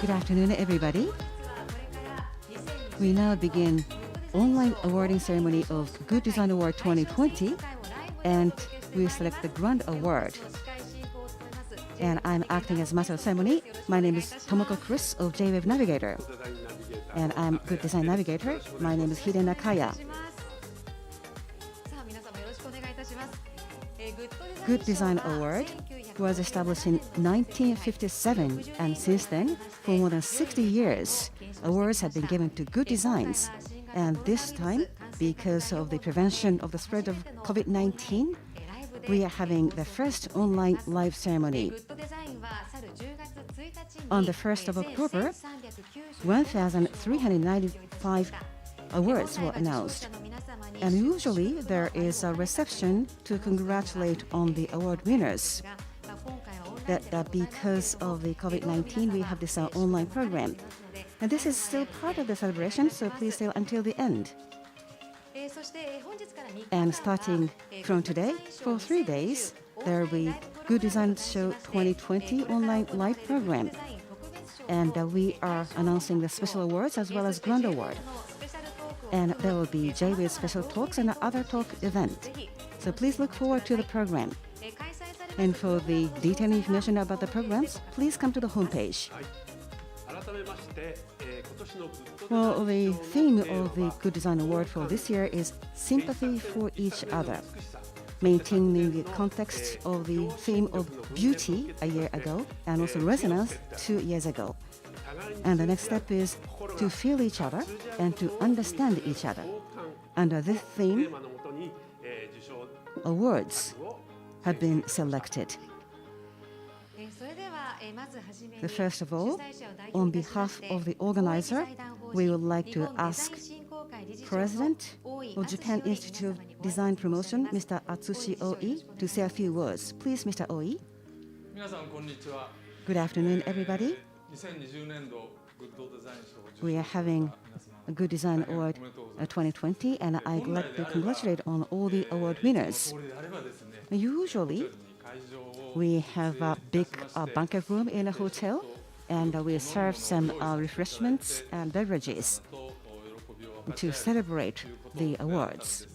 Good afternoon, everybody. We now begin online awarding ceremony of Good Design Award 2020, and we select the Grand Award. And I'm acting as master of ceremony. My name is Tomoko Chris of J-Wave Navigator, and I'm Good Design Navigator. My name is Nakaya. Good Design Award was established in 1957, and since then, for more than 60 years, awards have been given to good designs. And this time, because of the prevention of the spread of COVID-19, we are having the first online live ceremony. On the 1st of October, 1,395 awards were announced. And usually there is a reception to congratulate on the award winners. That because of the COVID-19, we have this online program. And this is still part of the celebration, so please stay until the end. And starting from today, for 3 days, there will be Good Design Show 2020 online live program. And we are announcing the special awards as well as Grand Award. And there will be J-Wave special talks and other talk event. So please look forward to the program. And for the detailed information about the programs, please come to the homepage. Well, the theme of the Good Design Award for this year is Sympathy for Each Other, maintaining the context of the theme of beauty a year ago and also resonance 2 years ago. And the next step is to feel each other and to understand each other. Under this theme, awards have been selected. First of all, on behalf of the organizer, we would like to ask President of Japan Institute of Design Promotion, Mr. Atsushi Oi, to say a few words. Please, Mr. Oi. Good afternoon, everybody. We are having a Good Design Award 2020, and I'd like to congratulate on all the award winners. Usually, we have a big banquet room in a hotel, and we serve some refreshments and beverages to celebrate the awards.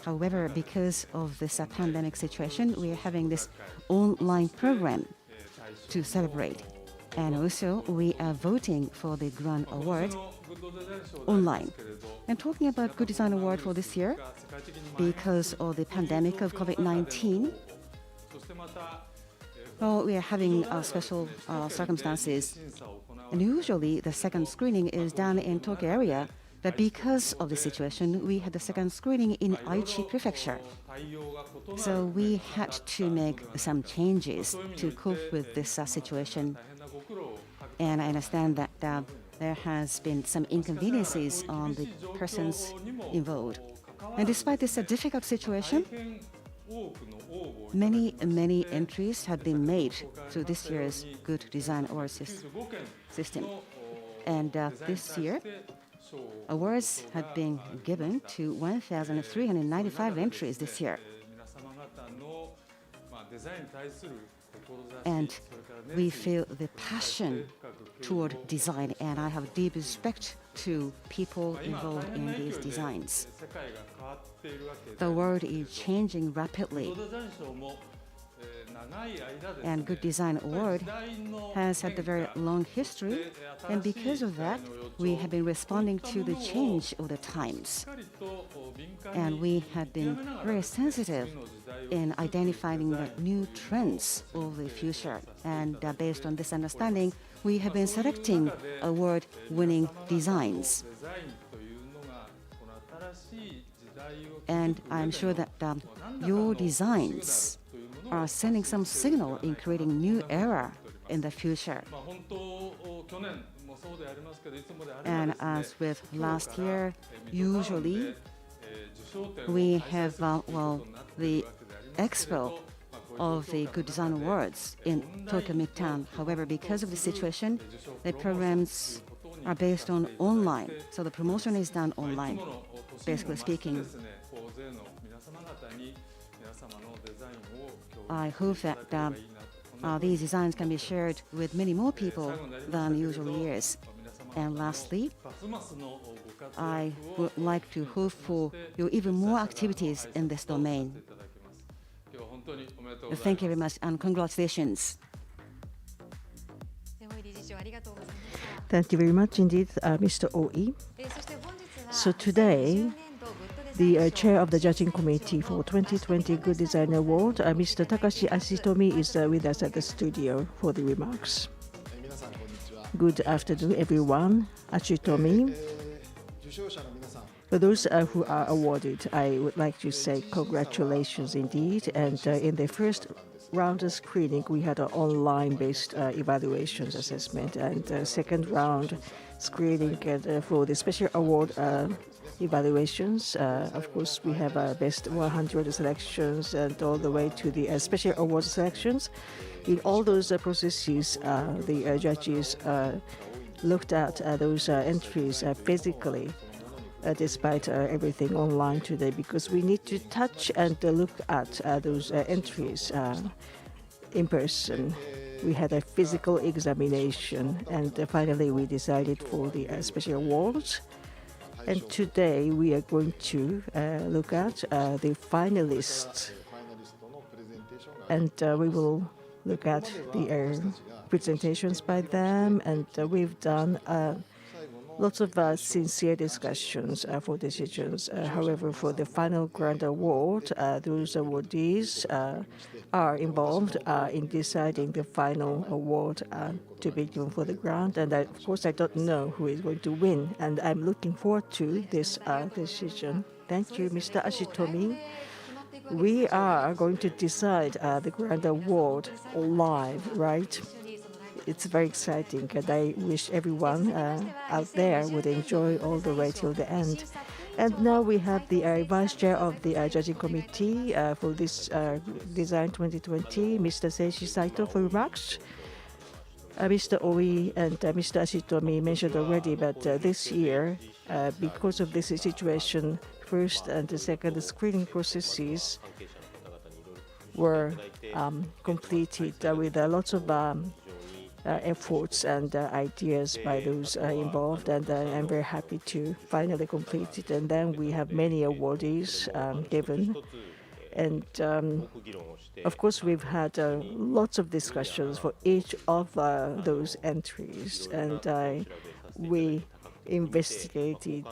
However, because of this pandemic situation, we are having this online program to celebrate. And also, we are voting for the Grand Award online. And talking about Good Design Award for this year, because of the pandemic of COVID-19, well, we are having special circumstances. And usually, the second screening is done in Tokyo area. But because of the situation, we had the second screening in Aichi Prefecture. So we had to make some changes to cope with this situation. And I understand that there has been some inconveniences on the persons involved. And despite this difficult situation, many entries have been made through this year's Good Design Award system. And this year, awards have been given to 1,395 entries this year. And we feel the passion toward design, and I have deep respect to people involved in these designs. The world is changing rapidly, and Good Design Award has had a very long history, and because of that, we have been responding to the change of the times. And we have been very sensitive in identifying the new trends of the future. And based on this understanding, we have been selecting award-winning designs. And I'm sure that your designs are sending some signal in creating new era in the future. And as with last year, usually we have the expo of the Good Design Awards in Tokyo Midtown. However, because of the situation, the programs are based on online, so the promotion is done online, basically speaking. I hope that these designs can be shared with many more people than usual years. And lastly, I would like to hope for your even more activities in this domain. Thank you very much and congratulations. Thank you very much indeed, Mr. Oi. So today, the chair of the judging committee for 2020 Good Design Award, Mr. Takashi Ashitomi, is with us at the studio for the remarks. Good afternoon, everyone. Ashitomi. For those who are awarded, I would like to say congratulations indeed. And in the first round of screening, we had an online-based evaluations assessment, and second round screening for the special award evaluations. Of course, we have best 100 selections and all the way to the special award selections. In all those processes, the judges looked at those entries physically, despite everything online today, because we need to touch and look at those entries in person. We had a physical examination, and finally we decided for the special awards. And today we are going to look at the finalists, and we will look at the presentations by them, and we've done lots of sincere discussions for decisions. However, for the final grand award, those awardees are involved in deciding the final award to be given for the grant. And of course, I don't know who is going to win, and I'm looking forward to this decision. Thank you, Mr. Ashitomi. We are going to decide the grand award live, right? It's very exciting, and I wish everyone out there would enjoy all the way till the end. And now we have the Vice Chair of the Judging Committee for this Design 2020, Mr. Seiichi Saito, for remarks. Mr. Oi and Mr. Ashitomi mentioned already, but this year, because of this situation, first and the second screening processes were completed with lots of efforts and ideas by those involved, and I'm very happy to finally complete it. And then we have many awardees given, and of course we've had lots of discussions for each of those entries, and we investigated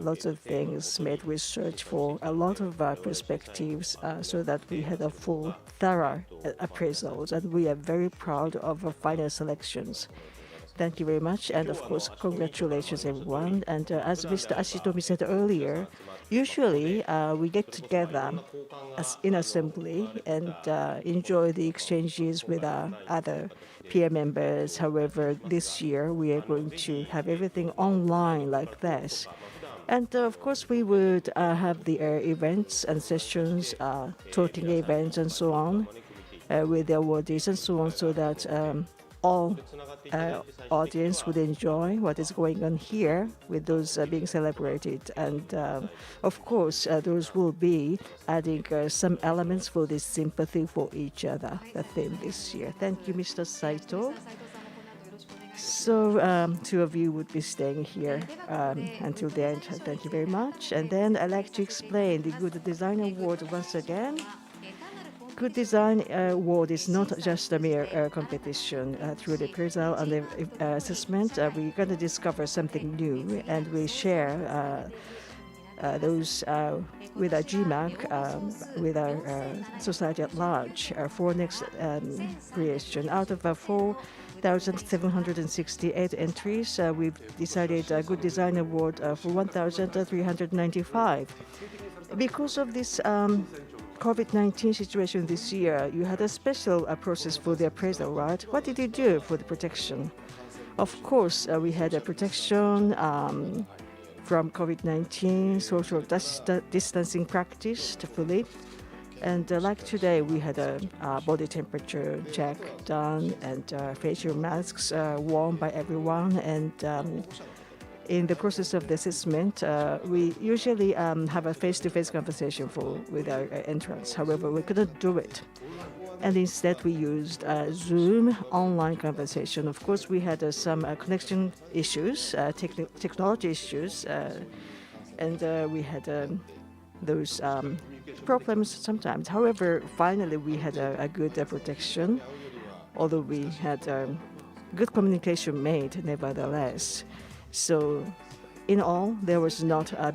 lots of things, made research for a lot of perspectives, so that we had a full, thorough appraisals, and we are very proud of our final selections. Thank you very much, and of course, congratulations, everyone. And as Mr. Ashitomi said earlier, usually we get together in assembly and enjoy the exchanges with other peer members. However, this year we are going to have everything online like this. And of course, we would have the events and sessions, talking events and so on, with the awardees and so on, so that all audience would enjoy what is going on here with those being celebrated. And of course, those will be adding some elements for this sympathy for each other, the theme this year. Thank you, Mr. Saito. So two of you would be staying here until the end. Thank you very much. And then I'd like to explain the Good Design Award once again. Good Design Award is not just a mere competition. Through the appraisal and the assessment, we're going to discover something new, and we share those with our GMAC, with our society at large, for next creation. Out of 4,768 entries, we've decided a Good Design Award for 1,395. Because of this COVID-19 situation this year, you had a special process for the appraisal, right? What did you do for the protection? Of course, we had a protection from COVID-19, social distancing practiced fully. And like today, we had a body temperature check done, and facial masks worn by everyone. And in the process of the assessment, we usually have a face-to-face conversation with our entrants. However, we couldn't do it And instead, we used Zoom online conversation. Of course, we had some connection issues, technology issues, and we had those problems sometimes. However, finally, we had a good protection, although we had good communication made, nevertheless. So, in all, there was not a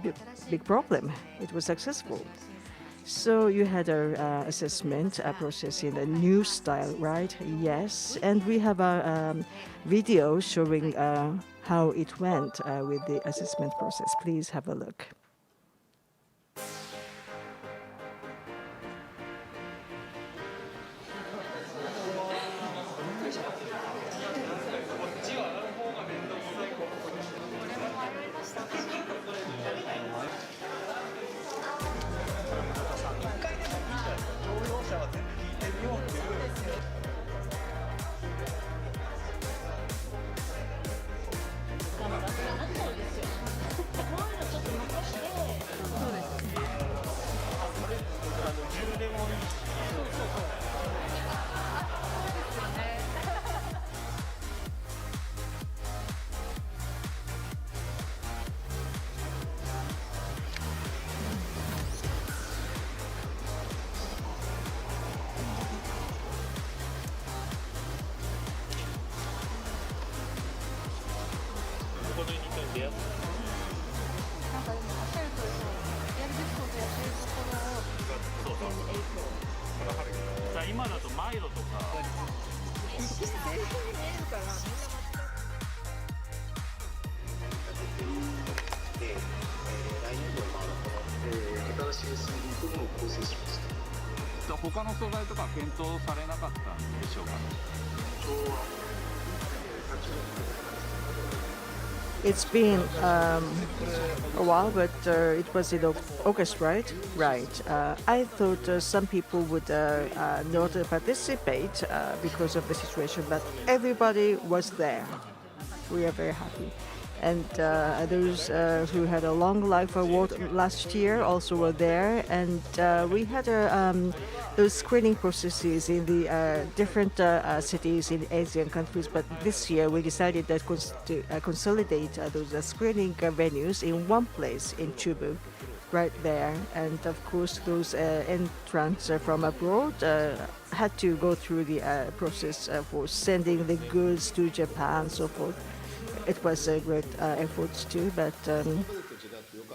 big problem. It was successful. So you had an assessment process in a new style, right? Yes. And we have a video showing how it went with the assessment process. Please have a look. It's been a while, but it was in August, right? Right. I thought some people would not participate because of the situation, but everybody was there. We are very happy. And those who had a long life award last year also were there. And we had those screening processes in the different cities in Asian countries. But this year we decided that to consolidate those screening venues in one place in Chubu, right there. And of course, those entrants from abroad had to go through the process for sending the goods to Japan, so forth. It was a great effort too, but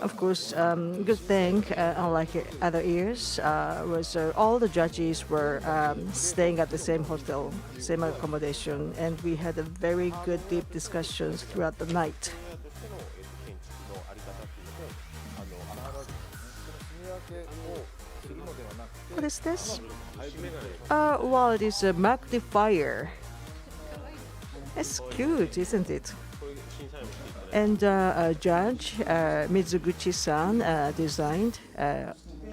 of course, good thing, unlike other years, was all the judges were staying at the same hotel, same accommodation, and we had a very good, deep discussions throughout the night. What is this? Well, it is a magnifier. It's cute, isn't it? And Judge Mizuguchi-san designed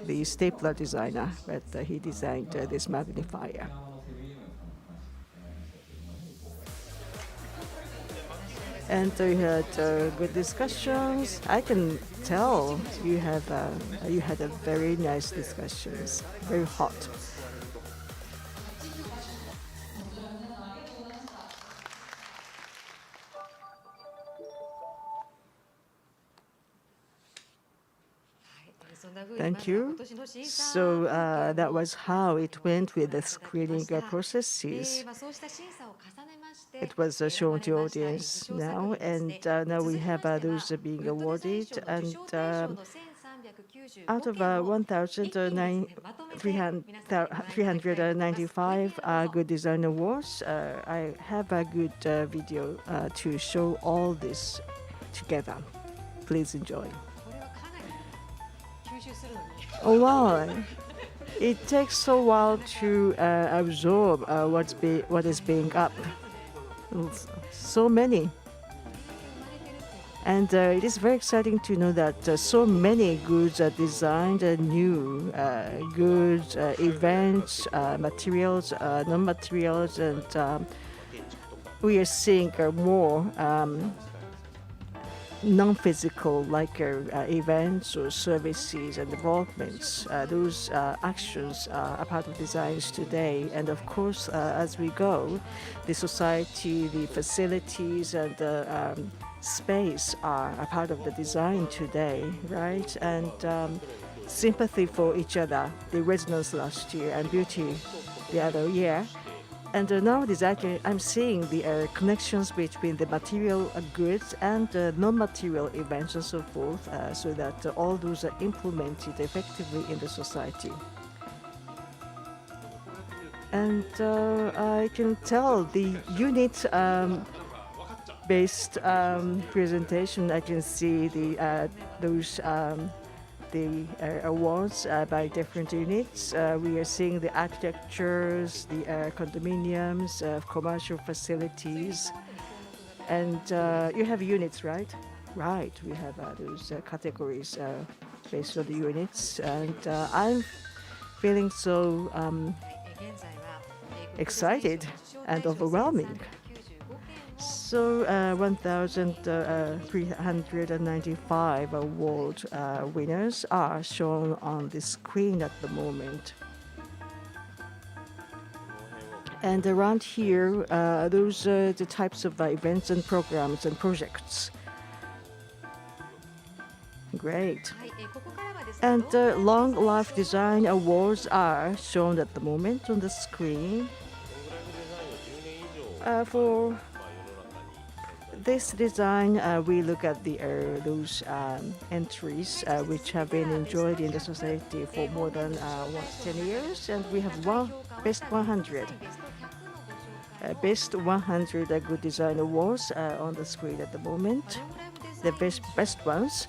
the stapler designer, but he designed this magnifier. And we had good discussions. I can tell you had a very nice discussions, very hot. Thank you. So that was how it went with the screening processes. It was shown to audience now, and now we have those being awarded. And out of 1,395 Good Design Awards, I have a good video to show all this together. Please enjoy. Oh wow! It takes a while to absorb what is being up. So many. And it is very exciting to know that so many goods are designed, new goods, events, materials, non-materials, and we are seeing more non-physical, like events or services and developments. Those actions are part of designs today. And of course, as we go, the society, the facilities, and the space are a part of the design today, right? And sympathy for each other, the resonance last year, and beauty the other year. And nowadays, I'm seeing the connections between the material goods and non-material events and so forth, so that all those are implemented effectively in the society. And I can tell the unit-based presentation. I can see the awards by different units. We are seeing the architectures, the condominiums, commercial facilities, and you have units, right? Right, we have those categories based on the units, and I'm feeling so excited and overwhelming. So 1,395 award winners are shown on the screen at the moment. And around here, those are the types of events and programs and projects. Great. And Long Life Design Awards are shown at the moment on the screen. For this design, we look at those entries which have been enjoyed in the society for more than 10 years, and we have Best 100. Best 100 Good Design Awards on the screen at the moment. The best ones.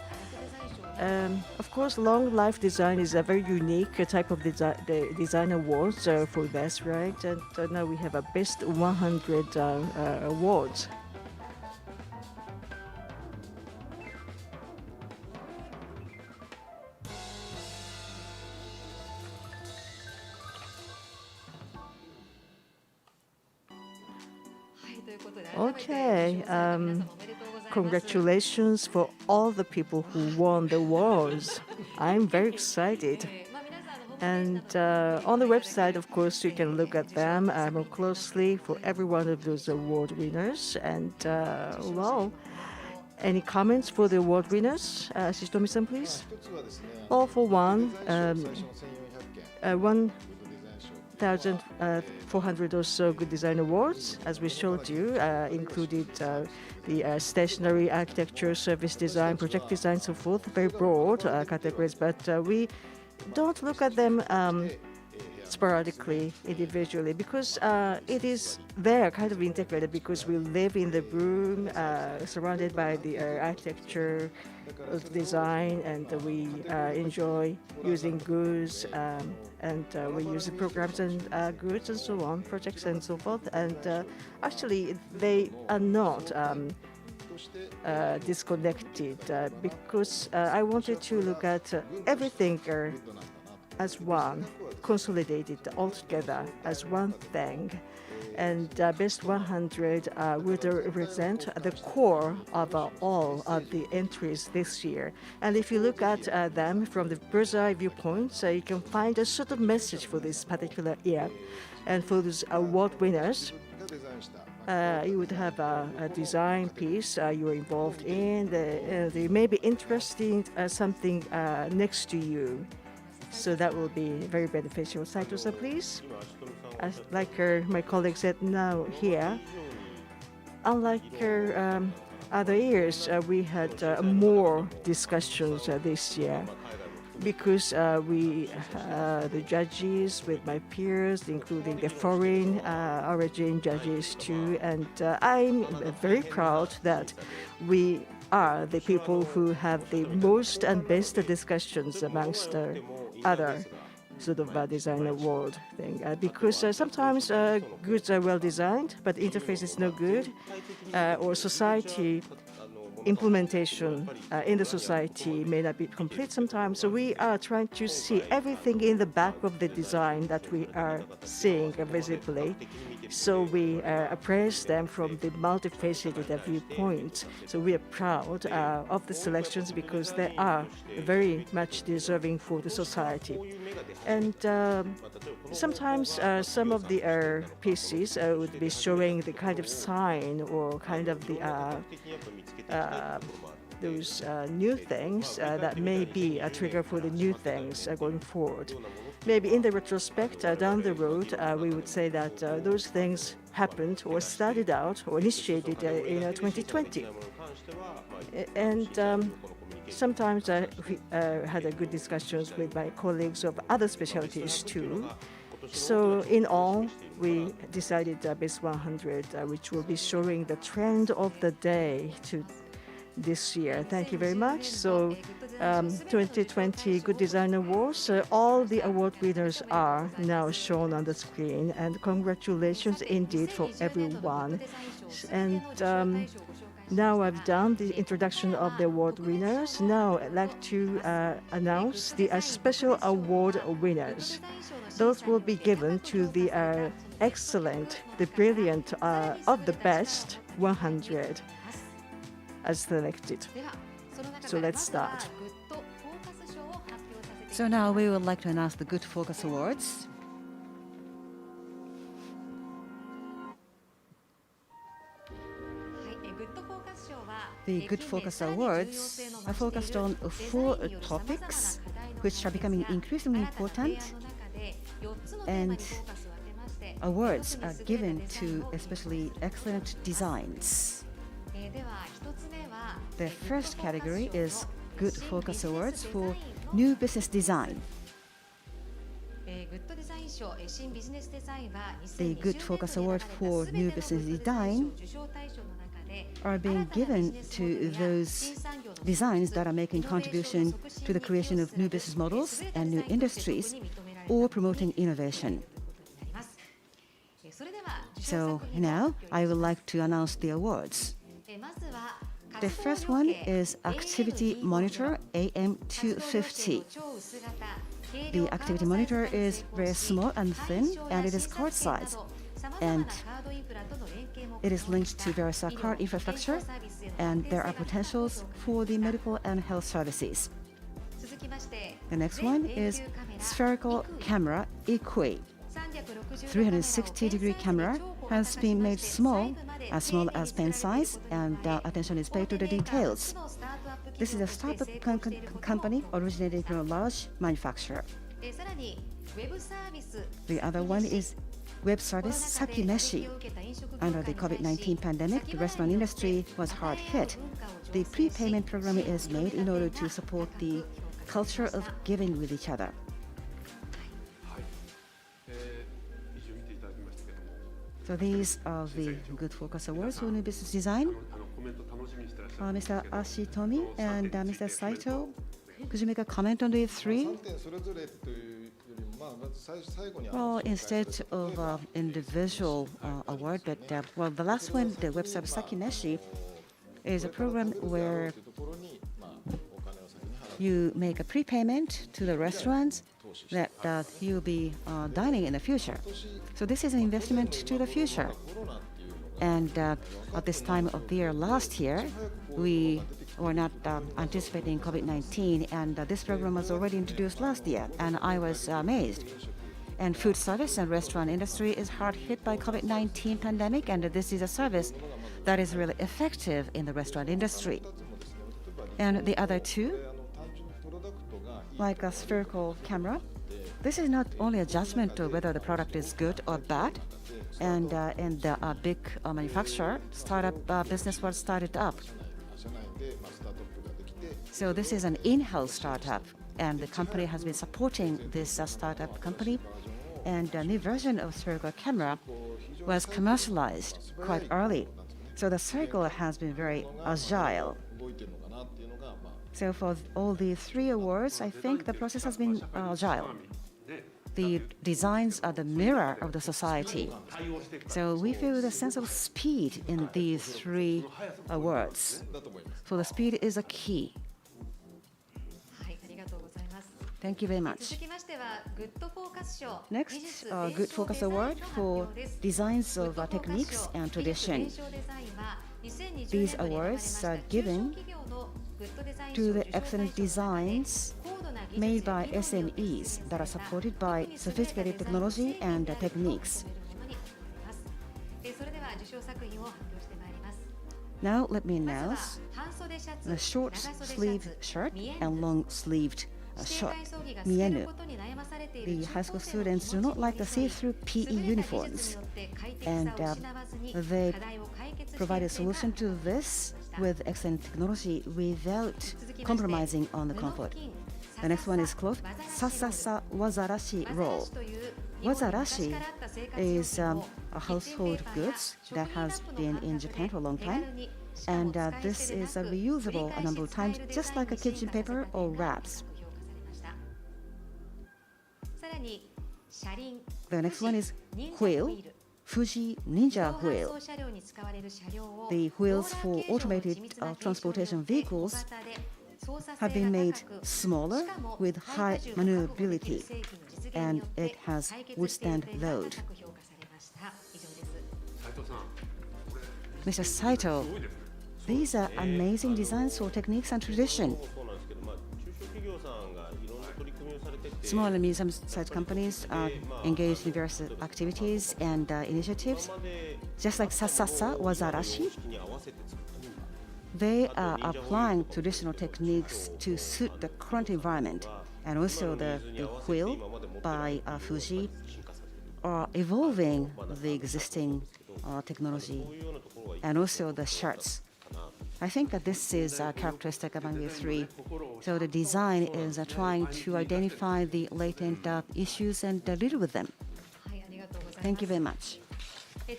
Of course, Long Life Design is a very unique type of design awards for this, right? And now we have a Best 100 awards. Okay, congratulations for all the people who won the awards. I'm very excited. And on the website, of course, you can look at them more closely for every one of those award winners. And well, any comments for the award winners? Ashitomi-san, please. All for one. 1,400 or so Good Design Awards, as we showed you, included the stationary architecture, service design, project design, so forth, very broad categories, but we don't look at them sporadically, individually, because it is there, kind of integrated, because we live in the room, surrounded by the architecture, design, and we enjoy using goods, and we use programs and goods and so on, projects and so forth. And actually, they are not disconnected, because I wanted to look at everything as one, consolidated all together as one thing. And Best 100 would represent the core of all of the entries this year. And if you look at them from the bird's eye viewpoint, you can find a sort of message for this particular year. And for those award winners, you would have a design piece you're involved in. They may be interesting something next to you. So that will be very beneficial. Saito-san, please. Like my colleague said now here, unlike other years, we had more discussions this year, because the judges with my peers, including the foreign origin judges too, and I'm very proud that we are the people who have the most and best discussions amongst other sort of design award thing, because sometimes goods are well designed, but interface is no good, or society implementation in the society may not be complete sometimes. So we are trying to see everything in the back of the design that we are seeing visibly. So we appraise them from the multifaceted viewpoint. So we are proud of the selections because they are very much deserving for the society. And sometimes some of the pieces would be showing the kind of sign or kind of the those new things that may be a trigger for the new things going forward. Maybe in the retrospect, down the road, we would say that those things happened or started out or initiated in 2020. And sometimes we had good discussions with my colleagues of other specialties too. So in all, we decided Best 100, which will be showing the trend of the day to this year. Thank you very much. So 2020 Good Design Awards, all the award winners are now shown on the screen, and congratulations indeed for everyone. And now I've done the introduction of the award winners. Now I'd like to announce the special award winners. Those will be given to the excellent, the brilliant, of the best 100 as selected. So let's start. So now we would like to announce the Good Focus Awards. The Good Focus Awards are focused on 4 topics which are becoming increasingly important, and awards are given to especially excellent designs. The first category is Good Focus Awards for New Business Design. The Good Focus Award for New Business Design are being given to those designs that are making contribution to the creation of new business models and new industries or promoting innovation. So now I would like to announce the awards. The first one is Activity Monitor AM250. The activity monitor is very small and thin, and it is card size, and it is linked to various card infrastructure, and there are potentials for the medical and health services. The next one is Spherical Camera Equi. 360-degree camera has been made small as pen size, and attention is paid to the details. This is a startup company originating from a large manufacturer. The other one is web service Sakimeshi. Under the COVID-19 pandemic, the restaurant industry was hard hit. The prepayment program is made in order to support the culture of giving with each other. So these are the Good Focus Awards for New Business Design. Mr. Ashitomi and Mr. Saito, could you make a comment on the 3? Well, instead of individual award, but well, the last one, the web service Sakimeshi, is a program where you make a prepayment to the restaurants that you'll be dining in the future. So this is an investment to the future. And at this time of the year last year, we were not anticipating COVID-19, and this program was already introduced last year, and I was amazed. And food service and restaurant industry is hard hit by COVID-19 pandemic, and this is a service that is really effective in the restaurant industry. And the other 2, like a spherical camera, this is not only a judgment to whether the product is good or bad, and the big manufacturer startup business was started up. So this is an in-house startup, and the company has been supporting this startup company, and a new version of spherical camera was commercialized quite early. So the circle has been very agile. So for all the 3 awards, I think the process has been agile. the designs are the mirror of the society. So we feel the sense of speed in these three words. So the speed is a key. はい、ありがとうございます。 Thank you very 続 much. きましては、グッドフォーカス賞。 Next, Good Focus Award for designs of techniques and tradition. These awards are given to the excellent designs made by SMEs that are supported by sophisticated technology and techniques. それでは受賞作品を発表してまいります。 Now let me まずは announce 半袖シャツ、 the short 長袖 sleeve シャ shirt ツ、見え and ぬ。 long sleeved 指定 shirt. 体操着が透けることに悩まされている The 中 high school 高生の students do not like the 気持ちに寄り see-through 添い PE 優れた技術に uniforms, よって快適 and さを失わずに they 課題を解決して provide a いく点が solution to this with excellent technology without compromising on the comfort. The next one is cloth Sasasa Wazarashi roll. Wazarashi is a household goods that has been in Japan for a long time, and this is reusable a number of times, just like a kitchen paper or wraps. The next one is wheel, Fuji Ninja wheel. The wheels for automated transportation vehicles have been made smaller with high maneuverability, and it has withstand load. Mr. Saito, these are amazing designs for techniques and tradition. Small and medium-sized companies are engaged in various activities and initiatives, just like Sasasa Wazarashi. They are applying traditional techniques to suit the current environment, and also the wheel by Fuji are evolving the existing technology, and also the shirts. I think that this is characteristic among the three. So the design is trying to identify the latent issues and deal with them. はい、ありがとうございます。 Thank you very much.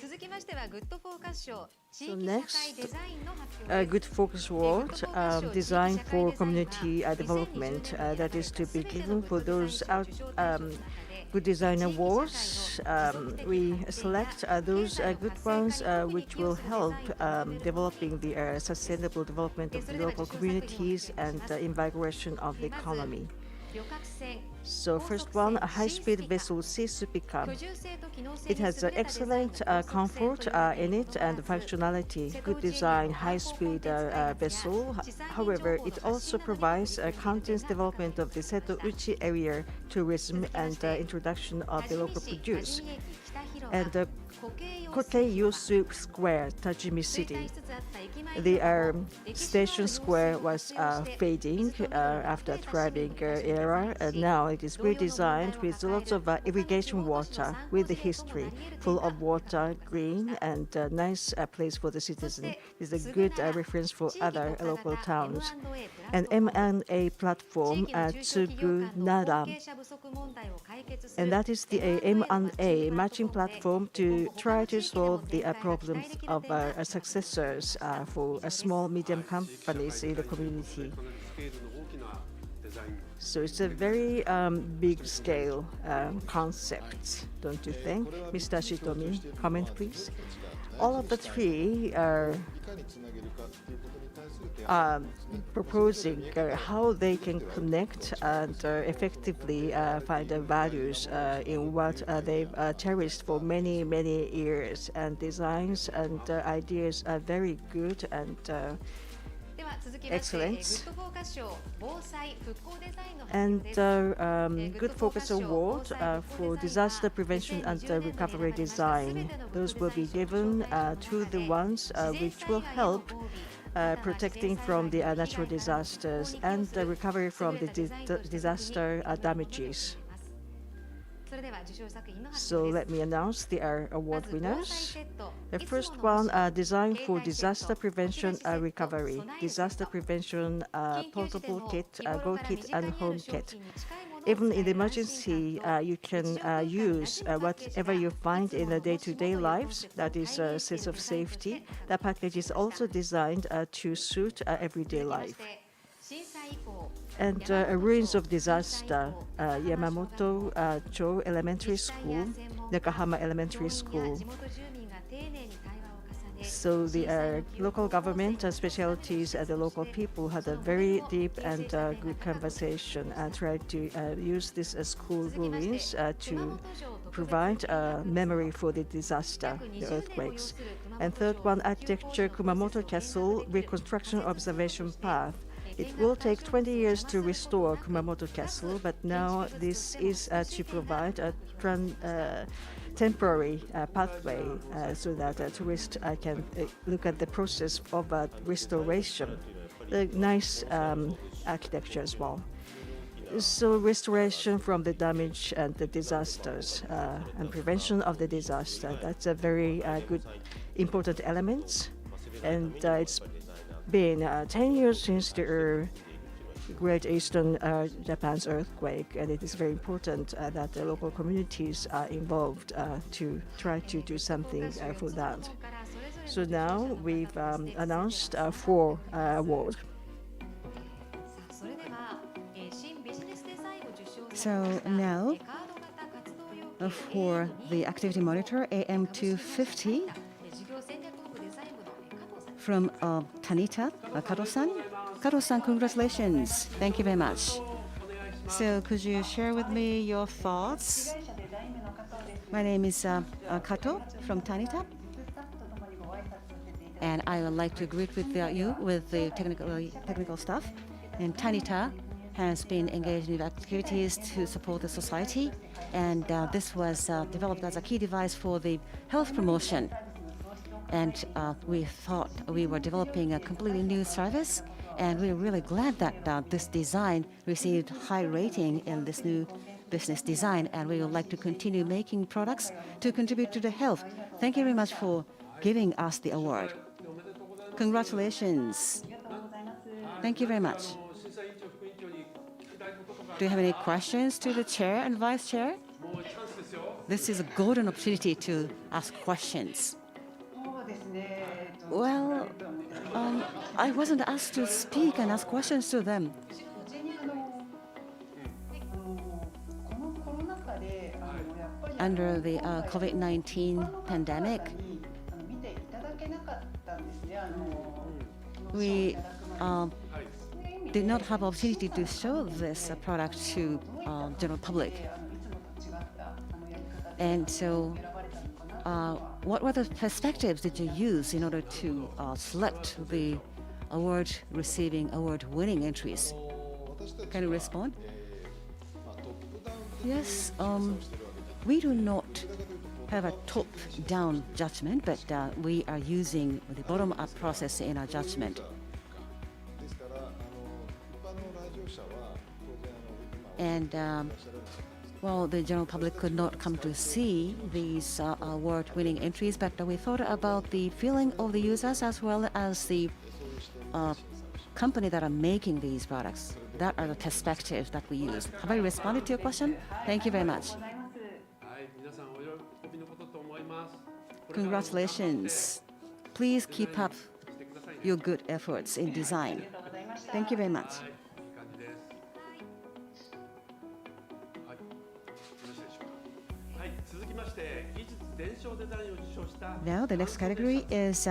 続きましてはグッドフォーカス賞地 So 域社 next, 会デザインの発表です Good Focus Award, designed for community development, that is to be given for those good design awards. We select those good ones which will help developing the sustainable development of the local communities and invigoration of the economy. 旅客船 So first one, a high-speed vessel Seiichi. 居住性と機能性 It に has 優れたデザイン excellent の高速 comfort 船という in it and functionality, good design, high-speed vessel. However, it also provides contents development of the Seiichi area, tourism, and introduction of the local produce. And the Kotei-Yosu Square, Tajimi City. The station square was fading after a thriving era, and now it is redesigned with lots of irrigation water with the history, full of water, green, and nice place for the citizen. It's a good reference for other local towns. An M&A platform, Tsugu Nara, and that is the M&A matching platform to try to solve the problems of successors for small, medium companies in the community. So it's a very big scale concept, don't you think? Mr. Ashitomi, comment please. All of the three are proposing how they can connect and effectively find the values in what they've cherished for many, many years. And designs and ideas are very good and では続きまして、グ excellent. ッドフォーカス賞防災復興デザインの発 And 表です。 Good Focus Award for Disaster Prevention and Recovery Design. Those will be given to the ones which will help protecting from the natural disasters and the recovery from the disaster damages. それでは受賞作品の発 So 表で let me announce the award す。まず防災 winners. セット The いつも first の one, 星 designed 携 for 帯セッ disaster ト prevention 炊き出しセット recovery, 備えるセッ disaster ト prevention 緊急時で portable も kit, 日頃 go から kit 身近 and にあ home る商 kit. 品に近いものを Even 使 in え the る安心 emergency, 感と you 日常 can 空間に馴染 use むパッケージ whatever が you い find つ in も the の day-to-day 星もの lives. コンセプトを That 体 is 現 a してい sense る of デザインとして safety. 価 That 格 package is also designed to suit everyday 続きまし life. て震災以降 And ruins of disaster, Yamamoto-cho Elementary School, Nakahama Elementary School. So the local government specialties and the local people had a very deep and good conversation and tried to use this school ruins to provide memory for the disaster, the earthquakes. And third one, architecture, Kumamoto Castle, reconstruction observation path. It will take 20 years to restore Kumamoto Castle, but now this is to provide a temporary pathway so that tourists can look at the process of restoration. Nice architecture as well. So restoration from the damage and the disasters and prevention of the disaster, that's a very good, important element. And it's been 10 years since the Great Eastern Japan's earthquake, and it is very important that the local communities are involved to try to do something for that. So now we've announced 4 awards. So now, for the activity monitor AM250 from Tanita, Kato-san. Kato-san, congratulations. Thank you very much. So could you share with me your thoughts? My name is Kato from Tanita. And I would like to greet with you with the technical staff. And Tanita has been engaged in activities to support the society. And this was developed as a key device for the health promotion. And we thought we were developing a completely new service. And we're really glad that this design received high rating in this new business design. And we would like to continue making products to contribute to the health. Thank you very much for giving us the award. Congratulations. Thank you very much. Do you have any questions to the chair and vice chair? This is a golden opportunity to ask questions. Well, I wasn't asked to speak and ask questions to them. Under the COVID-19 pandemic, we did not have opportunity to show this product to general public. And so what were the perspectives did you use in order to select the award-winning entries? Can you respond? Yes, we do not have a top-down judgment, but we are using the bottom-up process in our judgment. And well, the general public could not come to see these award-winning entries, but we thought about the feeling of the users as well as the company that are making these products. That are the perspectives that we use. Have I responded to your question? Thank you very much. Congratulations. Please keep up your good efforts in design. Thank you very much. Now, the next category is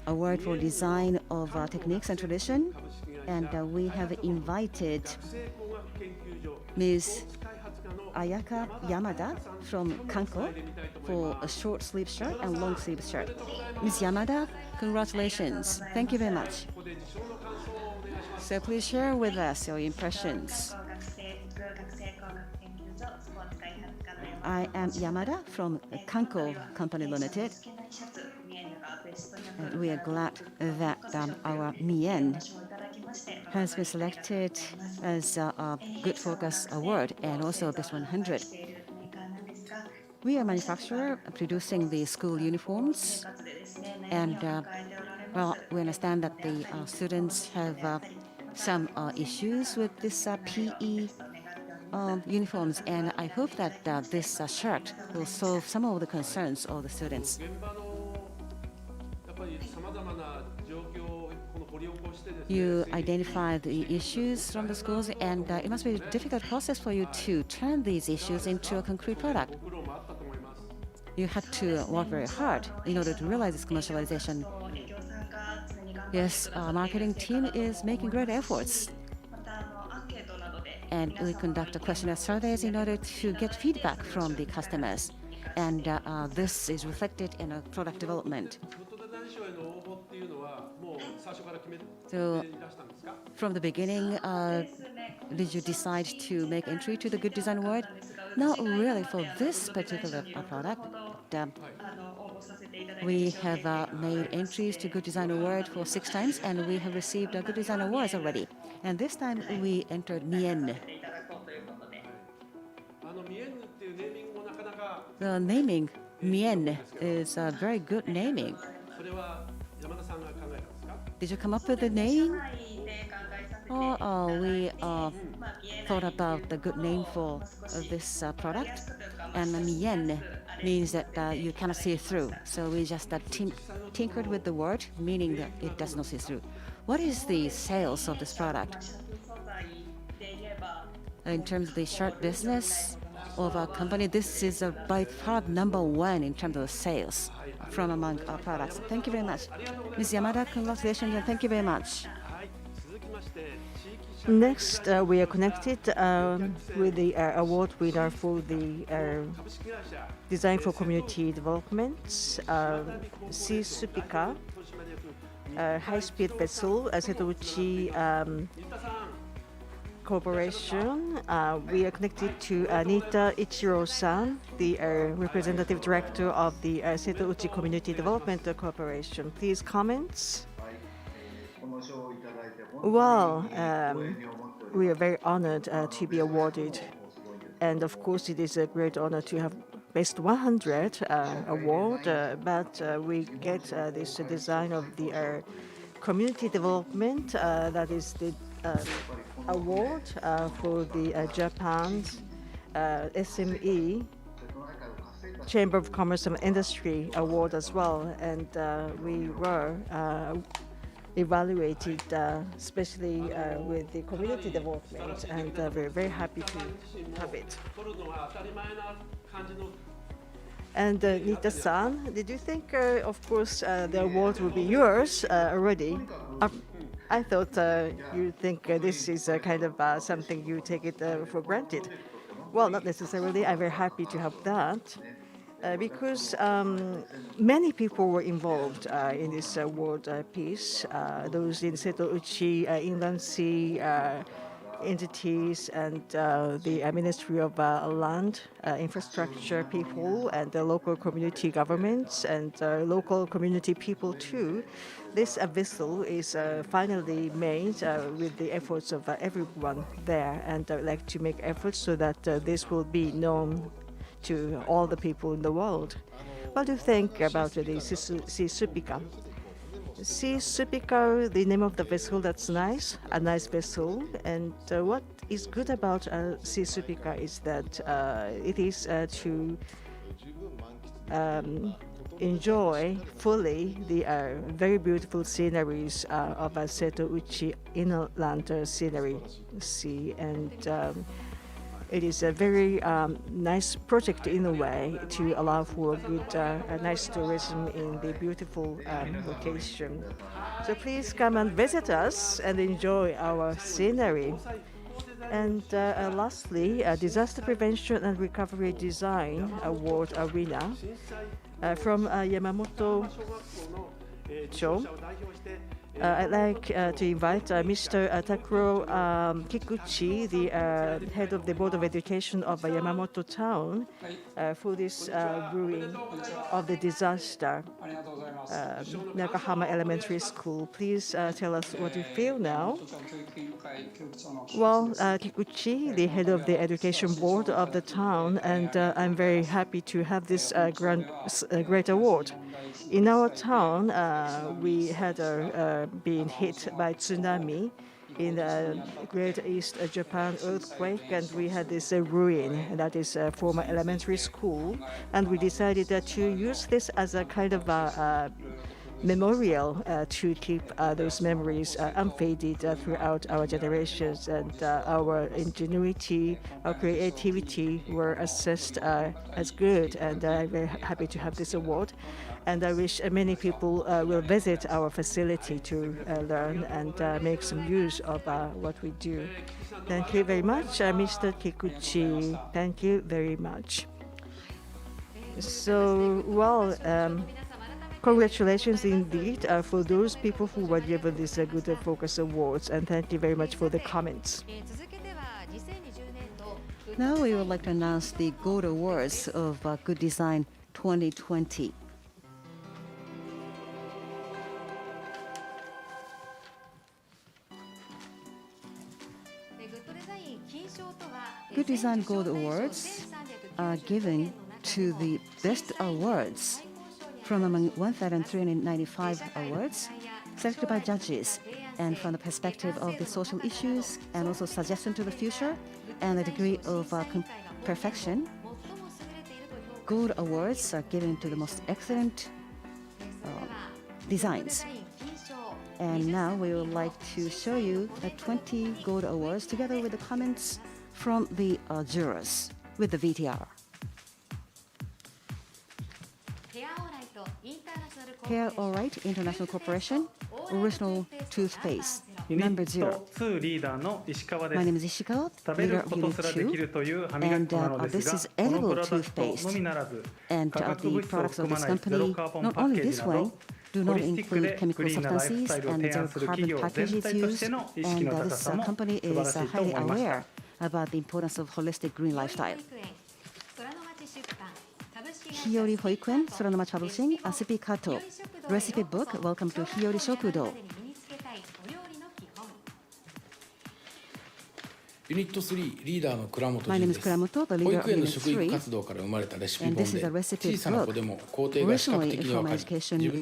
award for design of techniques and tradition. And we have invited Ms. Ayaka Yamada from Kanko for a short sleeve shirt and long sleeve shirt. Ms. Yamada, congratulations. Thank you very much. So please share with us your impressions. I am Yamada from Kanko Company Limited. And we are glad that our Mien has been selected as a Good Focus Award and also Best 100. We are a manufacturer producing the school uniforms, and well, we understand that the students have some issues with this PE uniforms, and I hope that this shirt will solve some of the concerns of the students. You identify the issues from the schools, and it must be a difficult process for you to turn these issues into a concrete product. You had to work very hard in order to realize this commercialization. Yes, our marketing team is making great efforts. And we conduct questionnaire surveys in order to get feedback from the customers. And this is reflected in our product development. So, from the beginning, did you decide to make entry to the Good Design Award? Not really for this particular product. We have made entries to Good Design Award for 6 times, and we have received Good Design Awards already. And this time we entered Mien. The naming Mien is a very good naming. Did you come up with the name? Or we thought about the good name for this product? And Mien means that you cannot see through. So we just tinkered with the word, meaning that it does not see through. What is the sales of this product? In terms of the shirt business of our company, this is by far #1 in terms of sales from among our products. Thank you very much. Ms. Yamada, congratulations and thank you very much. Next, we are connected with the award winner for the Design for Community Development, Seiichi, high-speed vessel, Seiichi Corporation. We are connected to Anita Ichiro-san, the representative director of the Seiichi Community Development Corporation. Please comments. Well, we are very honored to be awarded, and of course it is a great honor to have Best 100 award, but we get this design of the community development, that is the award for the Japan's SME Chamber of Commerce and Industry Award as well, and we were evaluated, especially with the community development, and we're very happy to have it. And Nita-san, did you think, of course, the award will be yours already? I thought you think this is kind of something you take it for granted. Well, not necessarily. I'm very happy to have that. Because many people were involved in this award piece, those in Seiichi Inland Sea entities and the Ministry of Land Infrastructure people and the local community governments and local community people too. This vessel is finally made with the efforts of everyone there, and I'd like to make efforts so that this will be known to all the people in the world. What do you think about the Seiichi? Seiichi, the name of the vessel, that's nice, a nice vessel. And what is good about Seiichi is that it is to enjoy fully the very beautiful sceneries of Seiichi inland scenery sea, and it is a very nice project in a way to allow for good, nice tourism in the beautiful location. So please come and visit us and enjoy our scenery. And lastly, Disaster Prevention and Recovery Design Award winner from Yamamoto-cho. I'd like to invite Mr. Takuro Kikuchi, the head of the Board of Education of Yamamoto Town, for this viewing of the disaster, Nakahama Elementary School. Please tell us what you feel now. Well, Kikuchi, the head of the Education Board of the town, and I'm very happy to have this great award. In our town, we had been hit by tsunami in the Great East Japan earthquake, and we had this ruin that is a former elementary school, and we decided to use this as a kind of memorial to keep those memories unfaded throughout our generations. And our ingenuity, our creativity were assessed as good. And I'm very happy to have this award. And I wish many people will visit our facility to learn and make some use of what we do. Thank you very much, Mr. Kikuchi. Thank you very much. So, well, congratulations indeed for those people who were given these Good Focus Awards, and thank you very much for the comments. Now we would like to announce the Gold Awards of Good Design 2020. Good Design Gold Awards are given to the best awards from among 1,395 awards selected by judges, and from the perspective of the social issues and also suggestion to the future and the degree of perfection. Gold Awards are given to the most excellent designs. And now we would like to show you the 20 Gold Awards together with the comments from the jurors with the VTR. Hair Alright International Corporation, original toothpaste, number 0. My name is Ishikawa, leader of Unit 2, and this is edible toothpaste. And the products of this company, not only this one, do not include chemical substances, and zero carbon packages used, and this company is highly aware about the importance of holistic green lifestyle. Hiyori Hoikuen, Soranoma Publishing, Asipi Kato. Recipe book, Welcome to Hiyori Shokudo. My name is Kuramoto, the leader of Unit 3, and this is a recipe book, originally from education of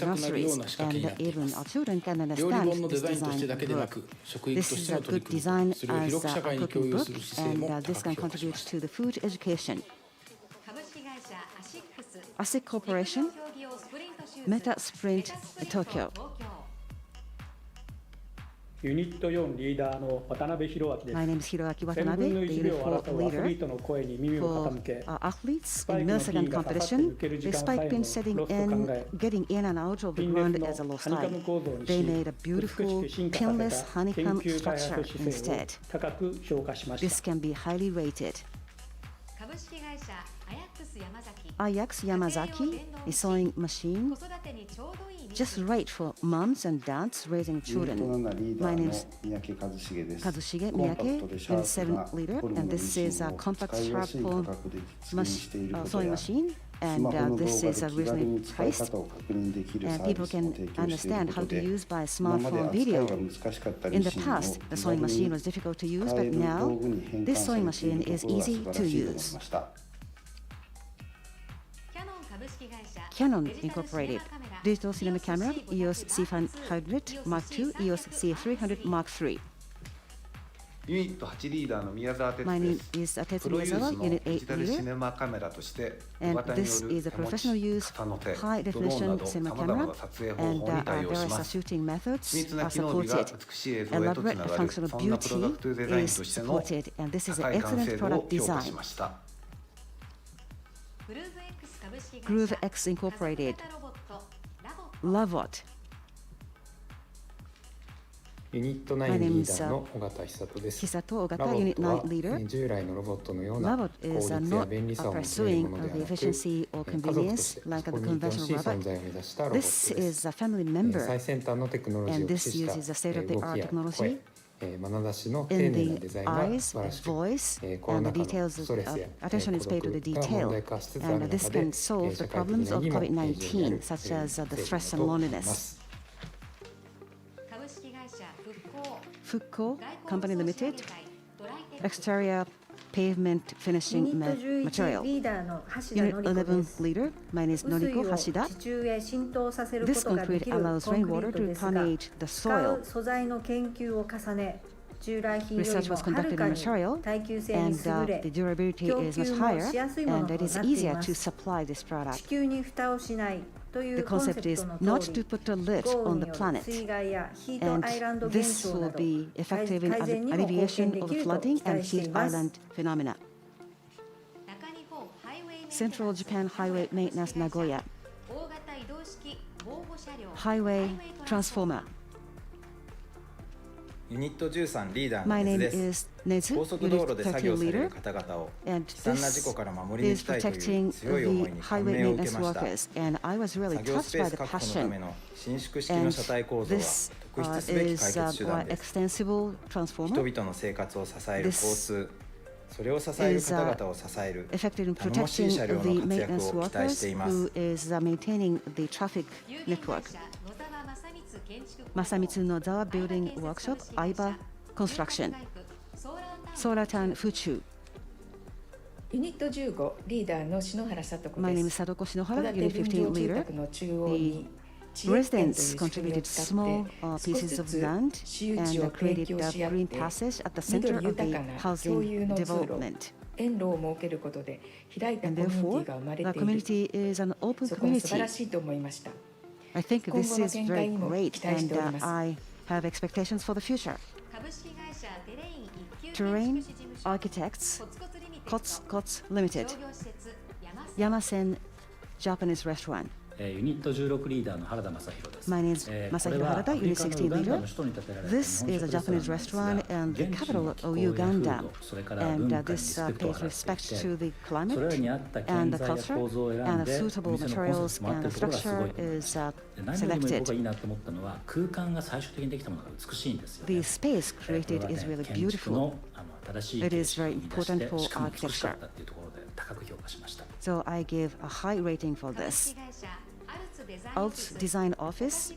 nurseries, and even our children can understand this design book. This is a good design as a cooking book, and this can contribute to the food education. ASIC Corporation, Meta Sprint Tokyo. My name is Hiroaki Watanabe, the Unit 4 leader for athletes in millisecond competition. Despite pin setting in, getting in and out of the ground as a low style, they made a beautiful pinless honeycomb structure instead. This can be highly rated. Ajax Yamazaki, a sewing machine, just right for moms and dads raising children. My name is Kazushige Miyake, Unit 7 leader, and this is a compact sharp sewing machine, and this is reasonably priced, and people can understand how to use by smartphone video. In the past, the sewing machine was difficult to use, but now this sewing machine is easy to use. Canon Incorporated, digital cinema camera, EOS C500 Mark II, EOS C300 Mark III. My name is Tetsu Miyazawa, Unit 8 leader, and this is a professional use high-definition cinema camera, and various shooting methods are supported. Elaborate functional beauty is supported, and this is an excellent product design. Groove X Incorporated, Lavot. My name is Hisato Ogata, Unit 9 leader. Lavot is not pursuing the efficiency or convenience like the conventional robot. This is a family member, and this uses a state-of-the-art technology in the eyes, voice, and the details. Attention is paid to the detail, and this can solve the problems of COVID-19, such as the stress and loneliness. Fukko Company Limited, exterior pavement finishing material. Unit 11 leader, my name is Noriko Hashida. This concrete allows rainwater to permeate the soil. Research was conducted in material, and the durability is much higher, and it is easier to supply this product. The concept is not to put a lid on the planet, and this will be effective in alleviation of flooding and heat island phenomena. Central Japan Highway Maintenance Nagoya Highway Transformer. ユニット13リーダー My の name ネズで is す。 Nezu, 高速道路 Unit で作業 13され leader, る方々を and 悲惨な事 this 故から守り抜 is きたいという protecting 強い思い the に highway 感銘を受け maintenance ました。 workers, and I was really 作業ス touched ペー by ス the 確保のた passion. めの伸縮式の And 車体構造は this 特筆すべき is 解決手段です。 extensible 人 transformer 々の生活を支える This 交通、それを支える方々を支える effective in 頼もしい protecting 車両の the 活躍 maintenance を期待し workers ています。 who is maintaining the traffic network. Masamitsu Nozawa Building Workshop, Aiba Construction, Solar Town Fuchu. ユニット15リーダーの篠原聡子 My で name す。 is Sadoko 戸 Shinohara, 建て Unit 分 15 譲住 leader. 宅の中央に Residents contributed small pieces of land 私有地 and を提 created 供し合っ green て passage at the center 緑 of 豊 the かな共 housing 有の通路 development. 園路を設けることで開いたコ And ミュニテ therefore, ィが生まれ the ている。 community is an open そこも素晴 community. らしいと思いました。 I think 今 this 後の is 展開 very にも great, 期待し and ております。 I have expectations for the future. Terrain Architects, Kots Limited, Yamasen Japanese Restaurant. ユニット16リーダーの原田正弘です。 My name is これ Masahiro は Harada, アフリ Unit カの 16 ウガンダ leader. の首都に建てられた This is a 日本食 Japanese レストラン restaurant なんです and the が、現地 capital の気 of 候や Uganda, 風土、それから and 文化にリ this スペクトを pays 払って respect い to て、 the それ climate らに合った and 建 the 材や構造を culture 選ん and the で、お suitable 店のコンセ materials プトもあって and る the ところがすご structure いと思いま is す。で何よりも僕がいいなと思ったのは、空間が最終的にできたものが美しいんですよ the ね。space これは created ね is really 建築 beautiful. の新しい It 形 is 式を very 生み出し important て、 for しかも美しか architecture. ったっていうところで高く評価しました。 So I give a high rating for this. Alt Design Office,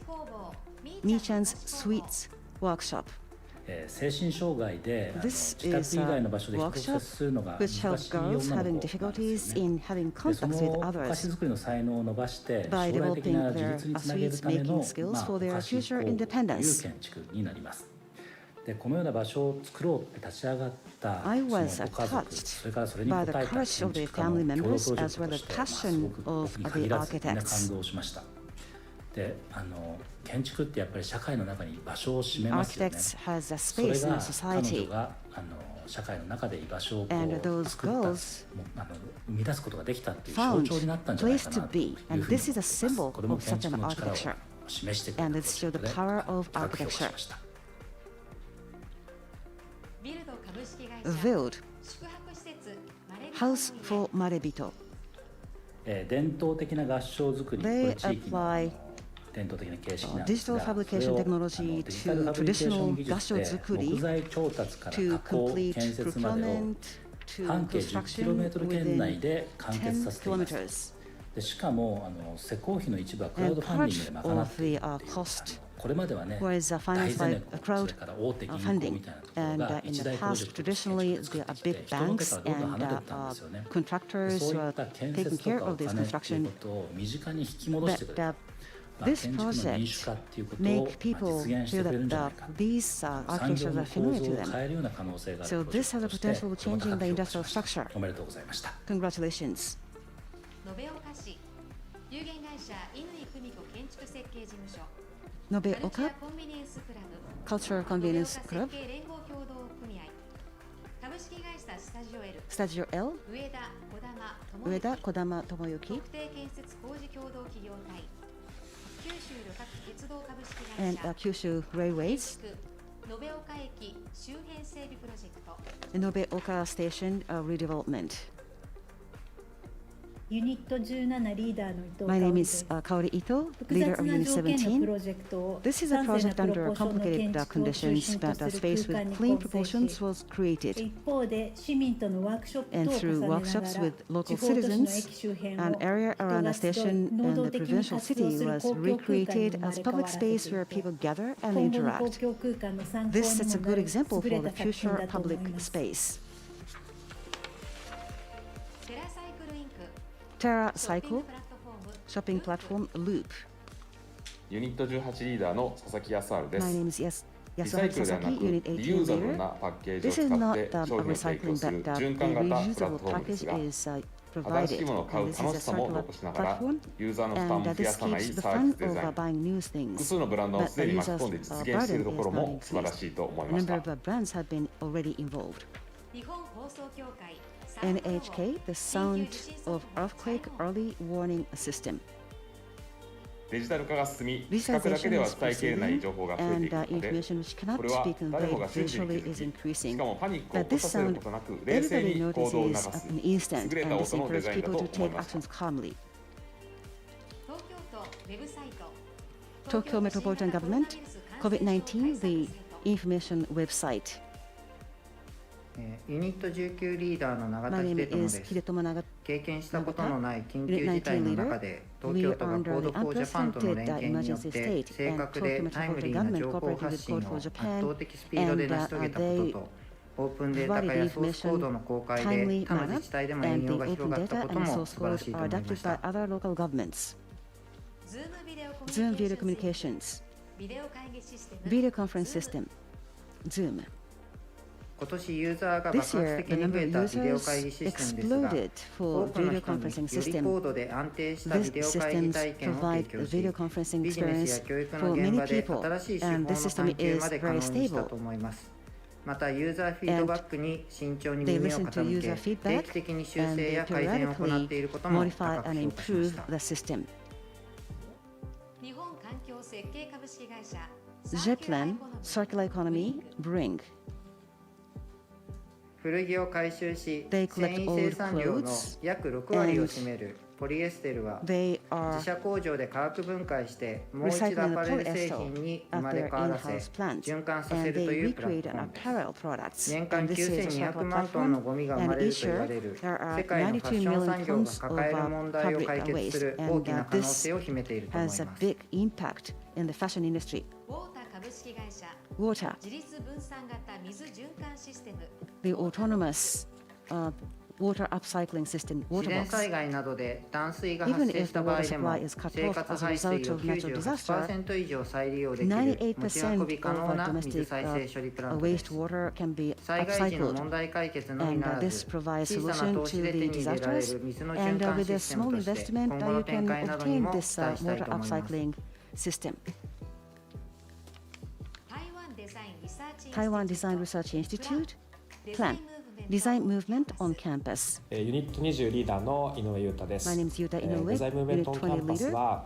Michan's Sweets Workshop. 精神障害で This 自 is 宅以 a 外の場所で人と接 workshop するのが難 which し helps い女 girls の子 having なんです difficulties よね。 in having でそ contacts の with お菓 others 子作りの才能を伸ばして by 将来的 developing な自 their 立につなげる sweets ための making skills お for their 菓子 future 工房という independence. 建築になります。でこのような場所を作ろうって立ち上がったI その was ご家族、 touched それからそれに応 by え the た courage 建 of the 築家の family 共同 members プロジェ as ク well ト as として、 passion すごく of 僕に the 限らずみんな architects. 感動しました。で建築ってやっぱり社会の中に場所を占めますよね。 Architects has a それ space in が a 彼女 society, が社会の中で居場所をこ and う those 作った、 girls 生み出すことができたっていう象 found 徴になったんじゃないか place to なという be, ふう and に思い this is a ます。 symbol これも of 建 such 築 an の力を architecture, 示してくれる and プ it ロジェ showed ク the トで power of 高く評価し architecture. ました。Build House for Marebito. 伝統的な合掌造り、こ They れ地域の apply 伝統的な形式なんです digital が、そ fabrication れを technology デジタル to ファブリケーション traditional 技術で合掌造り木材調達から to 加工 complete 建設までを procurement to 半径 10km construction 圏内 within で完結させています。 10 kilometers. でしかも施工費の一部はクラウ And ドファンディングで part 賄っ of てい the るっていう cost これまではね was 大 financed ゼ by ネ a コン crowd それから大手銀行 funding. みたいなところ And が in 一 the 大プロジ past, ェクトとして建 traditionally, 築作 the ってきて big 人の手 banks からどんどん and 離れてたんですよね。で contractors そうい were った建 taking 設と care か of お this 金っていう construction. ことを身近に引き戻してく But れる。this 建築の民主化 project っていうことを make people 実現して feel くれるん that じゃないか。 these 産 architectures 業 are の構 familiar 造 to を them. 変えるような可能性があ So るプロジ this ェ has ク a トとして potential of これも changing 高 the く評価し industrial ました。 structure. おめでとうございました。 Congratulations. 延岡市有限会社乾久美子建築設計事務所 Nobeoka コンビニエンスクラブ Cultural Convenience 延岡 Club, 設計連合協同組合株式会社スタジオ L Stadio L, 上田小玉智之 Ueda Kodama Tomoyuki, 特定建設工事協同企業体九州旅客鉄道株式会 and 社 Kyushu 建 Railways, 築延岡駅周辺整備プロジェクト Nobeoka Station redevelopment. ユニット17リーダーの伊藤 My 香 name 織で is す。 Kaori Ito, 複 leader 雑 of な Unit 条件のプ 17. ロジェクトを This is a 端正 project なプ under ロポーションの complicated 建築を中 conditions 心 but と a す space る空間 with に clean 構成 proportions し、 was created. 一方で市民とのワークショップ And 等を through 重ねなが workshops ら with local 地方都市の citizens, 駅周辺 an を area 人 around が the 集い station 能 and 動 the 的に provincial 活動 city する was 公共空間に recreated 生ま as れ変わ public らせ space てい where て、 people gather and 今後の公 interact. 共空間の参考 This に sets a も good なる example 優れ for た the 作品 future だと思い public ます。 space. テラサイクルインク Terra ショッピン Cycle グプラットフォーム Shopping Platform Loop. ユニット18リーダーの佐々木康治で My す。 name is リサイ Yasuhara クルではな Sasaki, く Unit リユーザブル 18 な leader. パッケージを This 使 is っ not て a 商品を提供 recycling, する but 循 a 環型プラット reusable フォームです package が、 is provided. しいものを買う And this 楽 is し a さも circular 残しながら platform, ユーザーの負担 and も増や this さない keeps the サービ fun スデザイ of ン buying new 複 things. 数のブランドを But すで the に巻き user's 込んで実現しているところ burden is も not 素晴らしいと思い A まし number た of brands have been already involved. 日本放送協会 NHK, the sound of earthquake early warning system. デジタル化が進み視覚だけでは伝えきれない情報が増えてい and くので information which cannot これは be 誰も conveyed が瞬時に visually 気 is づきし increasing. かもパニックを But 起こ this させる sound ことなく冷静 everybody に行動を促 notices す an instant, 優れた and this 音のデ encourages ザインだ people と to 思い take ました actions calmly. 東京都ウェブサイト Tokyo Metropolitan Government, COVID-19, the information website. ユニット19リーダーの永田 My name 秀友で is す。 Hidetomo Nagata. 経験したことのない緊急 Unit 事態の 19中で、 We 東京 are 都が under コー the ドフォージャパンとの unprecedented 連携によっ emergency て、 state, 正 and 確で Tokyo タイム Metropolitan リーな Government 情報 cooperated 発 with 信 Code を for 圧 Japan, 倒的スピードで成し遂げたことと、オープンデータ化やソースコードの公開で timely 他の manner, 自治体でも and 運 the 用が広 open がった data こと and も source 素晴ら code しいと are 思いま adopted し by た。 other local governments. Zoom ビデオコミュ Zoom ニケ video ーション communications, ビデオ会議システム video conference system, Zoom. 今年ユーザーが爆 This 発 year, 的 the に number 増 of えたビデオ会 users 議システムですが、 exploded 多 for くの video 人に conferencing より system. 高度で安定したビ These デオ会議 systems 体験を提 provide 供 a し、 video conferencing ビジネスや experience 教育の for 現 many 場で people, 新しい手法 and の the system 探求 is まで可 very 能にした stable. と思います。また、ユーザーフィードバックに慎重に They 耳を listen to 傾 user け、定 feedback, 期的に修 and 正 they や改善を行ってい periodically ることも modify 高く and 評価しまし improve た。 the system. 日本環境設計株式会社 Jetplan, Circular Economy, Bring. 古着を回収し、 They 繊 collect 維生産量 old の clothes 約6割を占めるポリエステルは、 They 自 are 社工場で化学分解してもう一度 recycling ア the パレル製品 polyester に生 at まれ their 変わらせ in-house plant, 循環させ and ると they いうプラッ recreate トフォ an ームです。 apparel products. 年間 And this is a 9200 circular 万トンの platform, ゴミが生ま and れる each と言わ year れる there are 世界のファッション 92 million 産業が tons 抱える of 問題を fabric 解決す waste, る大 and きな可能性を秘めていると思いま has a す。 big impact in the fashion industry. ウォーター株式会社 Water, 自立分散型水循環システム the autonomous water upcycling system, 自 water 然 box. 災害などで断水が Even 発生 if し the た場合 water でも supply is cut 生 off 活 as a 排水 result を of natural disaster, 98% 以上再利用できる持ち運び可能 98% な of 水 domestic 再生処理プラントです。 wastewater can be 災害時の upcycled. 問題解決のみ And なら this ず、 provides 小さな solution 投資 to で手 the に入れられ disasters, る水の and 循環 with シ a ステム small として今 investment 後 you の展 can 開などに obtain も期 this 待したい water と思います。 upcycling system. 台湾デザインリサーチ Taiwan Design Research Institute デ Plan, Design Movement on Campus. ユニット20リーダーの井上裕太です。 My name is Yuta デ Inoue, ザインムーブメン Unit トオンキャ 20ンパス leader. は、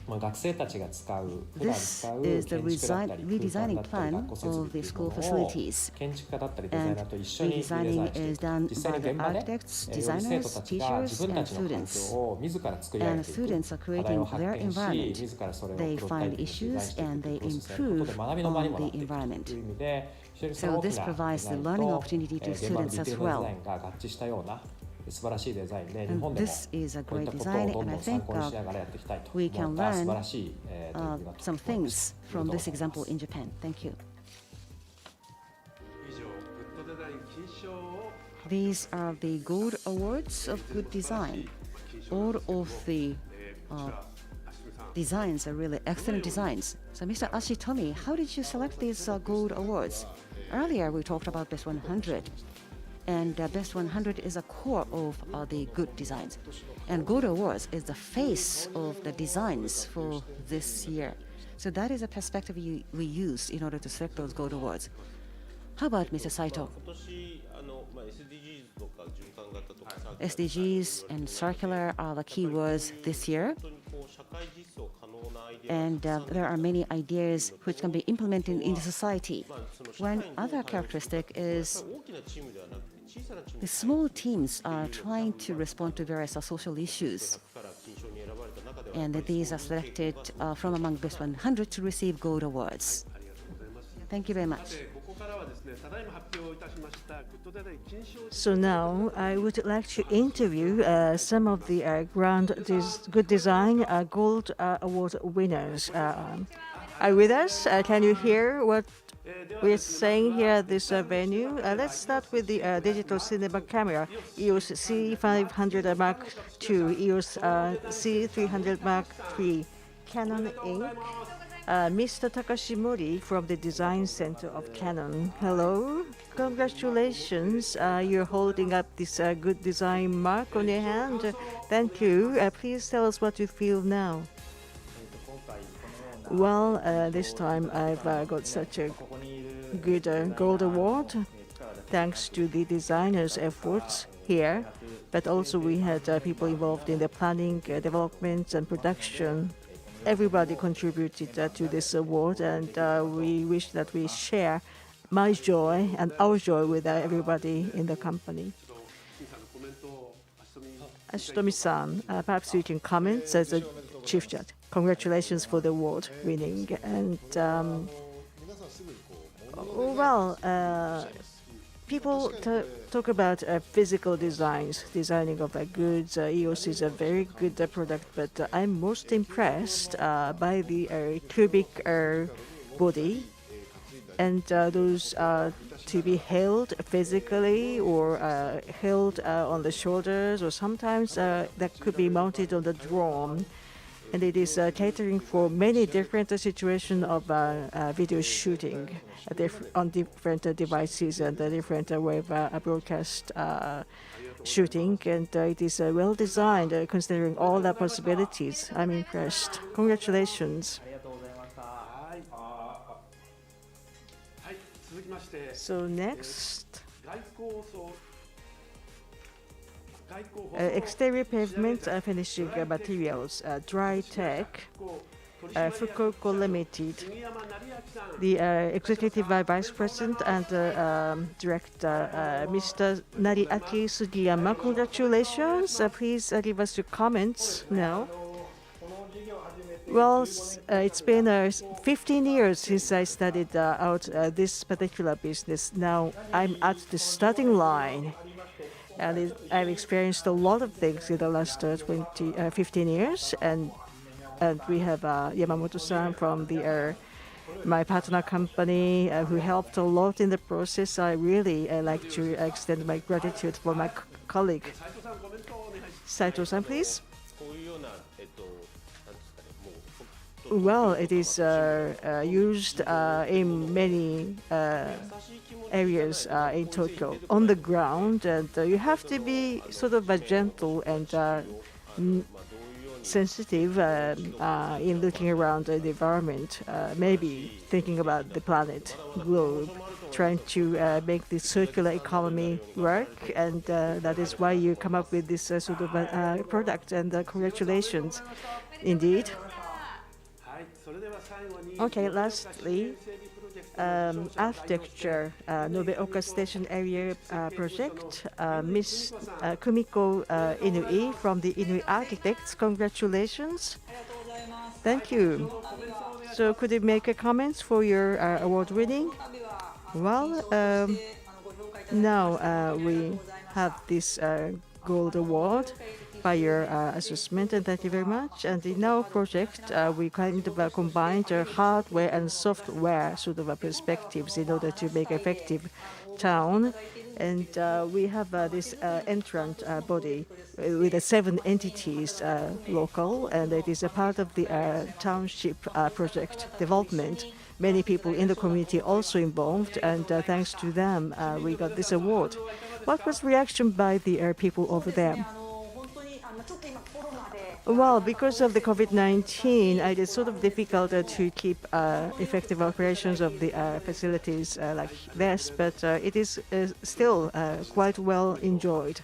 学生たちが使う、普段 This 使う is the 建築だったり、空間 redesigning だったり、 plan 学校設備 of とい the う school ものを facilities. 建築家だったりデザイナー And と一緒にリデザイン redesigning してい is く。 done 実際 by に the 現場で、 architects, より生 designers, 徒たちが teachers, 自分た and ちの環境 students. を自ら作り上げ And ていく。 students are 課題 creating を発 their 見し、 environment. 自らそれを They プロトタイ find プにデザイン issues していく and という they プロセスがあることで improve 学びの場にも on なっ the ていくと environment. いう意味で、非常にそ So の大き this な provides デザイ the ン learning と opportunity to 現場の students ディテー as ルのデ well. ザインが合致したような素晴らしいデザインで、日 And 本でも this is a こういっ great たことを design, どん and ど I ん参 think 考にしながらやっていきたいと we 思 can った素晴 learn らしい取り組みだと some 思いま things す。 from ありが this とうございます example in Japan. Thank you. 以上、グッドデザイン金賞を These are the gold awards of good design. All of the こちら、足富さん。 designs are really excellent designs. So, Mr. Ashitomi, how did you select these gold awards? Earlier, we talked about Best 100, and Best 100 is a core of the good designs. And gold awards is the face of the designs for this year. So that is a perspective we used in order to select those gold awards. How about Mr. Saito? 今年SDGs とか循環型とか SDGs and circular are the keywords this year. 本当にこう社会実装可能なアイデア And there are many ideas which can be implemented in the society. まあその社 One 会にどう other 関与して characteristic is 大きなチームではなくて小さなチーム the small teams are trying to respond to various social issues. から金賞に選ばれた中では And these are selected from among best 100 to receive gold awards. ありがとうございます。 Thank you very さ much. て、ここからはですね、ただいま発表いたしましたグッドデザイン金賞 So now I would like to interview some of the Good Design Gold Award winners. Are you with us? Can you hear what we're saying here at this venue? Let's start with the digital cinema camera, EOS C500 Mark II, EOS C300 Mark III, Canon Inc. Mr. Takashi Mori from the Design Center of Canon. Hello. Congratulations. You're holding up this good design mark on your hand. Thank you. Please tell us what you feel now. Well, this time I've got such a good gold award thanks to the designers' efforts here, but also we had people involved in the planning, development, and production. Everybody contributed to this award, and we wish that we share my joy and our joy with everybody in the company. Ashitomi-san, perhaps you can comment as a chief judge. Congratulations for the award winning. And people talk about physical designs, designing of goods. EOS is a very good product, but I'm most impressed by the cubic body, and those to be held physically or held on the shoulders, or sometimes that could be mounted on the drone. And it is catering for many different situations of video shooting on different devices and different web broadcast shooting. And it is well designed, considering all the possibilities. I'm impressed. Congratulations. So next, exterior pavement finishing materials, Dry Tech, Fukuoka Limited. The Executive Vice President and Director, Mr. Nariaki Sugiyama. Congratulations. Please give us your comments now. Well, it's been 15 years since I studied out this particular business. Now I'm at the starting line. And I've experienced a lot of things in the last 15 years. And we have Yamamoto-san from my partner company who helped a lot in the process. I really like to extend my gratitude for my colleague. Saito-san, please. Well, it is used in many areas in Tokyo on the ground, and you have to be sort of gentle and sensitive in looking around the environment, maybe thinking about the planet, globe, trying to make the circular economy work, and that is why you come up with this sort of product, and congratulations indeed. Okay, lastly, architecture, Nobeoka Station Area project, Miss Kumiko Inui from the Inui Architects. Congratulations. Thank you. So could you make a comments for your award winning? Well, now we have this gold award by your assessment, and thank you very much. And in our project, we kind of combined hardware and software sort of perspectives in order to make effective town. And we have this entrant body with 7 entities local, and it is a part of the township project development. Many people in the community also involved, and thanks to them, we got this award. What was reaction by the people over there? Well, because of the COVID-19, it is sort of difficult to keep effective operations of the facilities like this, but it is still quite well enjoyed.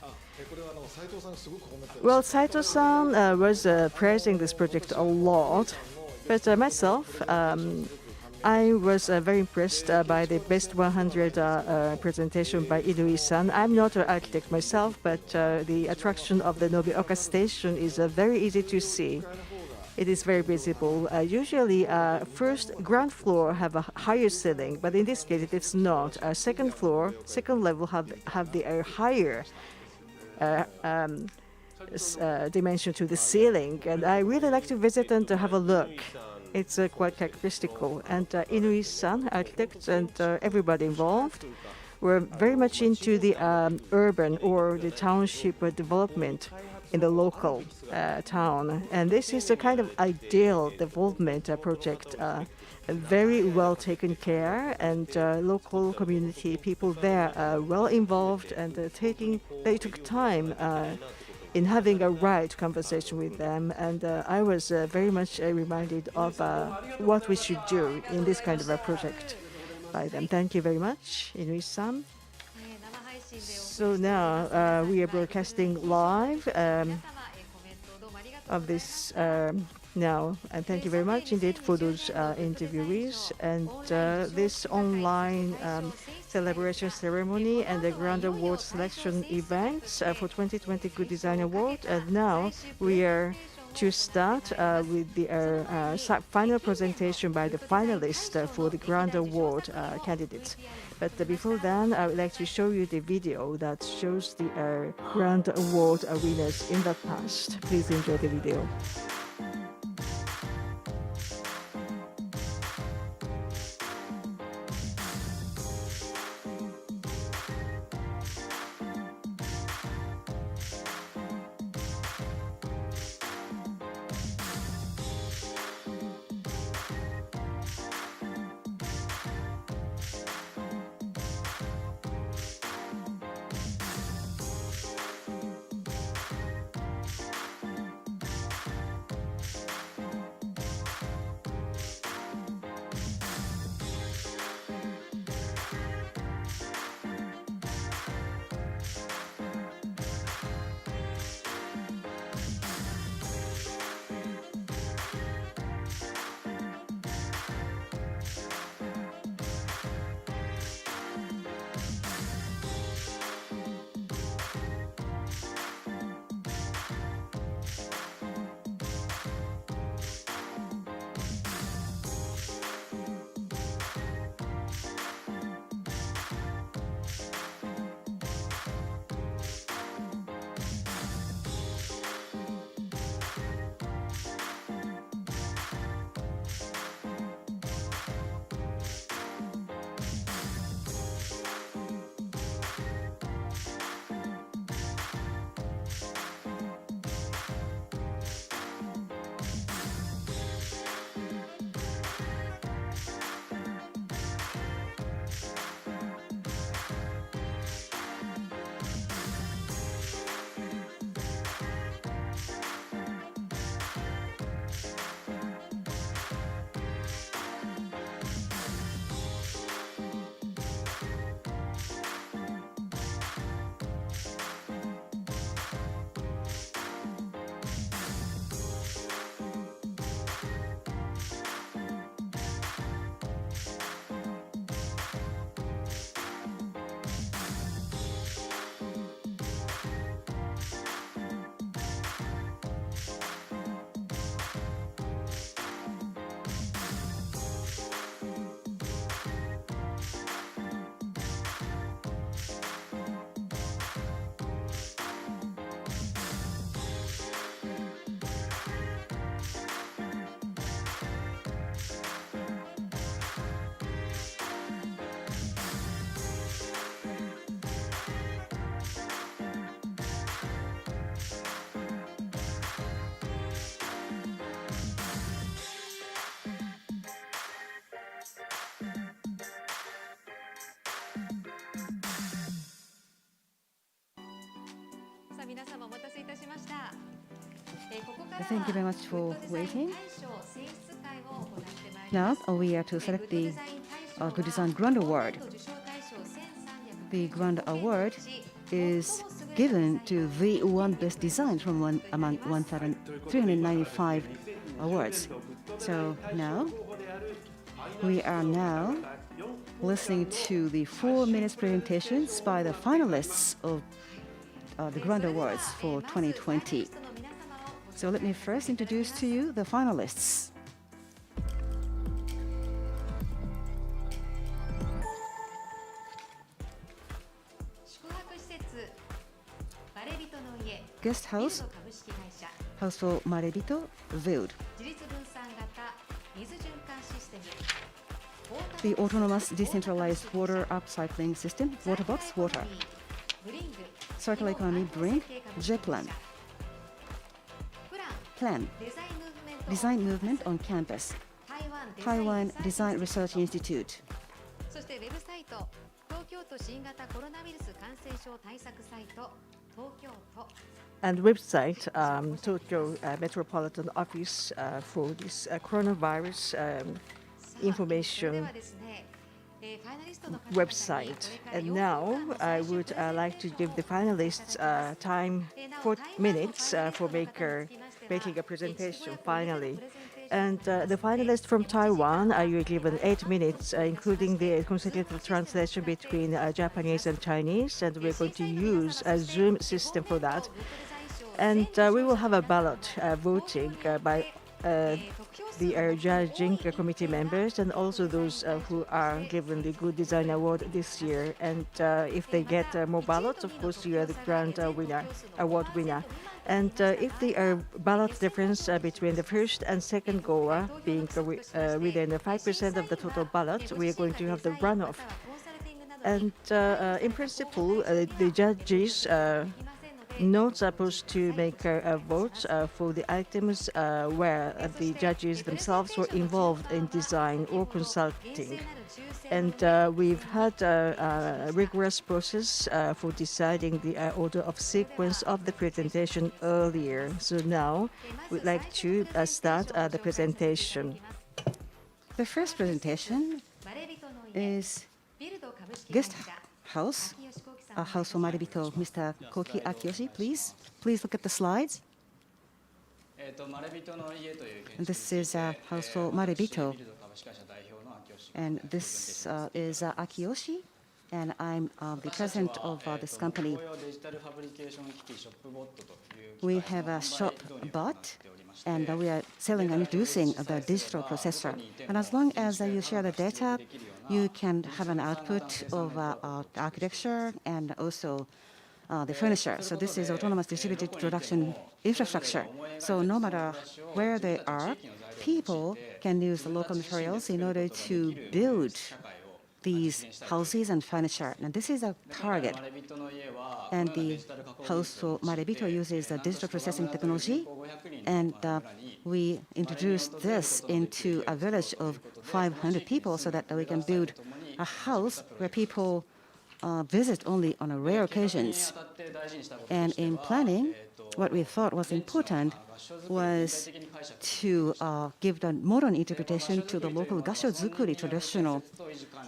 Well, Saito-san was praising this project a lot, but myself, I was very impressed by the Best 100 presentation by Inui-san. I'm not an architect myself, but the attraction of the Nobeoka Station is very easy to see. It is very visible. Usually, first ground floor have a higher ceiling, but in this case, it's not. Second floor, second level have the higher dimension to the ceiling, and I really like to visit and to have a look. It's quite characteristical. And Inui-san, architects, and everybody involved were very much into the urban or the township development. in the local town. And this is a kind of ideal development project, very well taken care, and local community people there are well involved, and they took time in having a right conversation with them. And I was very much reminded of what we should do in this kind of a project by them. Thank you very much, Inui-san. So now we are broadcasting live of this now, and thank you very much indeed for those interviewees. And this online celebration ceremony and the Grand Award selection events for 2020 Good Design Award. And now we are to start with the final presentation by the finalists for the Grand Award candidates. But before then, I would like to show you the video that shows the Grand Award winners in the past. Please enjoy the video. Thank you very much for waiting. Now we are to select the Good Design Grand Award. The Grand Award is given to the one best design from among 1,395 awards. So now we are listening to the 4 minutes presentations by the finalists of the Grand Awards for 2020. So let me first introduce to you the finalists. Guest house, House for Marebito, Viewed. The autonomous decentralized water upcycling system, Waterbox Water. Circular economy, Bring, J-Plan. plan. Design movement on campus. Taiwan Design Research Institute. そしてウェブサイト東京都新型コロナウイルス感染症対策サイト東京都 And website, Tokyo Metropolitan Office for this coronavirus information website. And now I would like to give the finalists time 4 minutes for making a presentation finally. And the finalists from Taiwan, you're given 8 minutes, including the consecutive translation between Japanese and Chinese. And we're going to use a Zoom system for that. And we will have a ballot voting by the judging committee members and also those who are given the Good Design Award this year. And if they get more ballots, of course, you are the grand award winner. And if the ballot difference between the first and second goer being within 5% of the total ballot, we are going to have the runoff. And in principle, the judges not supposed to make a vote for the items where the judges themselves were involved in design or consulting. And we've had a rigorous process for deciding the order of sequence of the presentation earlier. So now we'd like to start the presentation. The first presentation is guest house. House for Maribito, Mr. Koki Akiyoshi, please. Please look at the slides. And this is a house for Maribito. And this is Akiyoshi, and I'm the president of this company. We have a shop bot, and we are selling and introducing the digital processor. And as long as you share the data, you can have an output of architecture and also the furniture. So this is autonomous distributed production infrastructure. So no matter where they are, people can use the local materials in order to build these houses and furniture. And this is a target. And the house for Maribito uses the digital processing technology. And we introduced this into a village of 500 people so that we can build a house where people visit only on rare occasions. And in planning, what we thought was important was to give the modern interpretation to the local gashozukuri traditional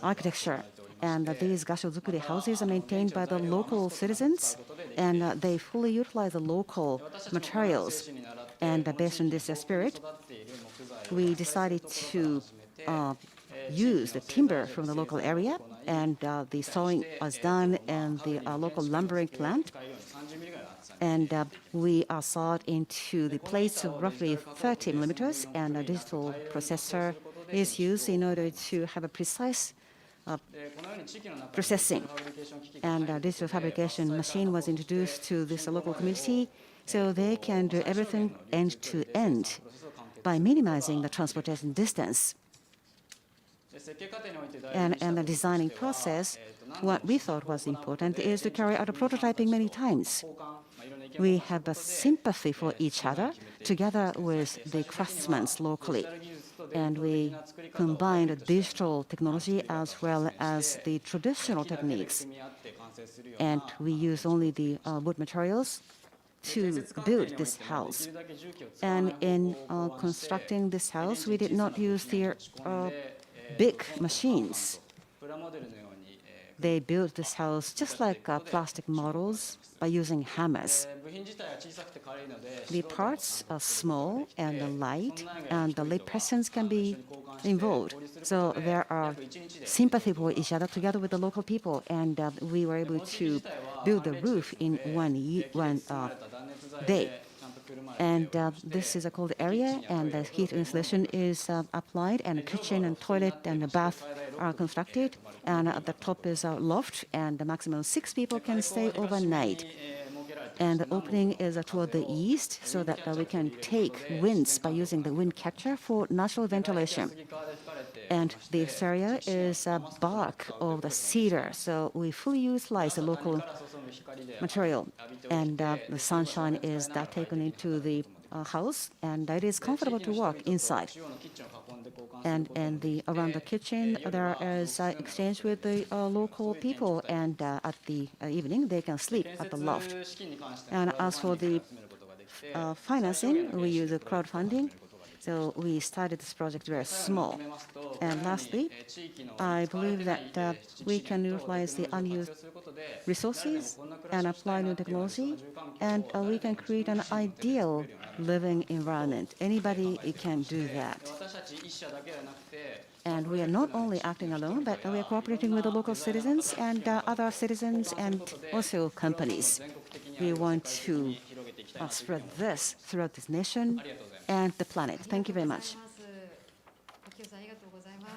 architecture. And these gashozukuri houses are maintained by the local citizens, and they fully utilize the local materials. And based on this spirit, we decided to use the timber from the local area, and the sawing was done in the local lumbering plant. And we are sawed into the plates of roughly 30 millimeters, and a digital processor is used in order to have a precise processing. And a digital fabrication machine was introduced to this local community, so they can do everything end to end by minimizing the transportation distance. And in the designing process, what we thought was important is to carry out a prototyping many times. We have a sympathy for each other together with the craftsmen locally. And we combined digital technology as well as the traditional techniques. And we use only the wood materials to build this house. And in constructing this house, we did not use the big machines. They built this house just like plastic models by using hammers. The parts are small and light, and the lay persons can be involved. So there are sympathy for each other together with the local people, and we were able to build the roof in one day. And this is a cold area, and the heat insulation is applied, and the kitchen and toilet and the bath are constructed. And at the top is a loft, and the maximum 6 people can stay overnight. And the opening is toward the east, so that we can take winds by using the wind catcher for natural ventilation. And the exterior is bark of the cedar, so we fully utilize the local material. And the sunshine is taken into the house, and it is comfortable to walk inside. And around the kitchen, there is exchange with the local people, and at the evening, they can sleep at the loft. And as for the financing, we use crowdfunding. So we started this project very small. And lastly, I believe that we can utilize the unused resources and apply new technology, and we can create an ideal living environment. Anybody can do that. And we are not only acting alone, but we are cooperating with the local citizens and other citizens and also companies. We want to spread this throughout this nation and the planet. Thank you very much.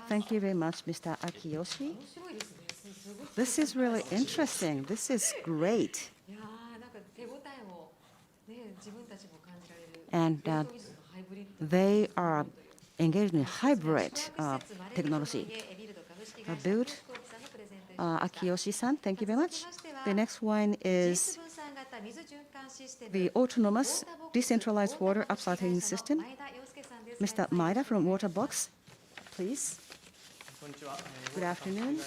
Thank you very much, Mr. Akiyoshi. This is really interesting. This is great. And they are engaged in hybrid technology. Built Akiyoshi-san, thank you very much. The next one is the autonomous decentralized water upcycling system. Mr. Maeda from Waterbox, please. Good afternoon.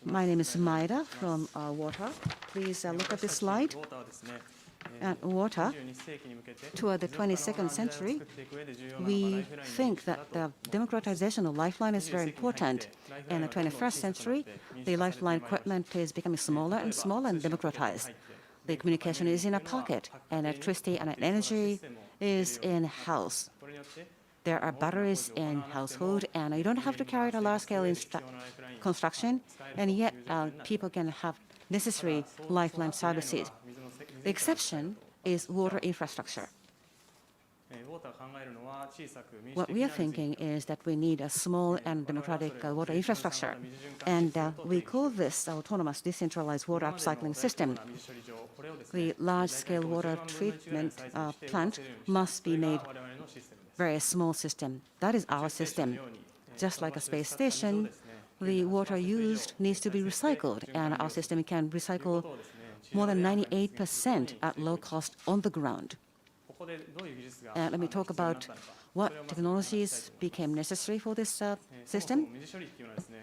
My name is Maeda from Water. Please look at this slide. Water, toward the 22nd century, we think that the democratization of lifeline is very important. In the 21st century, the lifeline equipment is becoming smaller and smaller and democratized. The communication is in a pocket, and electricity and energy is in-house. There are batteries in household, and you don't have to carry a large-scale construction, and yet people can have necessary lifeline services. The exception is water infrastructure. What we are thinking is that we need a small and democratic water infrastructure, and we call this autonomous decentralized water upcycling system. The large-scale water treatment plant must be made very small system. That is our system. Just like a space station, the water used needs to be recycled, and our system can recycle more than 98% at low cost on the ground. Let me talk about what technologies became necessary for this system.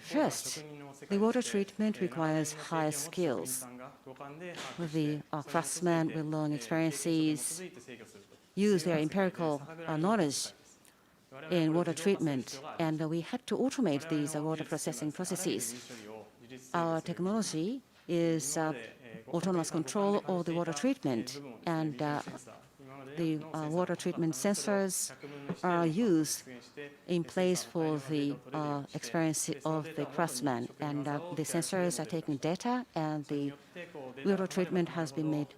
First, the water treatment requires high skills. The craftsmen with long experiences use their empirical knowledge in water treatment, and we had to automate these water processing processes. Our technology is autonomous control of the water treatment, and the water treatment sensors are used in place for the experience of the craftsman, and the sensors are taking data, and the water treatment has been made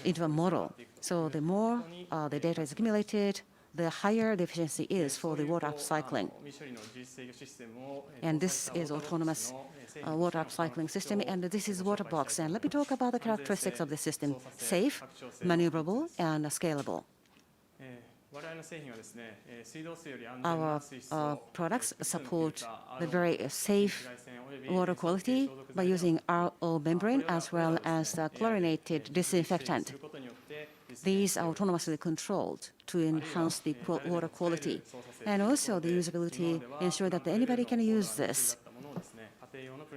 into a model. So the more the data is accumulated, the higher the efficiency is for the water upcycling. And this is autonomous water upcycling system, and this is Waterbox. And let me talk about the characteristics of the system: safe, maneuverable, and scalable. Our products support the very safe water quality by using RO membrane as well as the chlorinated disinfectant. These are autonomously controlled to enhance the water quality, and also the usability ensure that anybody can use this.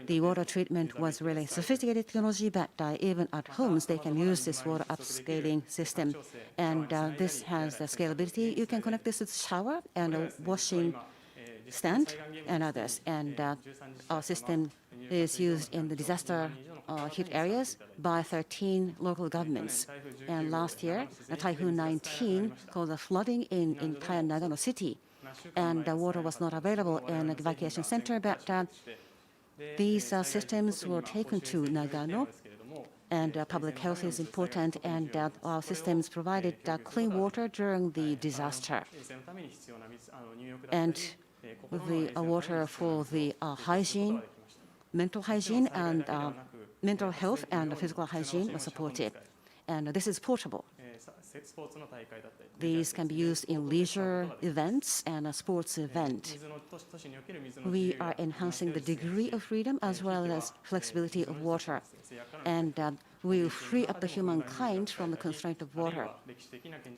The water treatment was really sophisticated technology, but even at homes they can use this water upscaling system, and this has the scalability. You can connect this to the shower and a washing stand and others, and our system is used in the disaster hit areas by 13 local governments. And last year, Typhoon 19 caused a flooding in entire Nagano city, and water was not available in the evacuation center, but these systems were taken to Nagano, and public health is important, and our systems provided clean water during the disaster. And the water for the hygiene, mental hygiene, and mental health and physical hygiene was supported. And this is portable. These can be used in leisure events and a sports event. We are enhancing the degree of freedom as well as flexibility of water. And we will free up the humankind from the constraint of water.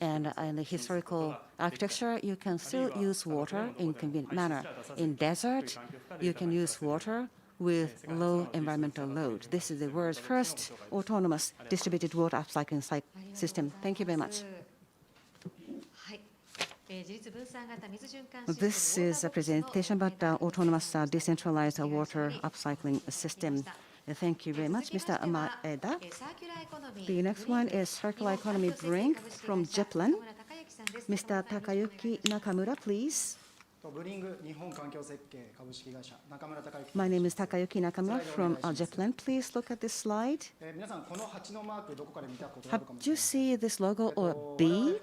And in the historical architecture, you can still use water in convenient manner. In desert, you can use water with low environmental load. This is the world's first autonomous distributed water upcycling system. Thank you very much. This is a presentation about the autonomous decentralized water upcycling system. Thank you very much, Mr. Maeda. The next one is Circular Economy Drink from Japan. Mr. Takayuki Nakamura, please. My name is Takayuki Nakamura from Japan. Please look at this slide. Have you seen this logo or B?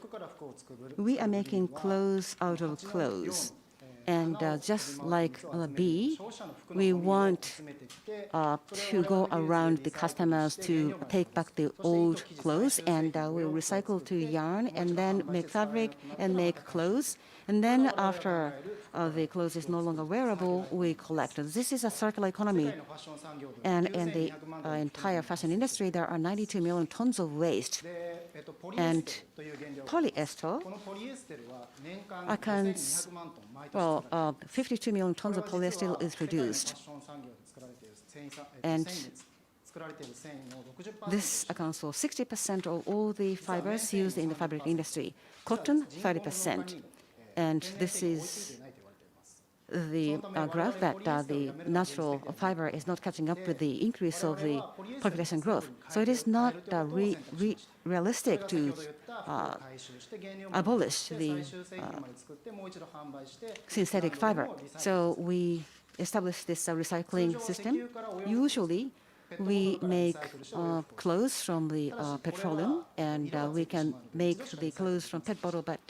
We are making clothes out of clothes. And just like B, we want to go around the customers to take back the old clothes, and we'll recycle to yarn and then make fabric and make clothes. And then after the clothes is no longer wearable, we collect. This is a circular economy. And in the entire fashion industry, there are 92 million tons of waste. And polyester accounts, 52 million tons of polyester is produced. And this accounts for 60% of all the fibers used in the fabric industry. Cotton, 30%. And this is the graph that the natural fiber is not catching up with the increase of the population growth. So it is not realistic to abolish the synthetic fiber. So we established this recycling system. Usually, we make clothes from the petroleum, and we can make the clothes from PET bottle, but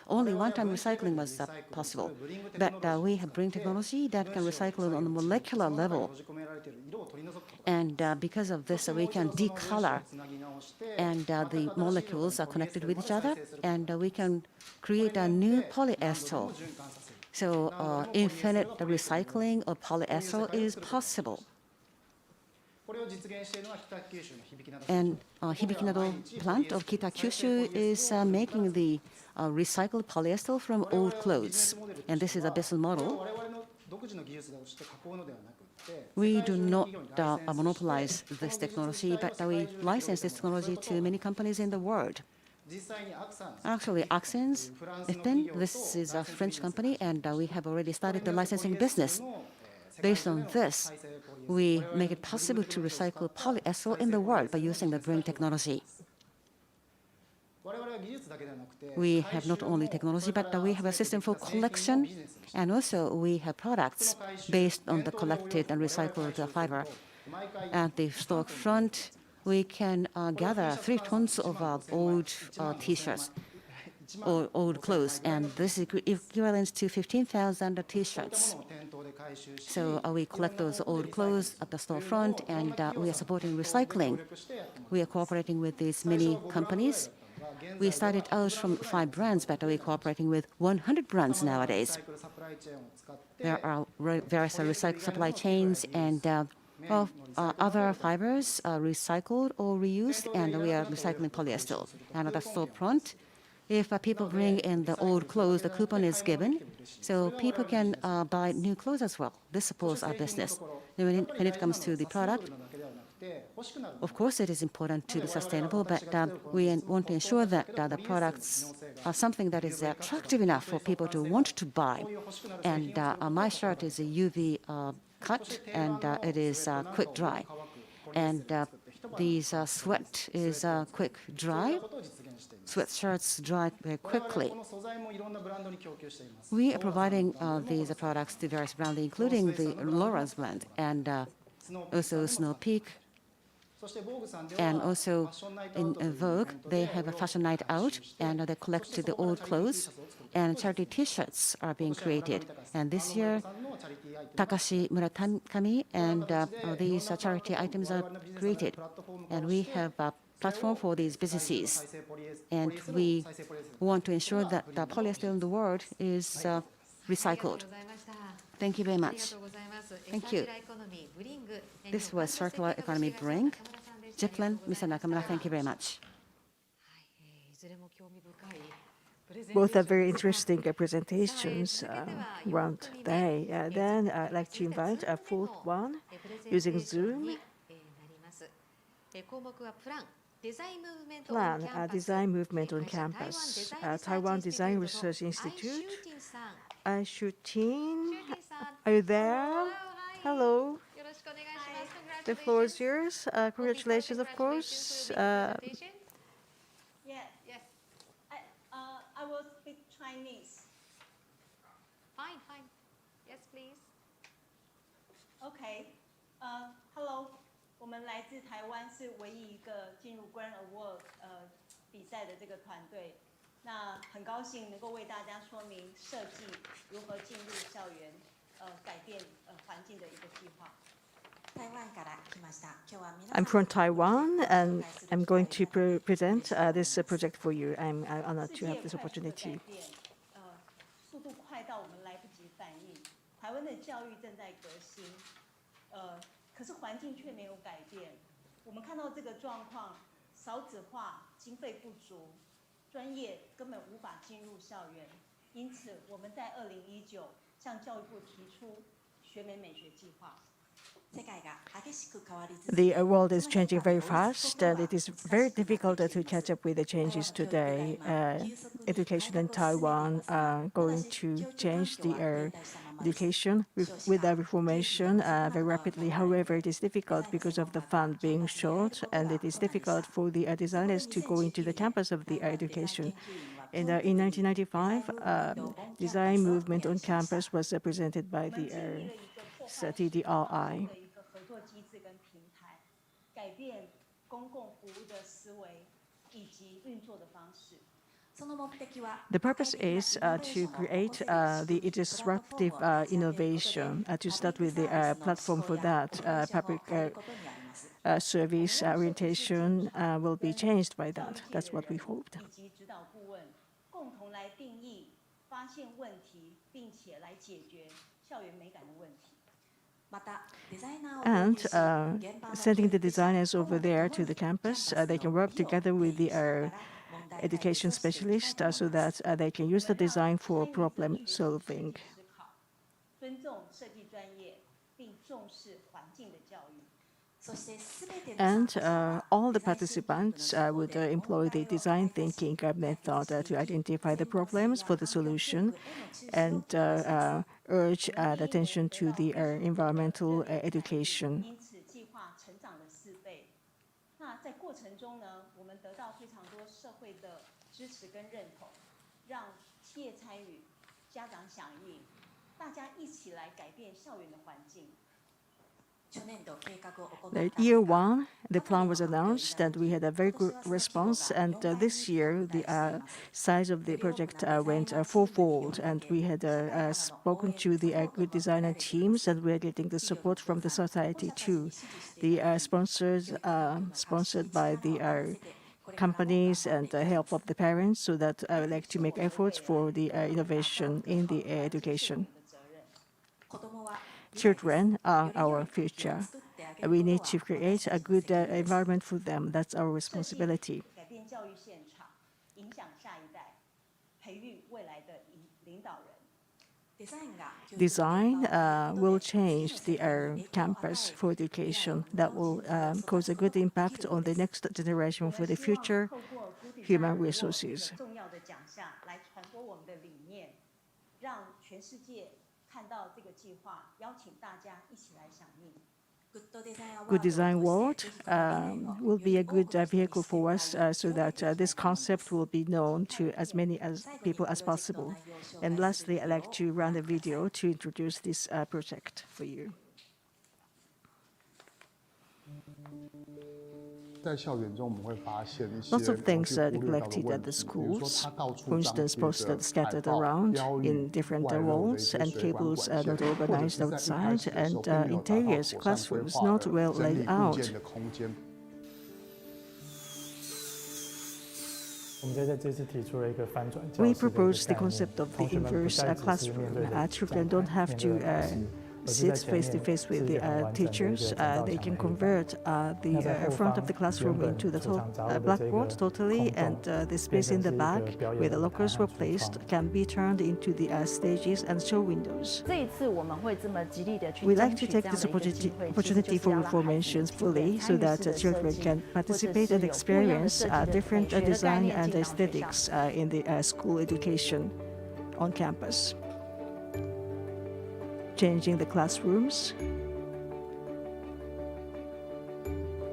only one-time recycling was possible. But we have bring technology that can recycle on the molecular level. And because of this, we can decolor, and the molecules are connected with each other, and we can create a new polyester. So infinite recycling of polyester is possible. And Hibikinado plant of Kitakyushu is making the recycled polyester from old clothes. And this is a business model. We do not monopolize this technology, but we license this technology to many companies in the world. Actually, Axens, this is a French company, and we have already started the licensing business. Based on this, we make it possible to recycle polyester in the world by using the brain technology. We have not only technology, but we have a system for collection, and also we have products based on the collected and recycled fiber. At the stock front, we can gather 3 tons of old T-shirts or old clothes, and this is equivalent to 15,000 T-shirts. So we collect those old clothes at the storefront, and we are supporting recycling. We are cooperating with these many companies. We started out from 5 brands, but we're cooperating with 100 brands nowadays. There are various recycled supply chains, and other fibers are recycled or reused, and we are recycling polyester. And at the storefront, if people bring in the old clothes, the coupon is given, so people can buy new clothes as well. This supports our business. When it comes to the product, of course it is important to be sustainable, but we want to ensure that the products are something that is attractive enough for people to want to buy. And my shirt is a UV cut, and it is quick dry. And these sweat is quick dry. Sweatshirts dry very quickly. We are providing these products to various brands, including the Laura's brand, and also Snow Peak. And also in Vogue, they have a fashion night out, and they collect the old clothes, and charity T-shirts are being created. And this year, Takashi Murakami and these charity items are created. And we have platform for these businesses. And we want to ensure that the polyester in the world is recycled. Thank you very much. Thank you. This was Circular Economy Bring. Zeppelin, Mr. Nakamura, thank you very much. Both are very interesting presentations around day. Then I'd like to invite a fourth one using Zoom. Plan, design movement on campus. Taiwan Design Research Institute. Ashitomi, are you there? Hello. The floor is yours. Congratulations, of course. I will speak Chinese. Fine, fine. Yes, please. Okay. Hello. 我们来自台湾，是唯一一个进入 Grand Award 比赛的这个团队。那很高兴能够为大家说明设计如何进入校园，改变环境的一个计划。 I'm from Taiwan, and I'm going to present this project for you. I'm honored to have this opportunity. 速度快到我们来不及反应。台湾的教育正在革新，可是环境却没有改变。我们看到这个状况，少子化、经费不足，专业根本无法进入校园。因此，我们在2019向教育部提出学美美学计划。 The world is changing very fast, and it is very difficult to catch up with the changes today. Education in Taiwan are going to change the education with the reformation very rapidly. However, it is difficult because of the fund being short, and it is difficult for the designers to go into the campus of the education. In 1995, design movement on campus was presented by the TDRI. 改变公共服务的思维以及运作的方式。 The purpose is to create the disruptive innovation. To start with the platform for that, public service orientation will be changed by that. That's what we hoped. 以及指导顾问共同来定义、发现问题，并且来解决校园美感的问题。 And sending the designers over there to the campus, they can work together with the education specialists so that they can use the design for problem solving. 尊重设计专业，并重视环境的教育。 And all the participants would employ the design thinking method to identify the problems for the solution and urge the attention to the environmental education. 因此，计划成长了4倍。那在过程中呢，我们得到非常多社会的支持跟认同，让企业参与、家长响应，大家一起来改变校园的环境。 Year one, the plan was announced, and we had a very good response. And this year, the size of the project went fourfold, and we had spoken to the good designer teams, and we are getting the support from the society too. The sponsors sponsored by the companies and the help of the parents, so that I would like to make efforts for the innovation in the education. Children are our future. We need to create a good environment for them. That's our responsibility. Design will change the campus for education. That will cause a good impact on the next generation for the future human resources. Good Design Award will be a good vehicle for us so that this concept will be known to as many people as possible. And lastly, I'd like to run a video to introduce this project for you. Lots of things are neglected at the schools. For instance, posters scattered around in different walls, and cables are not organized outside, and interiors, classrooms not well laid out. We propose the concept of the inverse classroom. Children don't have to sit face-to-face with the teachers. They can convert the front of the classroom into the blackboard totally, and the space in the back where the lockers were placed can be turned into the stages and show windows. We like to take this opportunity for reformations fully so that children can participate and experience different design and aesthetics in the school education on campus. Changing the classrooms,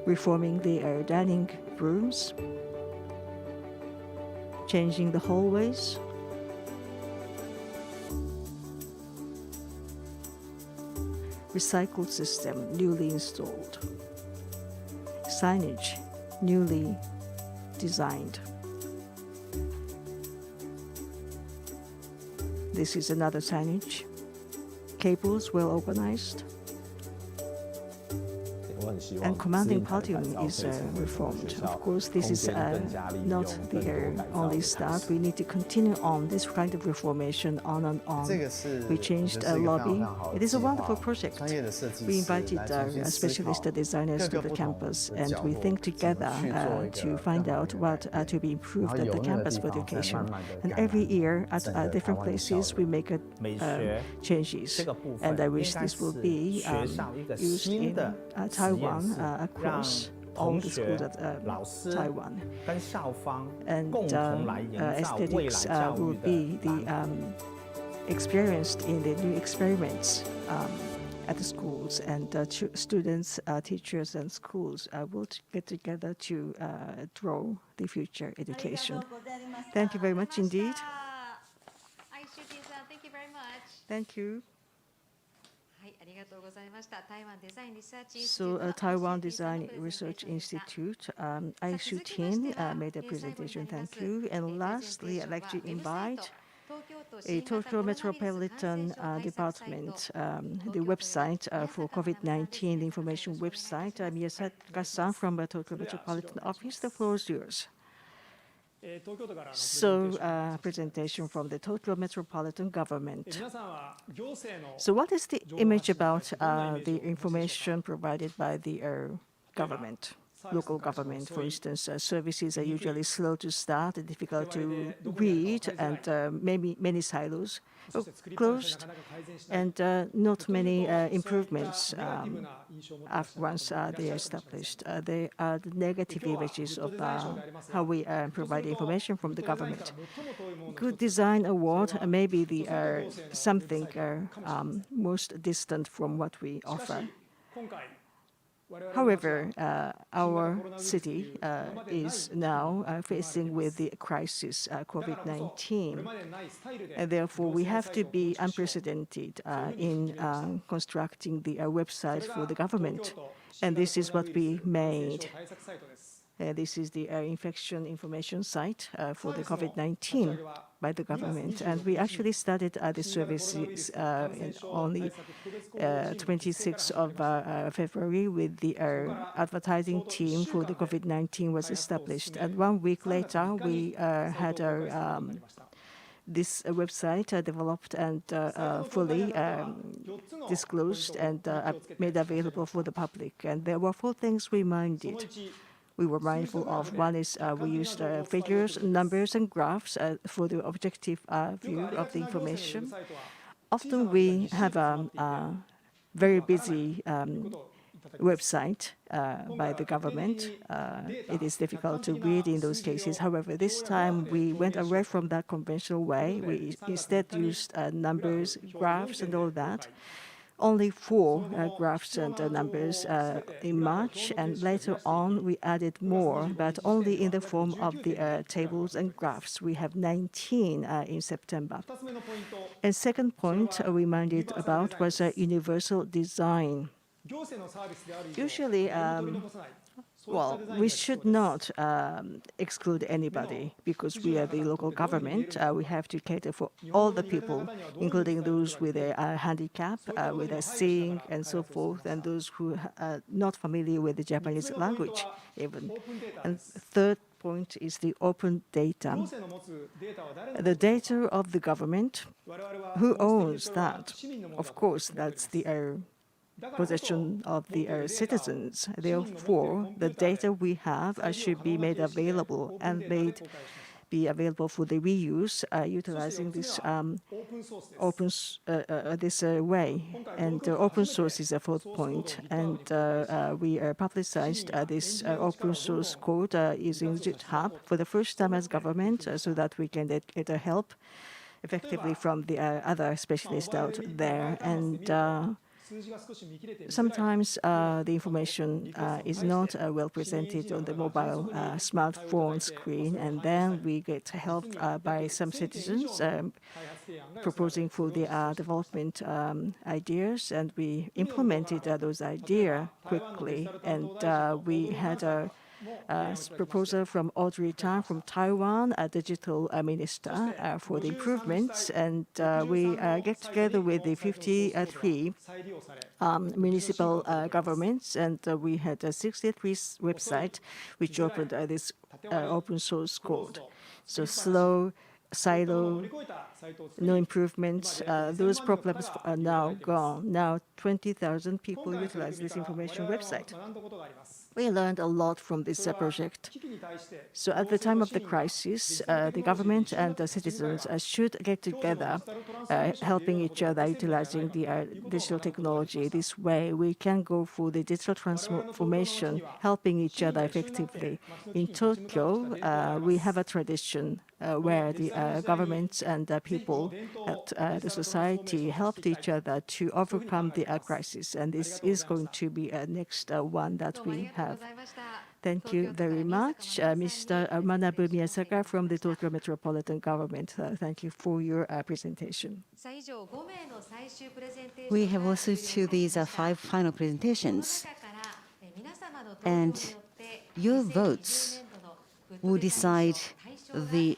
reforming the dining rooms, changing the hallways, recycled system newly installed, signage newly designed. This is another signage. Cables well organized, and commanding podium is reformed. Of course, this is not the only start. We need to continue on this kind of reformation on and on. We changed a lobby. It is a wonderful project. We invited specialist designers to the campus, and we think together to find out what to be improved at the campus for education. And every year at different places, we make changes. And I wish this will be used in Taiwan across all the schools at Taiwan. And aesthetics will be the experienced in the new experiments at the schools, and students, teachers, and schools will get together to draw the future education. Thank you very much indeed. Thank you very much. Thank you. So, Taiwan Design Research Institute, Ashitomi made a presentation. Thank you. And lastly, I'd like to invite a Tokyo Metropolitan Department, the website for COVID-19, the information website. Miyazaki-san from the Tokyo Metropolitan Office. The floor is yours. So, presentation from the Tokyo Metropolitan Government. So, what is the image about the information provided by the government, local government? For instance, services are usually slow to start, difficult to read, and many silos closed, and not many improvements once they are established. They are the negative images of how we provide information from the government. Good Design Award may be the something most distant from what we offer. However, our city is now facing with the crisis, COVID-19. And therefore, we have to be unprecedented in constructing the website for the government. And this is what we made. This is the infection information site for the COVID-19 by the government. And we actually started the services on the 26th of February with the advertising team for the COVID-19 was established. And 1 week later, we had our this website developed and fully disclosed and made available for the public. And there were 4 things we were mindful of. One is we used figures, numbers, and graphs for the objective view of the information. Often we have a very busy website by the government. It is difficult to read in those cases. However, this time we went away from that conventional way. We instead used numbers, graphs, and all that. Only 4 graphs and numbers in March, and later on we added more, but only in the form of the tables and graphs. We have 19 in September. And second point we minded about was universal design. Usually, Well, we should not exclude anybody because we are the local government. We have to cater for all the people, including those with a handicap, with a seeing and so forth, and those who are not familiar with the Japanese language even. And third point is the open data. The data of the government, who owns that? Of course, that's the possession of the citizens. Therefore, the data we have should be made available and be available for the reuse, utilizing this way. And open source is a fourth point. And we publicized this open source code using GitHub for the first time as government, so that we can get help effectively from the other specialists out there. And sometimes the information is not well presented on the mobile smartphone screen, and then we get help by some citizens proposing for the development ideas, and we implemented those ideas quickly. And we had a proposal from Audrey Tang from Taiwan, a digital minister, for the improvements. And we get together with the 53 municipal governments, and we had 63 websites which opened this open source code. So slow, silo, no improvements. Those problems are now gone. Now 20,000 people utilize this information website. We learned a lot from this project. So at the time of the crisis, the government and the citizens should get together, helping each other, utilizing the digital technology. This way, we can go for the digital transformation, helping each other effectively. In Tokyo, we have a tradition where the governments and the people at the society helped each other to overcome the crisis. And this is going to be a next one that we have. Thank you very much. Mr. Manabu Miyasaka from the Tokyo Metropolitan Government. Thank you for your presentation. We have listened to these 5 final presentations, and your votes will decide the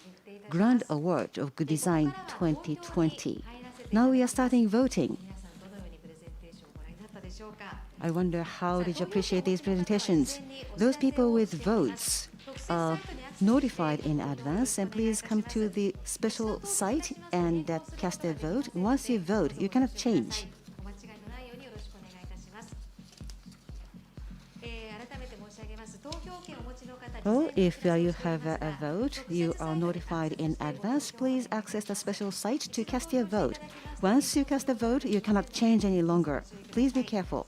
Grand Award of Good Design 2020. Now we are starting voting. I wonder, how did you appreciate these presentations? Those people with votes are notified in advance, and please come to the special site and cast a vote. Once you vote, you cannot change. Well, if you have a vote, you are notified in advance. Please access the special site to cast your vote. Once you cast a vote, you cannot change any longer. Please be careful.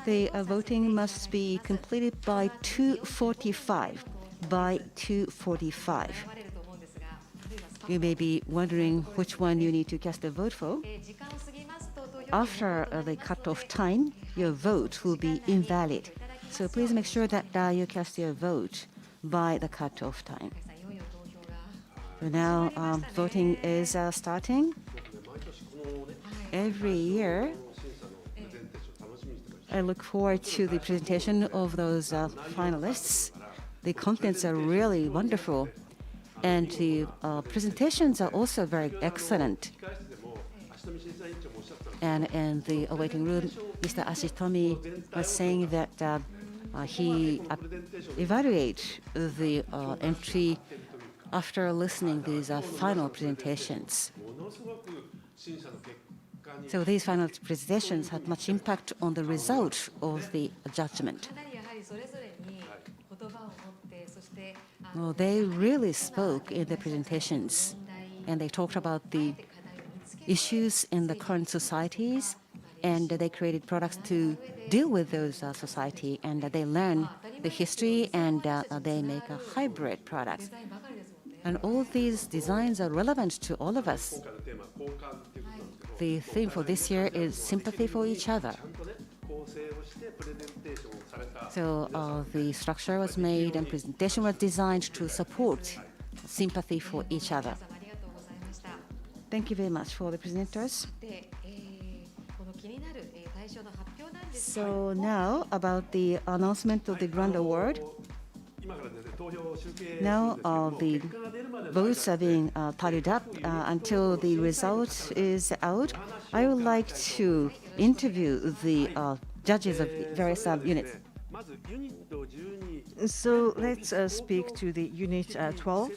The voting must be completed by 2:45. By 2:45. You may be wondering which one you need to cast a vote for. After the cutoff time, your vote will be invalid. So please make sure that you cast your vote by the cutoff time. So now voting is starting. Every year, I look forward to the presentation of those finalists. The contents are really wonderful, and the presentations are also very excellent. And in the waiting room, Mr. Ashitomi was saying that he evaluates the entry after listening to these final presentations. So these final presentations had much impact on the result of the judgment. Well, they really spoke in the presentations, and they talked about the issues in the current societies, and they created products to deal with those society, and they learn the history, and they make a hybrid products. And all these designs are relevant to all of us. The theme for this year is sympathy for each other. So the structure was made and presentation was designed to support sympathy for each other. Thank you very much for the presenters. So now about the announcement of the grand award. Now the votes are being tallied up until the result is out. I would like to interview the judges of the various units. So let's speak to the Unit 12,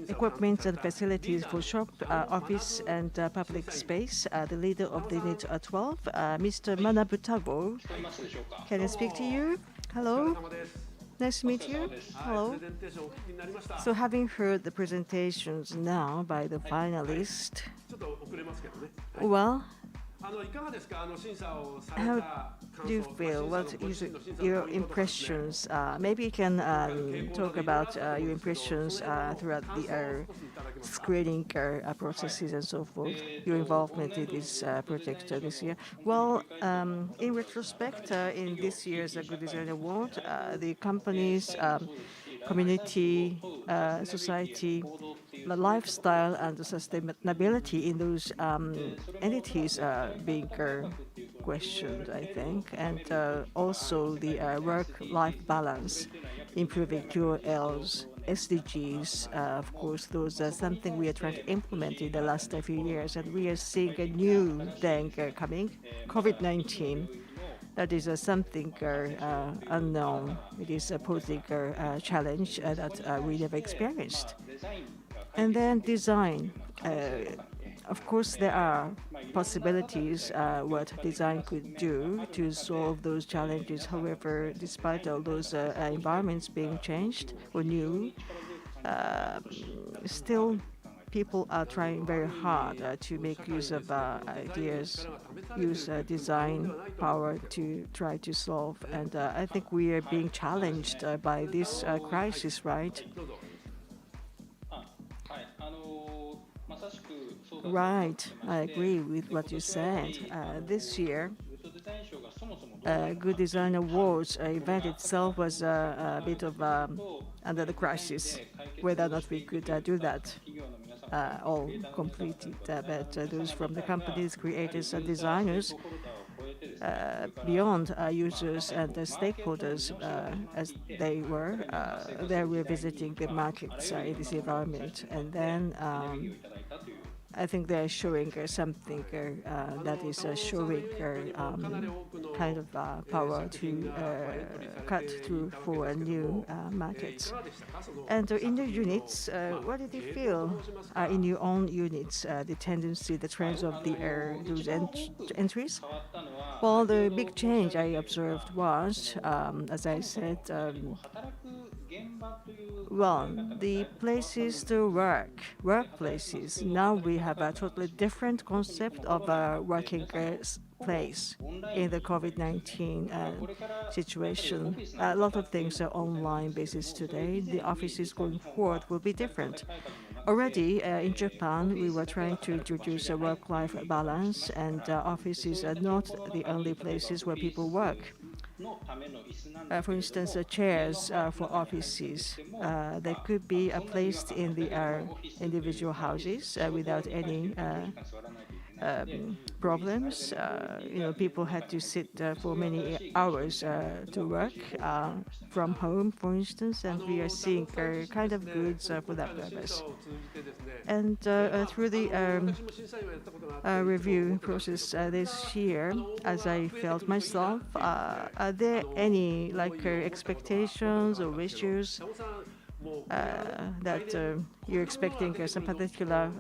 equipment and facilities for shop, office and public space. The leader of the Unit 12, Mr. Manabutago. Can I speak to you? Hello. Nice to meet you. Hello. So having heard the presentations now by the finalists, well, how do you feel? What is your impressions? Maybe you can talk about your impressions throughout the screening processes and so forth, your involvement in this project this year. Well, in retrospect, in this year's Good Design Award, the companies, community, society, the lifestyle and the sustainability in those entities are being questioned, I think, and also the work-life balance, improving QOLs, SDGs. Of course, those are something we are trying to implement in the last few years, and we are seeing a new thing coming, COVID-19. That is something unknown. It is posing a challenge that we never experienced. And then design. Of course, there are possibilities what design could do to solve those challenges. However, despite all those environments being changed or new, still people are trying very hard to make use of ideas, use design power to try to solve. And I think we are being challenged by this crisis, right? Right, I agree with what you said. This year, Good Design Awards event itself was a bit of under the crisis, whether or not we could do that all completed. But those from the companies, creators and designers, beyond users and the stakeholders as they were visiting the markets in this environment. And then I think they're showing something that is showing kind of power to cut through for new markets. And in the units, what did you feel in your own units, the tendency, the trends of those entries? Well, the big change I observed was, as I said, well, the places to work, workplaces. Now we have a totally different concept of a working place in the COVID-19 situation. A lot of things are online basis today. The offices going forward will be different. Already in Japan, we were trying to introduce a work-life balance, and offices are not the only places where people work. For instance, chairs for offices, they could be placed in the individual houses without any problems. People had to sit for many hours to work from home, for instance, and we are seeing kind of goods for that purpose. And through the review process this year, as I felt myself, are there any expectations or wishes that you're expecting some particular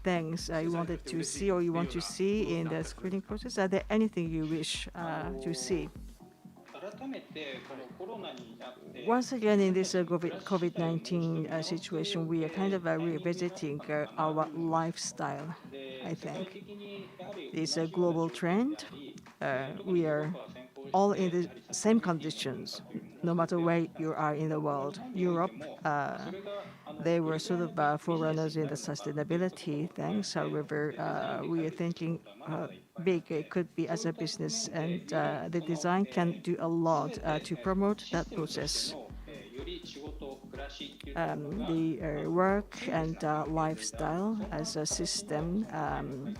things you wanted to see or you want to see in the screening process? Are there anything you wish to see? Once again, in this COVID-19 situation, we are kind of revisiting our lifestyle, I think. It's a global trend. We are all in the same conditions, no matter where you are in the world. Europe, they were sort of forerunners in the sustainability things. However, we are thinking big it could be as a business, and the design can do a lot to promote that process. the work and lifestyle as a system,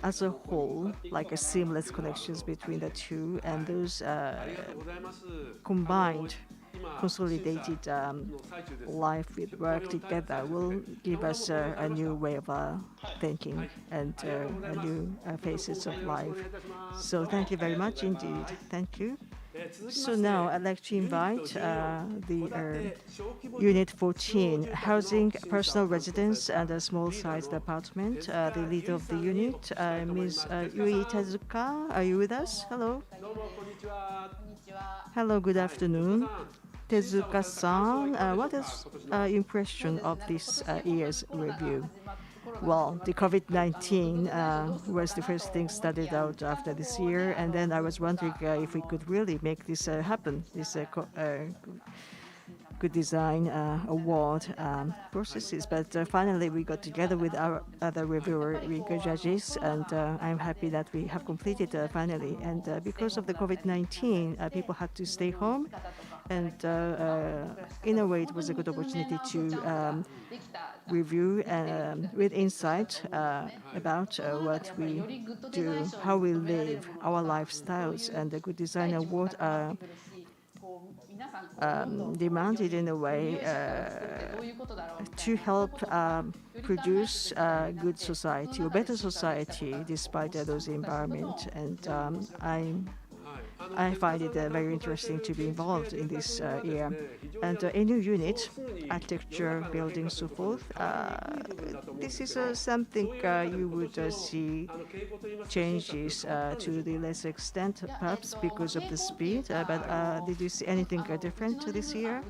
as a whole, like a seamless connections between the two, and those combined, consolidated life with work together will give us a new way of thinking and a new faces of life. So thank you very much indeed. Thank you. So now I'd like to invite the Unit 14, Housing, Personal Residence and a Small-Sized Apartment. The leader of the unit, Ms. Yui Tezuka. Are you with us? Hello. Hello, good afternoon. Tezuka-san, what is your impression of this year's review? Well, the COVID-19 was the first thing started out after this year, and then I was wondering if we could really make this happen, this good design award processes. But finally, we got together with our other reviewer, judges, and I'm happy that we have completed finally. And because of the COVID-19, people had to stay home, and in a way, it was a good opportunity to review with insight about what we do, how we live, our lifestyles, and the Good Design Award demanded in a way to help produce a good society, or better society, despite those environments. And I find it very interesting to be involved in this year. And a new unit, architecture, building, so forth. This is something you would see changes to the less extent, perhaps because of the speed. But did you see anything different this year?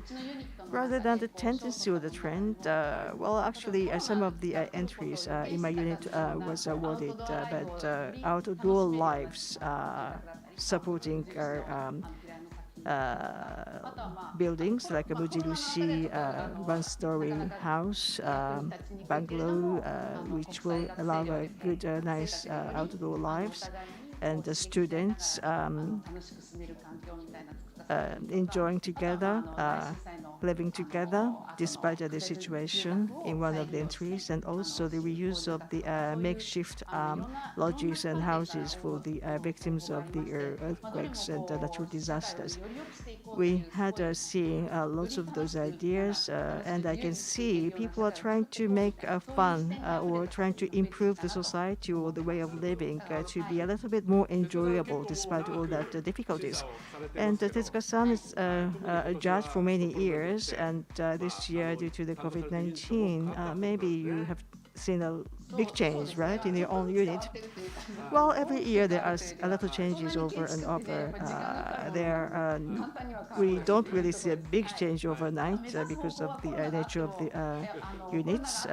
Rather than the tendency or the trend, well, actually, some of the entries in my unit was awarded, but outdoor lives supporting buildings like a Mujirushi one-story house, bungalow, which will allow a good, nice outdoor lives, and the students enjoying together, living together despite the situation in one of the entries, and also the reuse of the makeshift lodges and houses for the victims of the earthquakes and natural disasters. We had seen lots of those ideas, and I can see people are trying to make fun or trying to improve the society or the way of living to be a little bit more enjoyable despite all that difficulties. And Tezuka-san is a judge for many years, and this year, due to the COVID-19, maybe you have seen a big change, right, in your own unit. Well, every year there are a lot of changes over and over. We don't really see a big change overnight because of the nature of the units.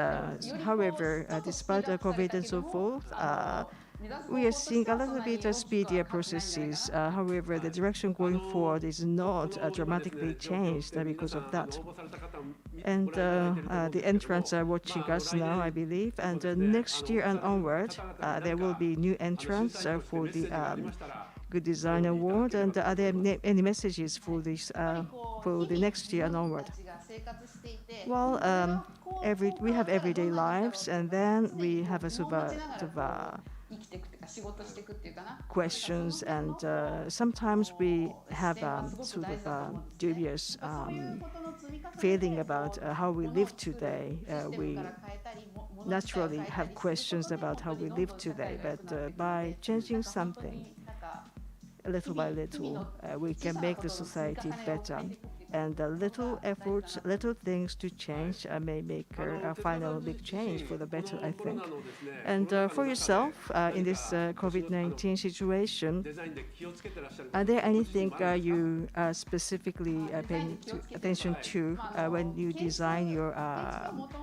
However, despite COVID and so forth, we are seeing a little bit speedier processes. However, the direction going forward is not dramatically changed because of that. And the entrants are watching us now, I believe. And next year and onward, there will be new entrants for the Good Design Award. And are there any messages for this for the next year and onward? Well, we have everyday lives, and then we have a sort of questions, and sometimes we have sort of dubious feeling about how we live today. We naturally have questions about how we live today, but by changing something little by little, we can make the society better. And little efforts, little things to change may make a final big change for the better, I think. And for yourself, in this COVID-19 situation, are there anything you specifically paying attention to when you design your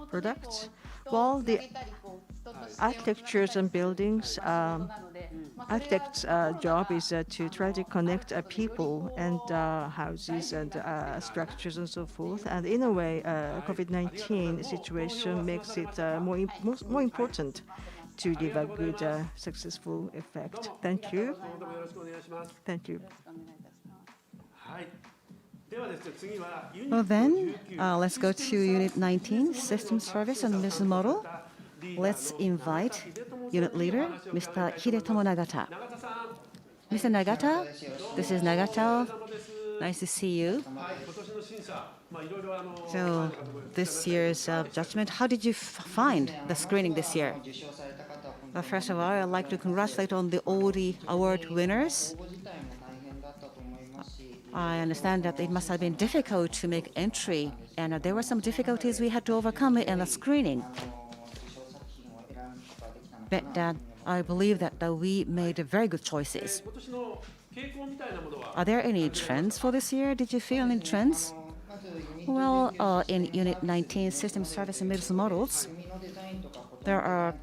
products? Well, the architectures and buildings, architect's job is to try to connect people and houses and structures and so forth. And in a way, COVID-19 situation makes it more important to give a good, successful effect. Thank you. Thank you. Well then, let's go to Unit 19, System Service and Business Model. Let's invite Unit Leader, Mr. Hidetomo Nagata. Mr. Nagata, this is Nagata. Nice to see you. So, this year's judgment, how did you find the screening this year? First of all, I'd like to congratulate on all the award winners. I understand that it must have been difficult to make entry, and there were some difficulties we had to overcome in the screening. But I believe that we made very good choices. Are there any trends for this year? Did you feel any trends? Well, in Unit 19, System Service and Business Models, there are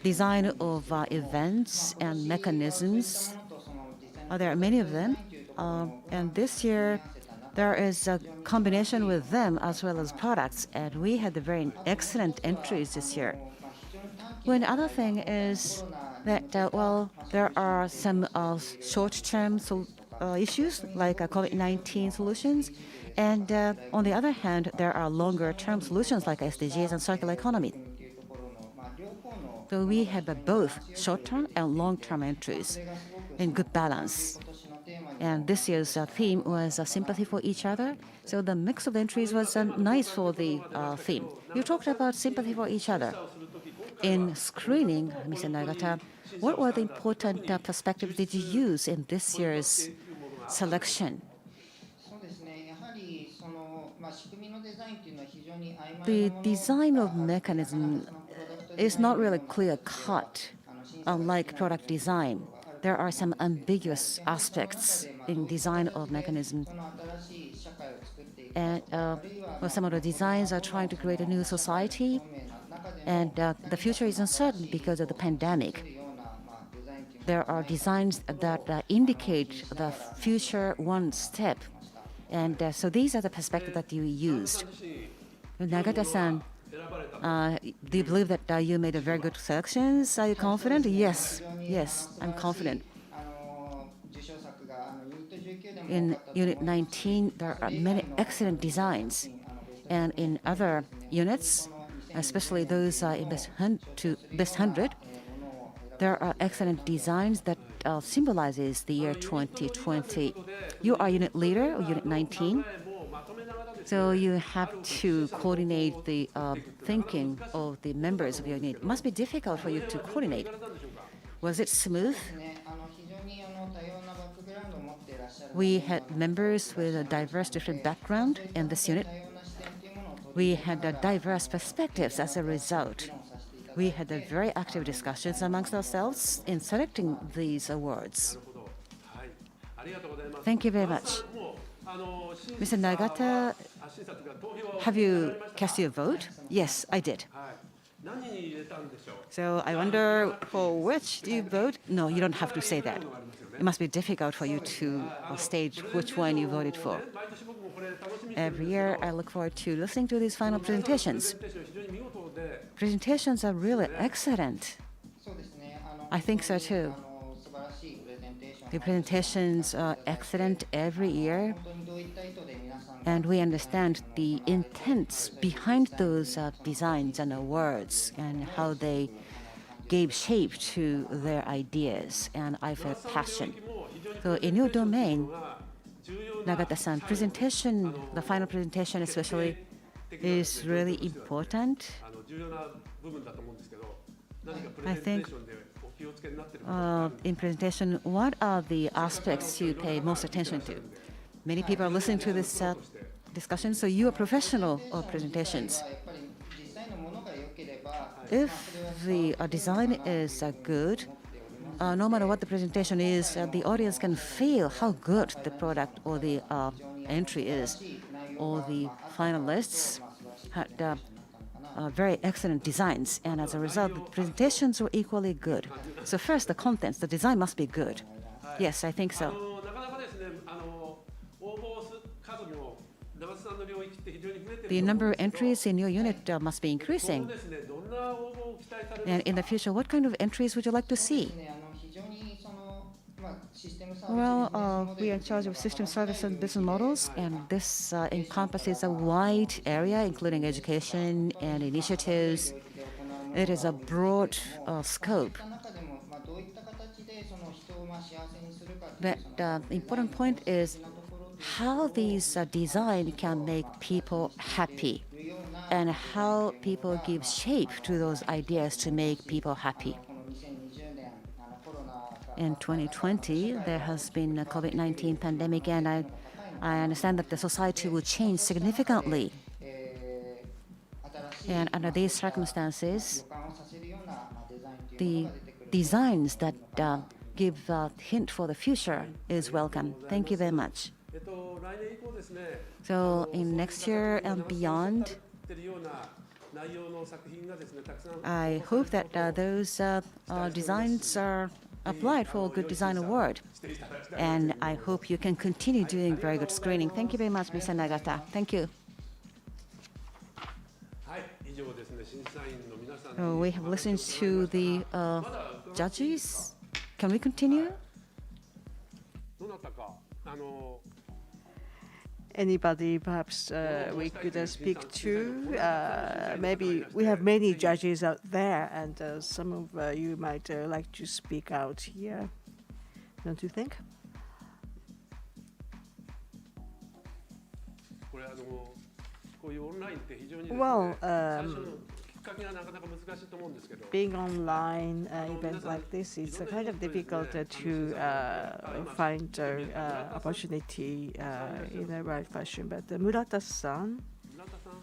design of events and mechanisms. There are many of them. And this year, there is a combination with them as well as products, and we had very excellent entries this year. One other thing is that, well, there are some short-term issues like COVID-19 solutions, and on the other hand, there are longer-term solutions like SDGs and circular economy. So we have both short-term and long-term entries in good balance. And this year's theme was sympathy for each other. So the mix of entries was nice for the theme. You talked about sympathy for each other. In screening, Mr. Nagata, what were the important perspectives did you use in this year's selection? The design of mechanism is not really clear-cut, unlike product design. There are some ambiguous aspects in design of mechanism. And some of the designs are trying to create a new society, and the future is uncertain because of the pandemic. There are designs that indicate the future one step. And so these are the perspectives that you used. Nagata-san, do you believe that you made a very good selections? Are you confident? Yes, I'm confident. In Unit 19, there are many excellent designs. And in other units, especially those in Best 100, there are excellent designs that symbolizes the year 2020. You are unit leader of Unit 19. So you have to coordinate the thinking of the members of your unit. It must be difficult for you to coordinate. Was it smooth? We had members with a diverse different background in this unit. We had diverse perspectives as a result. We had very active discussions amongst ourselves in selecting these awards. Thank you very much. Mr. Nagata, have you cast your vote? Yes, I did. So I wonder for which do you vote? No, you don't have to say that. It must be difficult for you to state which one you voted for. Every year, I look forward to listening to these final presentations. Presentations are really excellent. I think so too. The presentations are excellent every year, and we understand the intents behind those designs and words and how they gave shape to their ideas, and I feel passion. So in your domain, Nagata-san, presentation, the final presentation especially, is really important. I think in presentation, what are the aspects you pay most attention to? Many people are listening to this discussion, so you are professional of presentations. If the design is good, no matter what the presentation is, the audience can feel how good the product or the entry is. All the finalists had very excellent designs, and as a result, the presentations were equally good. So first, the contents, the design must be good. Yes, I think so. The number of entries in your unit must be increasing. And in the future, what kind of entries would you like to see? Well, we are in charge of system service and business models, and this encompasses a wide area, including education and initiatives. It is a broad scope. But the important point is how these design can make people happy and how people give shape to those ideas to make people happy. In 2020, there has been a COVID-19 pandemic, and I understand that the society will change significantly. And under these circumstances, the designs that give a hint for the future is welcome. Thank you very much. So in next year and beyond, I hope that those designs are applied for a Good Design Award. And I hope you can continue doing very good screening. Thank you very much, Mr. Nagata. Thank you. We have listened to the judges. Can we continue? Anybody perhaps we could speak to? Maybe we have many judges out there, and some of you might like to speak out here. Don't you think? Well, being online event like this, it's kind of difficult to find opportunity in the right fashion. But Murata-san,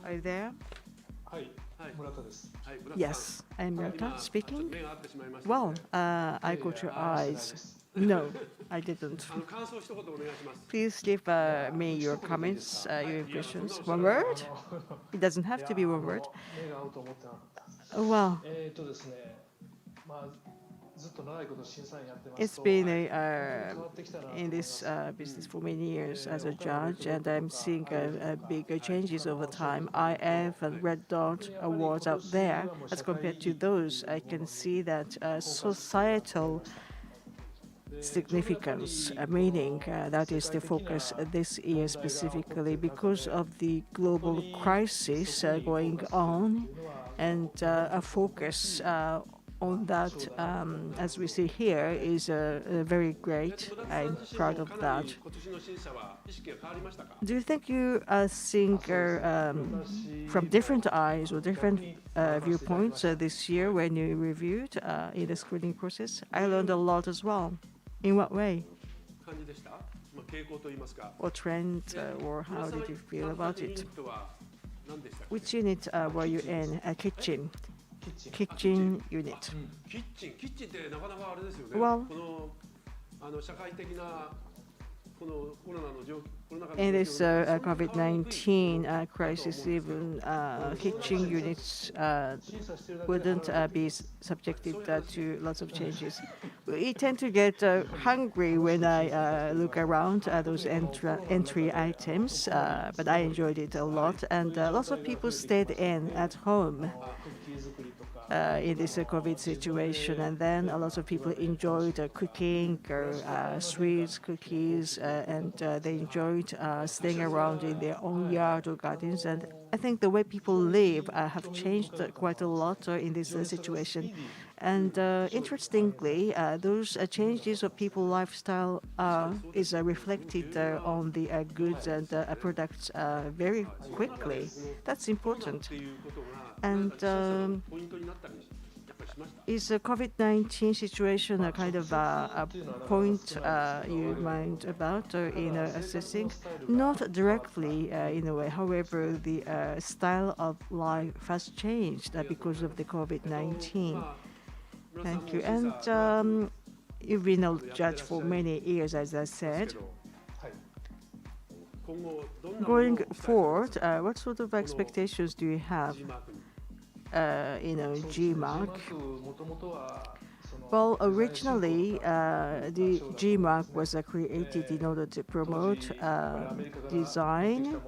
are you there? Yes, I'm Murata speaking. Well, I got your eyes. No, I didn't. Please give me your comments, your impressions. One word? It doesn't have to be one word. Well, it's been in this business for many years as a judge, and I'm seeing big changes over time. IF and Red Dot awards out there, as compared to those, I can see that societal significance, meaning that is the focus this year specifically because of the global crisis going on, and a focus on that, as we see here, is very great. I'm proud of that. Do you think you think from different eyes or different viewpoints this year when you reviewed in the screening process? I learned a lot as well. In what way? Or trend, or how did you feel about it? Which unit were you in? Kitchen. Kitchen unit. Well, in this COVID-19 crisis, even kitchen units wouldn't be subjected to lots of changes. We tend to get hungry when I look around those entry items, but I enjoyed it a lot, and lots of people stayed in at home in this COVID situation, and then a lot of people enjoyed cooking, sweets, cookies, and they enjoyed staying around in their own yard or gardens. And I think the way people live have changed quite a lot in this situation. And interestingly, those changes of people's lifestyle is reflected on the goods and products very quickly. That's important. And is the COVID-19 situation a kind of a point you mind about in assessing? Not directly in a way. However, the style of life has changed because of the COVID-19. Thank you. And you've been a judge for many years, as I said. Going forward, what sort of expectations do you have? GMARC. Well, originally, the GMARC was created in order to promote design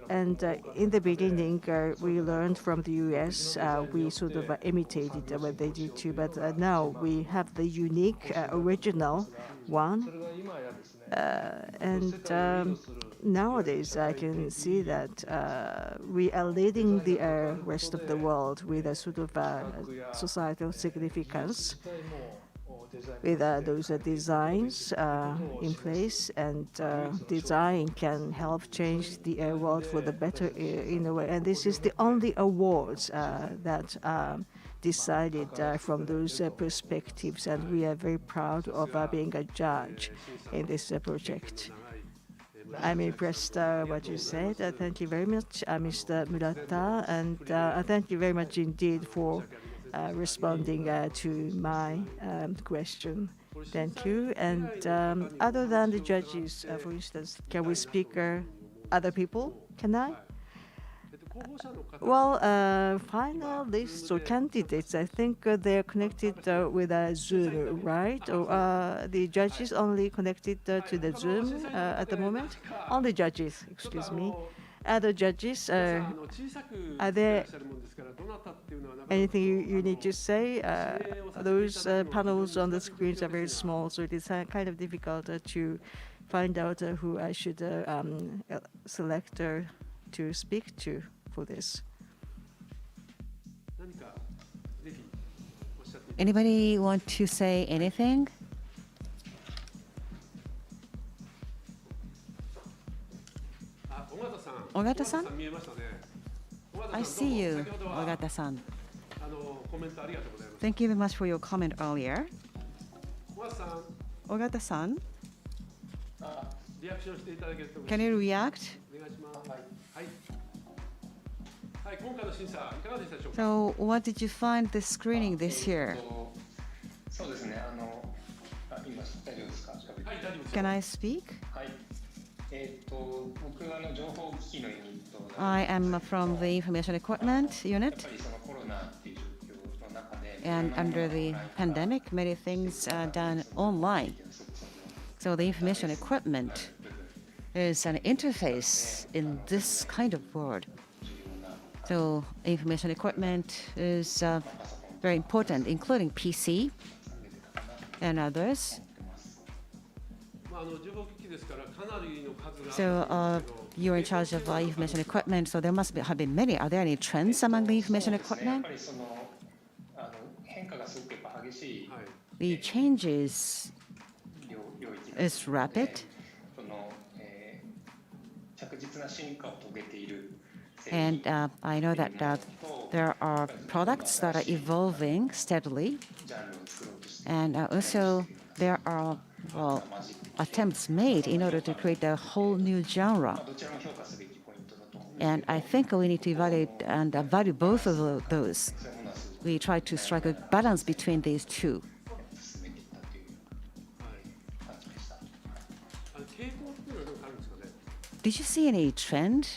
And in the beginning, we learned from the US. We sort of imitated what they did too, but now we have the unique, original one. And nowadays, I can see that we are leading the rest of the world with a sort of societal significance, with those designs in place, and design can help change the world for the better in a way. And this is the only awards that are decided from those perspectives, and we are very proud of being a judge in this project. I'm impressed what you said. Thank you very much, Mr. Murata, and thank you very much indeed for responding to my question. Thank you. And other than the judges, for instance, can we speak other people? Can I? Well, finalists or candidates, I think they're connected with Zoom, right? Or the judges only connected to the Zoom at the moment? Only judges, excuse me. Other judges, are there anything you need to say? Those panels on the screens are very small, so it is kind of difficult to find out who I should select to speak to for this. Anybody want to say anything? Ogata-san? I see you, Ogata-san. Thank you very much for your comment earlier. Ogata-san, can you react? So, what did you find the screening this year? Can I speak? I am from the Information Equipment Unit, and under the pandemic, many things are done online. So the information equipment is an interface in this kind of world. So information equipment is very important, including PC and others. So you're in charge of information equipment, so there must have been many. Are there any trends among the information equipment? The changes is rapid, and I know that there are products that are evolving steadily, and also there are attempts made in order to create a whole new genre. And I think we need to evaluate and value both of those. We try to strike a balance between these two. Did you see any trend?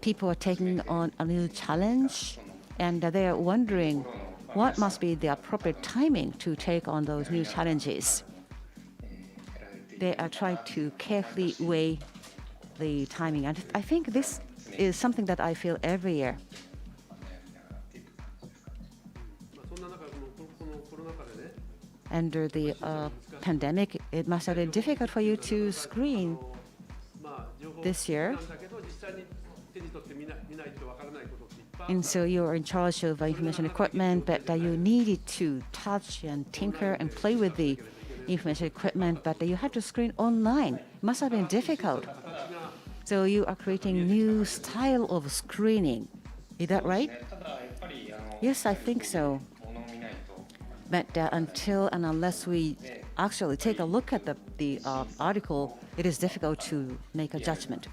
People are taking on a new challenge, and they are wondering what must be the appropriate timing to take on those new challenges. They are trying to carefully weigh the timing, and I think this is something that I feel every year. Under the pandemic, it must have been difficult for you to screen this year. And so you're in charge of information equipment, but you needed to touch and tinker and play with the information equipment, but you had to screen online. It must have been difficult. So you are creating new style of screening. Is that right? Yes, I think so. But until and unless we actually take a look at the article, it is difficult to make a judgment.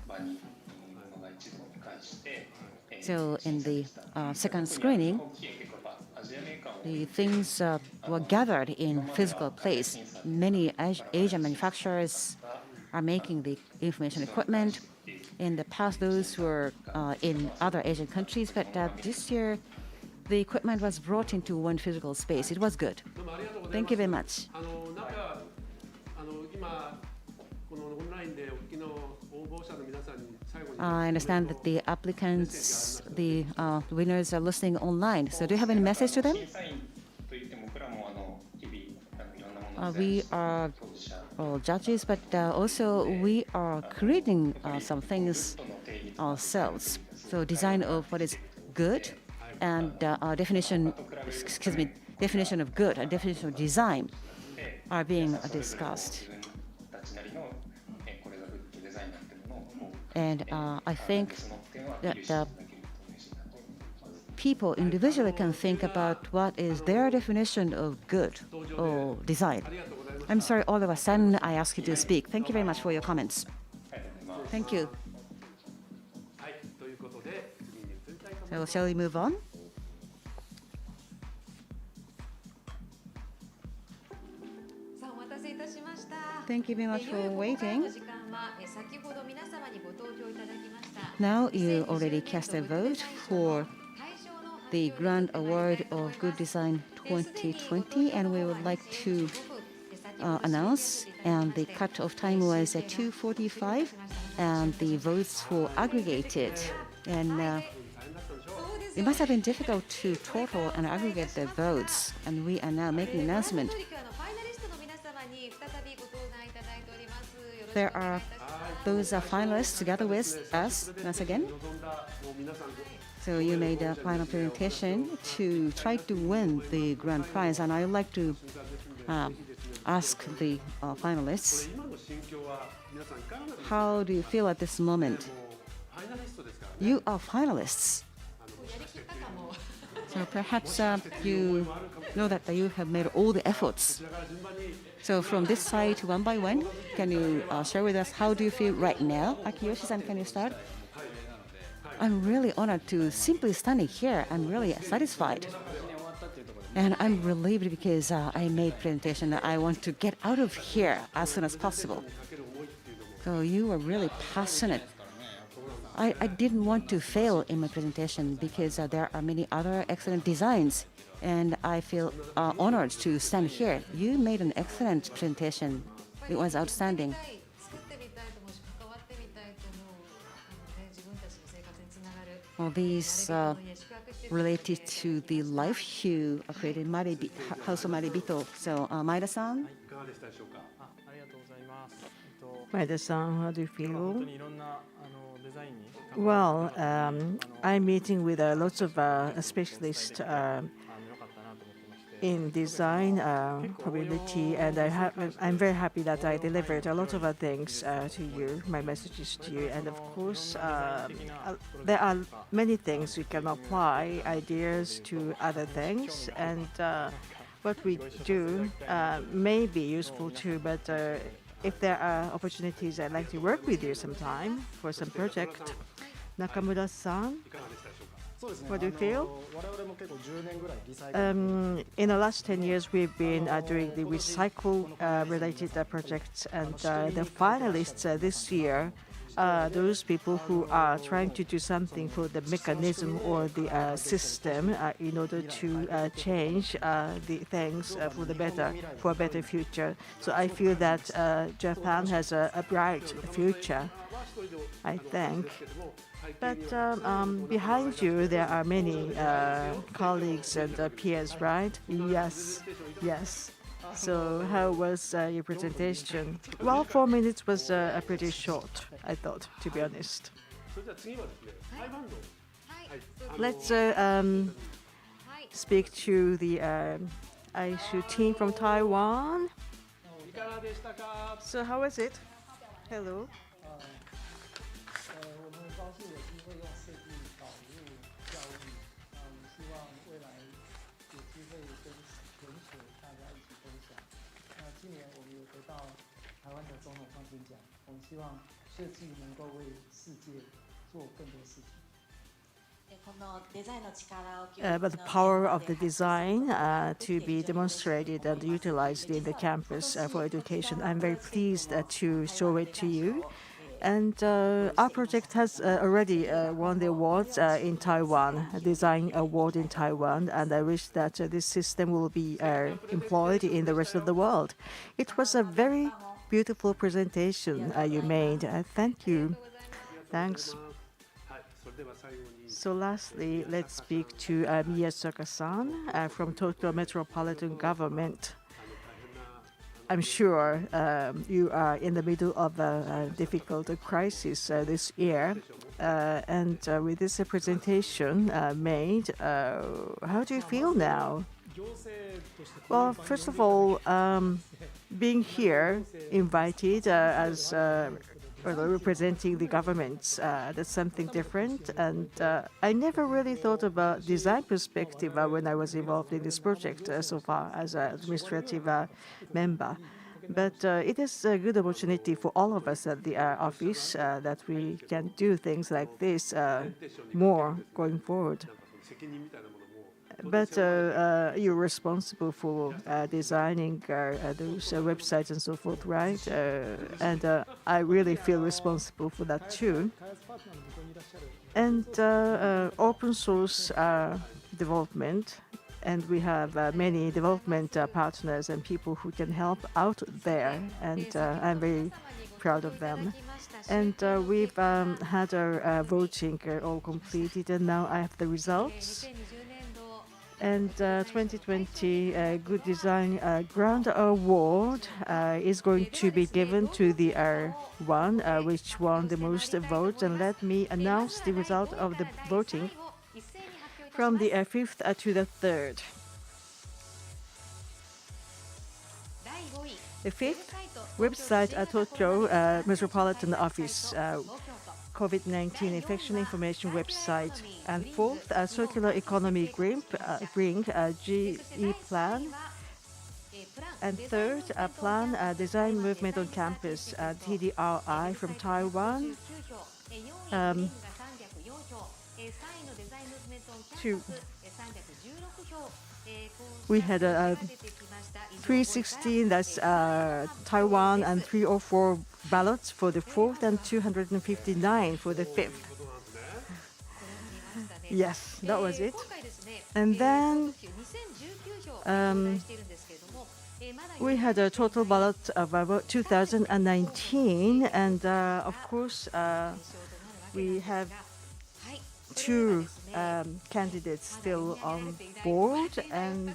So in the second screening, the things were gathered in physical place. Many Asian manufacturers are making the information equipment. In the past, those were in other Asian countries, but this year the equipment was brought into one physical space. It was good. Thank you very much. I understand that the applicants, the winners are listening online. So do you have any message to them? We are all judges, but also we are creating some things ourselves. So design of what is good and definition of good and definition of design are being discussed. And I think that people individually can think about what is their definition of good or design. I'm sorry, all of a sudden I ask you to speak. Thank you very much for your comments. Thank you. So shall we move on? Thank you very much for waiting. Now you already cast a vote for the Grand Award of Good Design 2020, and we would like to announce, and the cut-off time was at 2:45, and the votes were aggregated. And it must have been difficult to total and aggregate the votes, and we are now making an announcement. There are those finalists together with us once again. So you made a final presentation to try to win the grand prize, and I would like to ask the finalists, how do you feel at this moment? You are finalists. So perhaps you know that you have made all the efforts. So from this side, one by one, can you share with us how do you feel right now? Akiyoshi-san, can you start? I'm really honored to simply standing here. I'm really satisfied. And I'm relieved because I made presentation. I want to get out of here as soon as possible. So you were really passionate. I didn't want to fail in my presentation because there are many other excellent designs, and I feel honored to stand here. You made an excellent presentation. It was outstanding. Well, these related to the life you created, House of Maribito. So, Maeda-san? Maeda-san, how do you feel? Well, I'm meeting with lots of specialists in design community, and I'm very happy that I delivered a lot of things to you, my messages to you. And of course, there are many things we can apply, ideas to other things, and what we do may be useful too, but if there are opportunities, I'd like to work with you sometime for some project. Nakamura-san, what do you feel? In the last 10 years, we've been doing the recycle-related projects, and the finalists this year are those people who are trying to do something for the mechanism or the system in order to change the things for a better future. So I feel that Japan has a bright future, I think. But behind you, there are many colleagues and peers, right? Yes, yes. So how was your presentation? Well, 4 minutes was pretty short, I thought, to be honest. Let's speak to the Aishu team from Taiwan. So how was it? Hello. But the power of the design to be demonstrated and utilized in the campus for education, I'm very pleased to show it to you. And our project has already won the awards in Taiwan, a design award in Taiwan, and I wish that this system will be employed in the rest of the world. It was a very beautiful presentation you made. Thank you. Thanks. So lastly, let's speak to Miyazaki-san from Tokyo Metropolitan Government. I'm sure you are in the middle of a difficult crisis this year. And with this presentation made, how do you feel now? Well, first of all, being here, invited as representing the governments, that's something different. And I never really thought about design perspective when I was involved in this project so far as an administrative member. But it is a good opportunity for all of us at the office that we can do things like this more going forward. But you're responsible for designing those websites and so forth, right? And I really feel responsible for that too. And open source development, and we have many development partners and people who can help out there, and I'm very proud of them. And we've had our voting all completed, and now I have the results. And 2020 Good Design Grand Award is going to be given to the one which won the most votes. And let me announce the result of the voting from the 5th to the 3rd. The 5th, website at Tokyo Metropolitan Office, COVID-19 infection information website. And 4th, circular economy bring GE plan. And 3rd, plan design movement on campus, TDRI from Taiwan. We had 316, that's Taiwan, and 304 ballots for the 4th and 259 for the 5th. Yes, that was it. And then we had a total ballot of about 2019, and of course we have 2 candidates still on board, and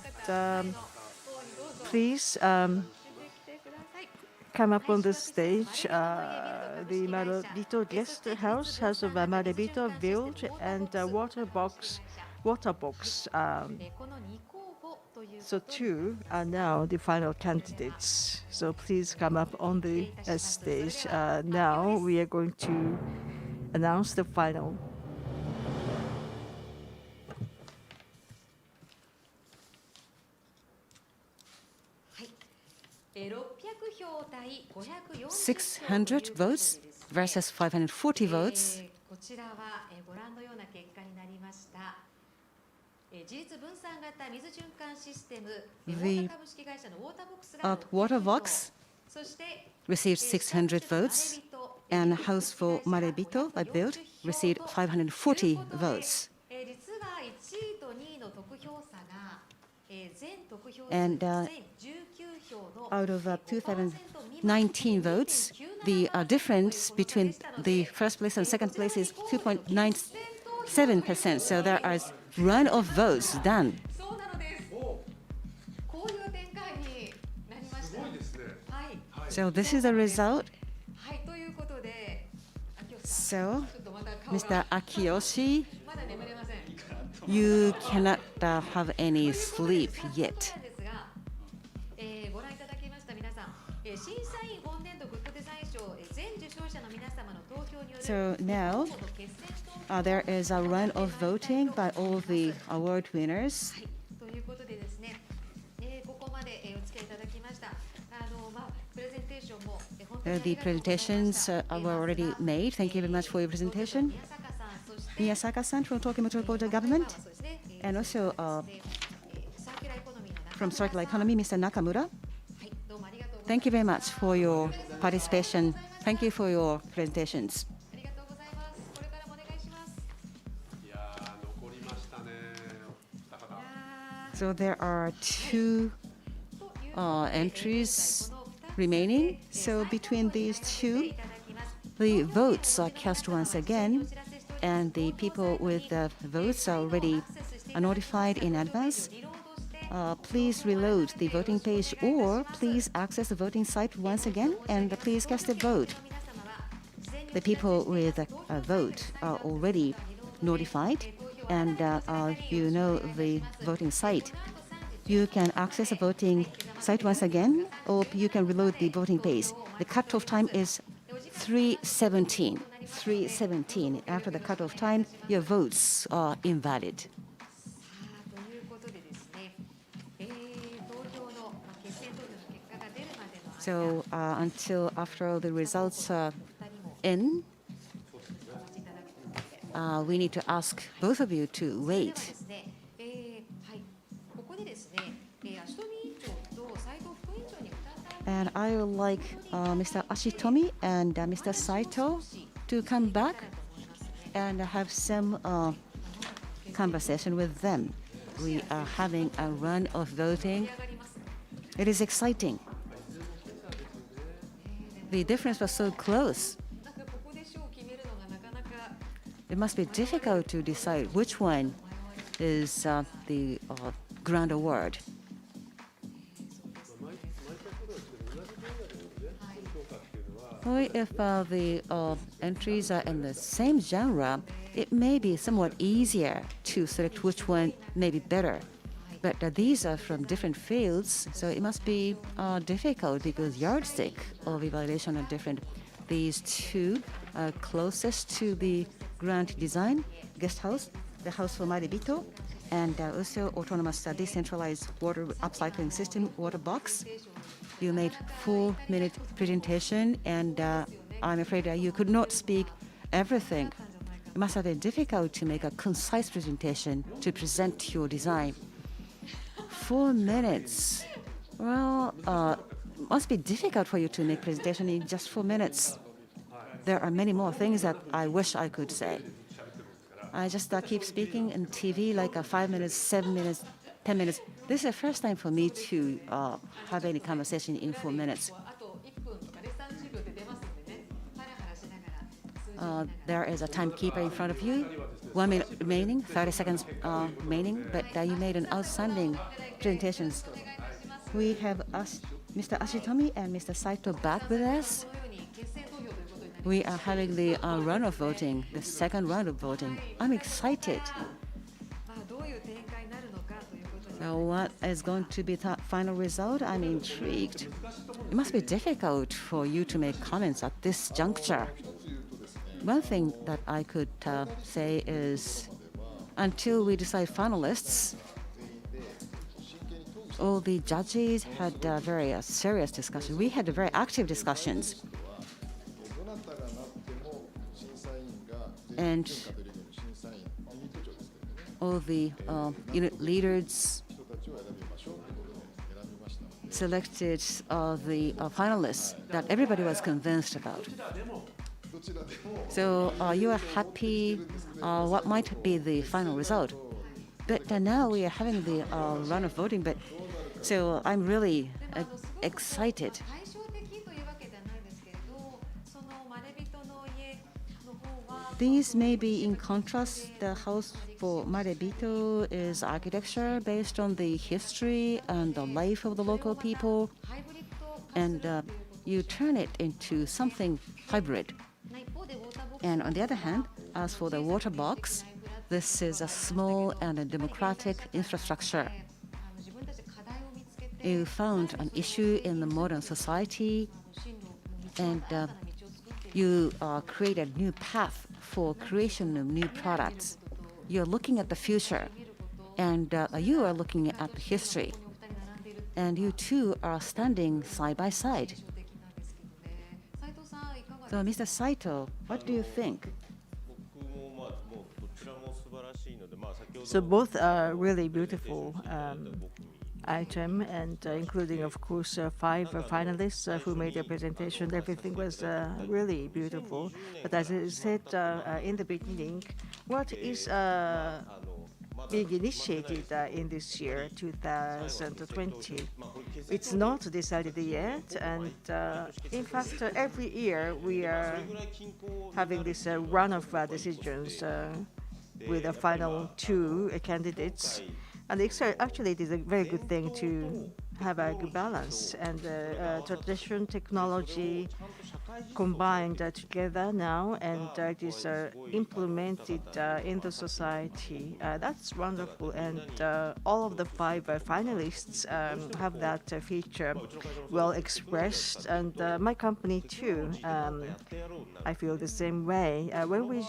please come up on the stage. The Marabito Guest House of Marabito Village, and water box. So 2 are now the final candidates. So please come up on the stage. Now we are going to announce the final. .600 votes versus 540 votes. The water box received 600 votes, and House for Marabito by Build received 540 votes. And out of 2019 votes, the difference between the first place and second place is 2.97%. So there is run of votes done. So this is the result. So, Mr. Akiyoshi, you cannot have any sleep yet. So now there is a run of voting by all the award winners. The presentations were already made. Thank you very much for your presentation. Miyazaki-san from Tokyo Metropolitan Government, and also from Circular Economy, Mr. Nakamura. Thank you very much for your participation Thank you for your presentations. ありがとうございます。これからもお願いします。いやー、残りましたね。お二方。So there are two entries remaining. So between these two, the votes are cast once again, and the people with the votes are already notified in advance. Please reload the voting page or please access the voting site once again and please cast a vote. The people with a vote are already notified and you know the voting site. You can access the voting site once again or you can reload the voting page. The cutoff time is 3:17. 3:17. After the cutoff time, your votes are invalid. ということでですね、投票の決選投票の結果が出るまでの So until after the results are in, we need to ask both of you to wait. ですね、はい、ここでですね、足富委員長と斉藤副委員長に再 And I would like Mr. Ashitomi and Mr. Saito to come back and have some conversation with them. We are having a run of voting. It is exciting. The difference was so close. なんかここで賞を決めるのがなかなか It must be difficult to decide which one is the grand award. Well, if the entries are in the same genre, it may be somewhat easier to select which one may be better. But these are from different fields, so it must be difficult because yardstick of evaluation are different. These two are closest to the grand design, guest house, the house for Maribito, and also autonomous decentralized water upcycling system, water box. You made 4-minute presentation, and I'm afraid you could not speak everything. It must have been difficult to make a concise presentation to present your design. 4 minutes. Well, must be difficult for you to make presentation in just 4 minutes. There are many more things that I wish I could say. I just keep speaking on TV like 5 minutes, 7 minutes, 10 minutes. This is the first time for me to have any conversation in 4 minutes. あと1分とかで30秒で出ますのでね、ハラハラしながら数字 There is a timekeeper in front of you. 1 minute remaining, 30 seconds remaining, but you made an outstanding presentations. We have Mr. Ashitomi and Mr. Saito back with us. We are having the round of voting, the second round of voting. I'm excited. まあどういう展開になるのかということで So what is going to be the final result? I'm intrigued. It must be difficult for you to make comments at this juncture. One thing that I could say is, until we decide finalists, all the judges had very serious discussion. We had very active discussions. And all the unit leaders selected the finalists that everybody was convinced about. So you are happy what might be the final result. But now we are having the round of voting, but so I'm really excited. 対照的というわけではないですけれど、そのまれびとの家の方は These may be in contrast. The house for Marebito is architecture based on the history and the life of the local people, and you turn it into something hybrid. And on the other hand, as for the water box, this is a small and a democratic infrastructure. You found an issue in the modern society, and you create a new path for creation of new products. You're looking at the future, and you are looking at the history, and you two are standing side by side. So, Mr. Saito, what do you think? So both are really beautiful item, and including, of course, 5 finalists who made a presentation. Everything was really beautiful. But as I said in the beginning, what is being initiated in this year, 2020. It's not decided yet, and in fact, every year we are having this run of decisions with the final 2 candidates. And actually, it is a very good thing to have a good balance, and tradition, technology combined together now, and it is implemented in the society. That's wonderful, and all of the 5 finalists have that feature well expressed, and my company too. I feel the same way. When we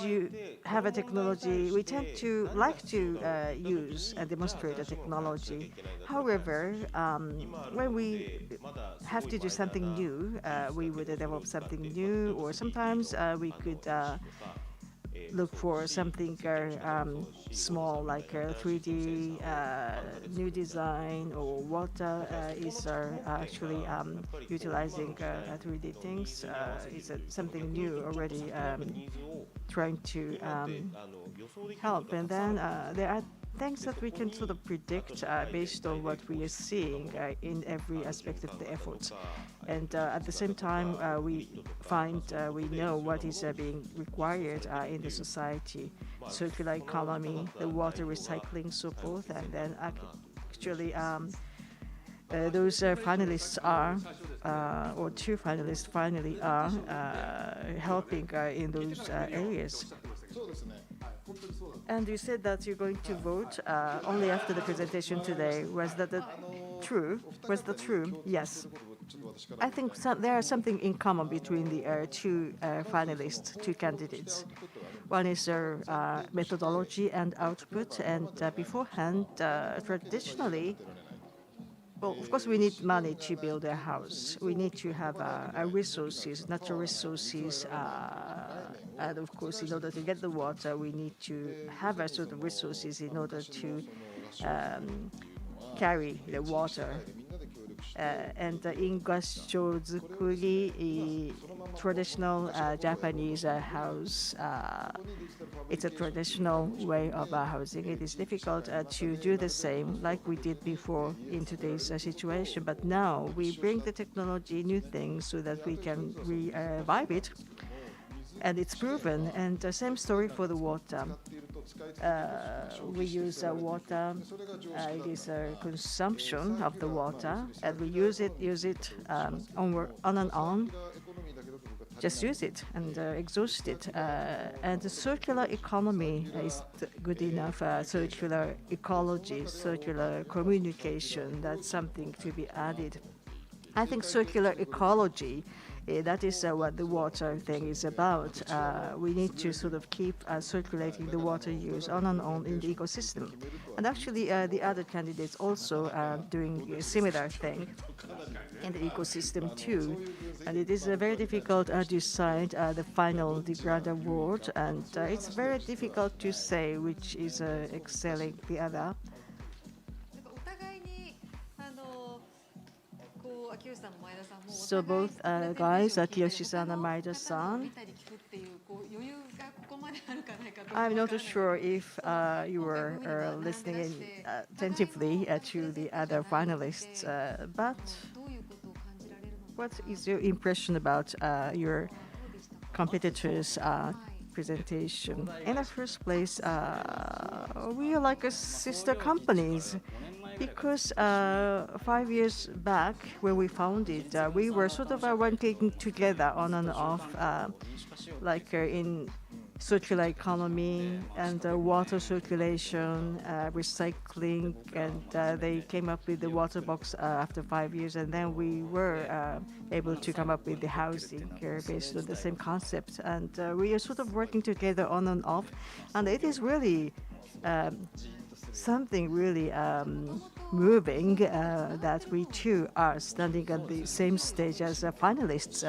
have a technology, we tend to like to use and demonstrate a technology. However, when we have to do something new, we would develop something new, or sometimes we could look for something small, like 3D new design, or what is actually utilizing 3D things. Is something new already trying to help. And then there are things that we can sort of predict based on what we are seeing in every aspect of the efforts. And at the same time, we know what is being required in the society: circular economy, the water recycling, so forth. And then actually, those finalists are, or 2 finalists finally are, helping in those areas. And you said that you're going to vote only after the presentation today. Was that true? Was that true? Yes. I think there is something in common between the 2 finalists, 2 candidates. One is methodology and output, and beforehand, traditionally, well, of course, we need money to build a house. We need to have resources, natural resources, and of course, in order to get the water, we need to have a sort of resources in order to carry the water. And in Gashozukuri, traditional Japanese house, it's a traditional way of housing. It is difficult to do the same like we did before in today's situation. But now we bring the technology, new things, so that we can revive it. And it's proven. And the same story for the water. We use water. It is a consumption of the water, and we use it on and on. Just use it and exhaust it. And the circular economy is good enough. Circular ecology, circular communication, that's something to be added. I think circular ecology, that is what the water thing is about. We need to sort of keep circulating the water use on and on in the ecosystem. And actually, the other candidates also are doing a similar thing in the ecosystem too. And it is very difficult to decide the final, the grand award. And it's very difficult to say which is excelling the other. So both guys, Kiyoshi-san and Maeda-san, I'm not sure if you were listening attentively to the other finalists, but what is your impression about your competitors' presentation? In the first place, we are like sister companies. Because 5 years back, when we founded, we were sort of working together on and off, like in circular economy and water circulation, recycling, and they came up with the water box after 5 years, and then we were able to come up with the housing based on the same concept. And we are sort of working together on and off, and it is really something really moving that we too are standing on the same stage as finalists.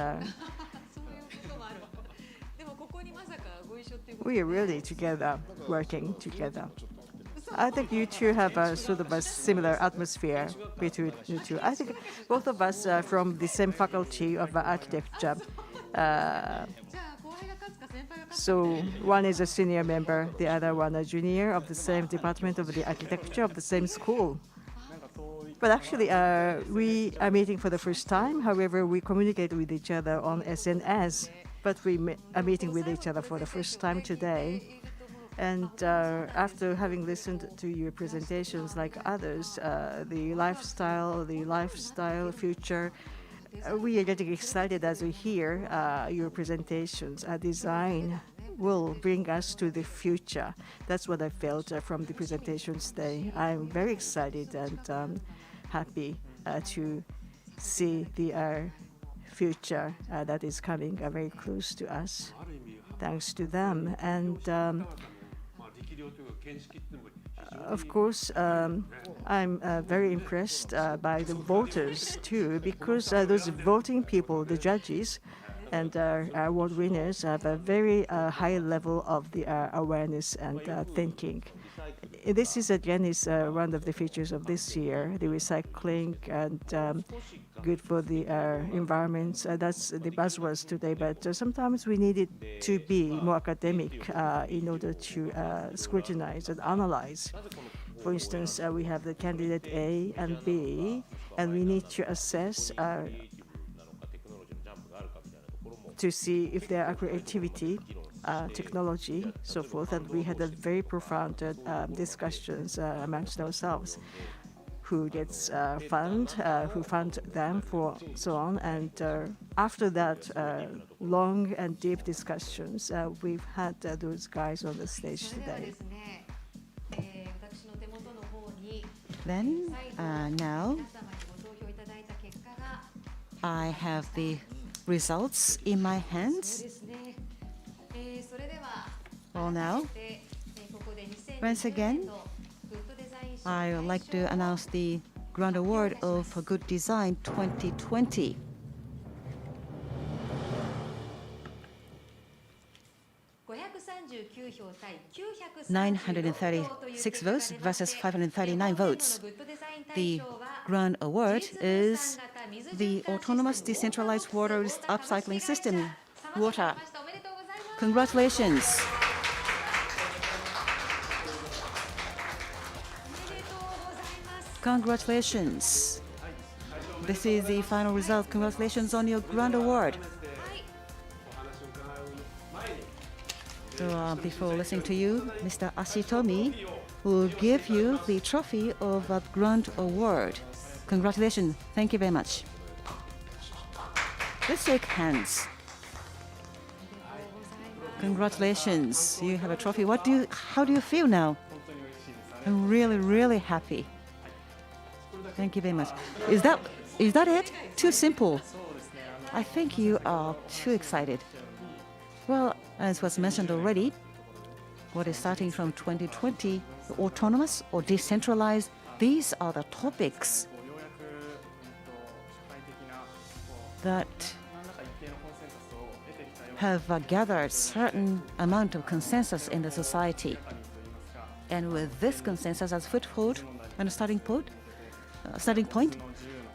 We are really together, working together. I think you two have a sort of a similar atmosphere between you two. I think both of us are from the same faculty of architecture. So one is a senior member, the other one a junior of the same department of the architecture of the same school. But actually, we are meeting for the first time. However, we communicate with each other on SNS. But we are meeting with each other for the first time today. And after having listened to your presentations like others, the lifestyle future, we are getting excited as we hear your presentations. Design will bring us to the future. That's what I felt from the presentations today. I'm very excited and happy to see the future that is coming very close to us, thanks to them. And of course, I'm very impressed by the voters too, because those voting people, the judges, and award winners have a very high level of the awareness and thinking. This is again one of the features of this year, the recycling and good for the environment. That's the buzzwords today, but sometimes we need it to be more academic in order to scrutinize and analyze. For instance, we have the candidate A and B, and we need to assess to see if there are creativity, technology, so forth. And we had a very profound discussions amongst ourselves. Who gets who fund them, for so on. And after that long and deep discussions, we've had those guys on the stage today. Then now I have the results in my hands. Well, now, once again, I would like to announce the Grand Award of Good Design 2020. (936 votes versus 539 votes. The Grand Award is the Autonomous Decentralized Water Upcycling System, WATER. Congratulations. Congratulations. This is the final result. Congratulations on your Grand Award. So before listening to you, Mr. Ashitomi will give you the trophy of a Grand Award. Congratulations. Thank you very much. Let's shake hands. Congratulations. You have a trophy. How do you feel now? I'm really, really happy. Thank you very much. Is that it? Too simple. I think you are too excited. Well, as was mentioned already, what is starting from 2020, autonomous or decentralized, these are the topics that have gathered certain amount of consensus in the society. And with this consensus as foothold and a starting point,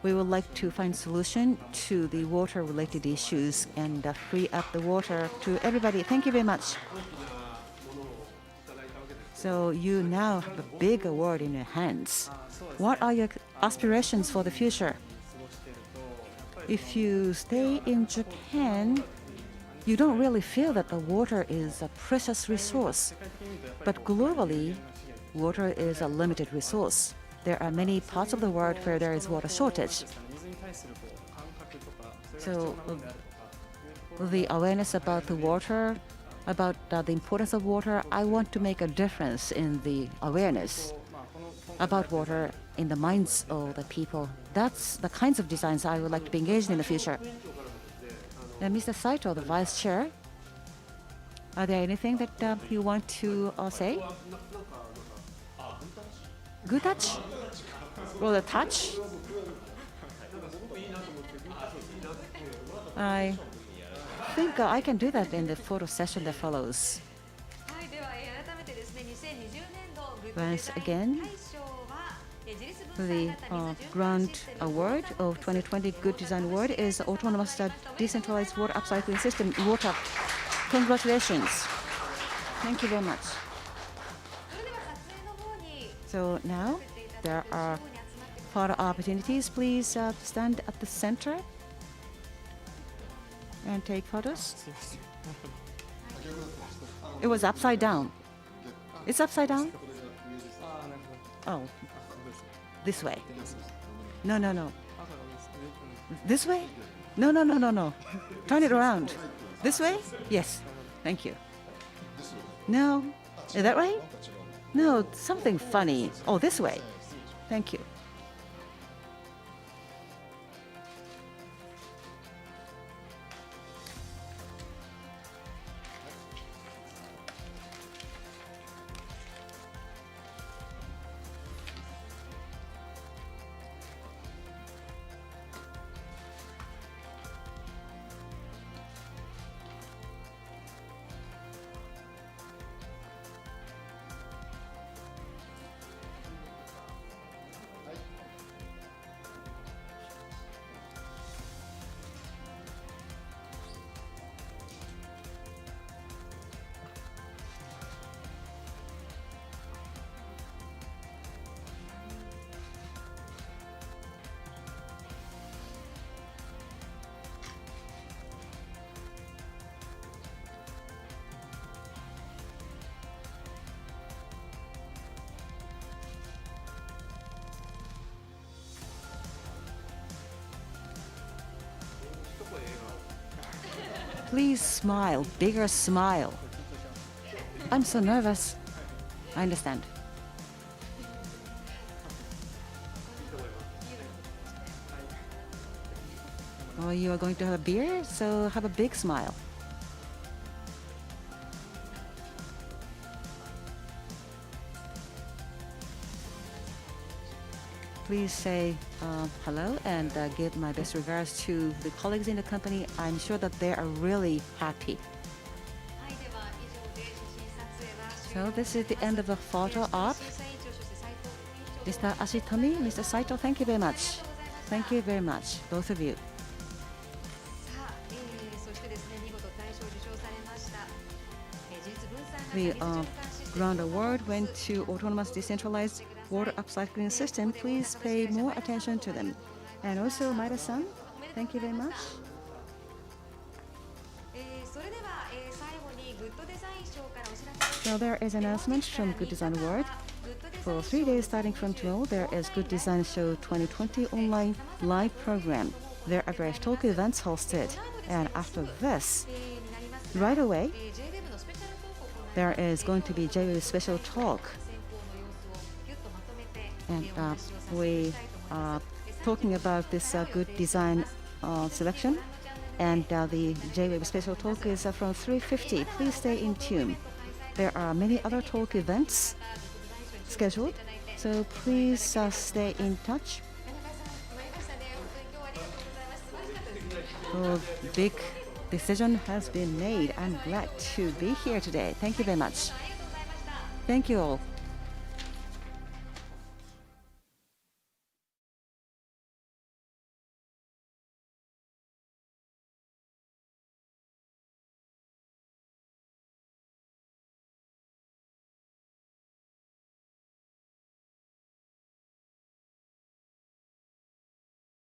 we would like to find solution to the water-related issues and free up the water to everybody. Thank you very much. So you now have a big award in your hands. What are your aspirations for the future? If you stay in Japan, you don't really feel that the water is a precious resource. But globally, water is a limited resource. There are many parts of the world where there is water shortage. So the awareness about the water, about the importance of water, I want to make a difference in the awareness about water in the minds of the people. That's the kinds of designs I would like to be engaged in the future. And Mr. Saito, the Vice Chair, are there anything that you want to say? Good touch? Or the touch? I think I can do that in the photo session that follows. Once again, the Grand Award of 2020 Good Design Award is Autonomous Decentralized Water Upcycling System, Water. Congratulations. Thank you very much. So now there are photo opportunities. Please stand at the center and take photos. It was upside down. It's upside down? Oh, this way. No, no, no. This way? No, no, no, no, no. Turn it around. This way? Yes. Thank you. No. Is that right? No, something funny. Oh, this way. Thank you. Please smile, bigger smile. I'm so nervous. I understand. Oh, you are going to have a beer, so have a big smile. Please say hello and give my best regards to the colleagues in the company. I'm sure that they are really happy. So this is the end of the photo op. Mr. Ashitomi, Mr. Saito, thank you very much. Thank you very much, both of you. The Grand Award went to Autonomous Decentralized Water Upcycling System. Please pay more attention to them. And also, Maida-san, thank you very much. So there is an announcement from Good Design Award. For 3 days starting from tomorrow, there is Good Design Show 2020 online live program. There are various talk events hosted. And after this, right away, there is going to be J-Wave special talk. And we are talking about this good design selection. And the J-Wave special talk is from 3:50. Please stay in tune. There are many other talk events scheduled, so please stay in touch. So big decision has been made. I'm glad to be here today. Thank you very much. Thank you all.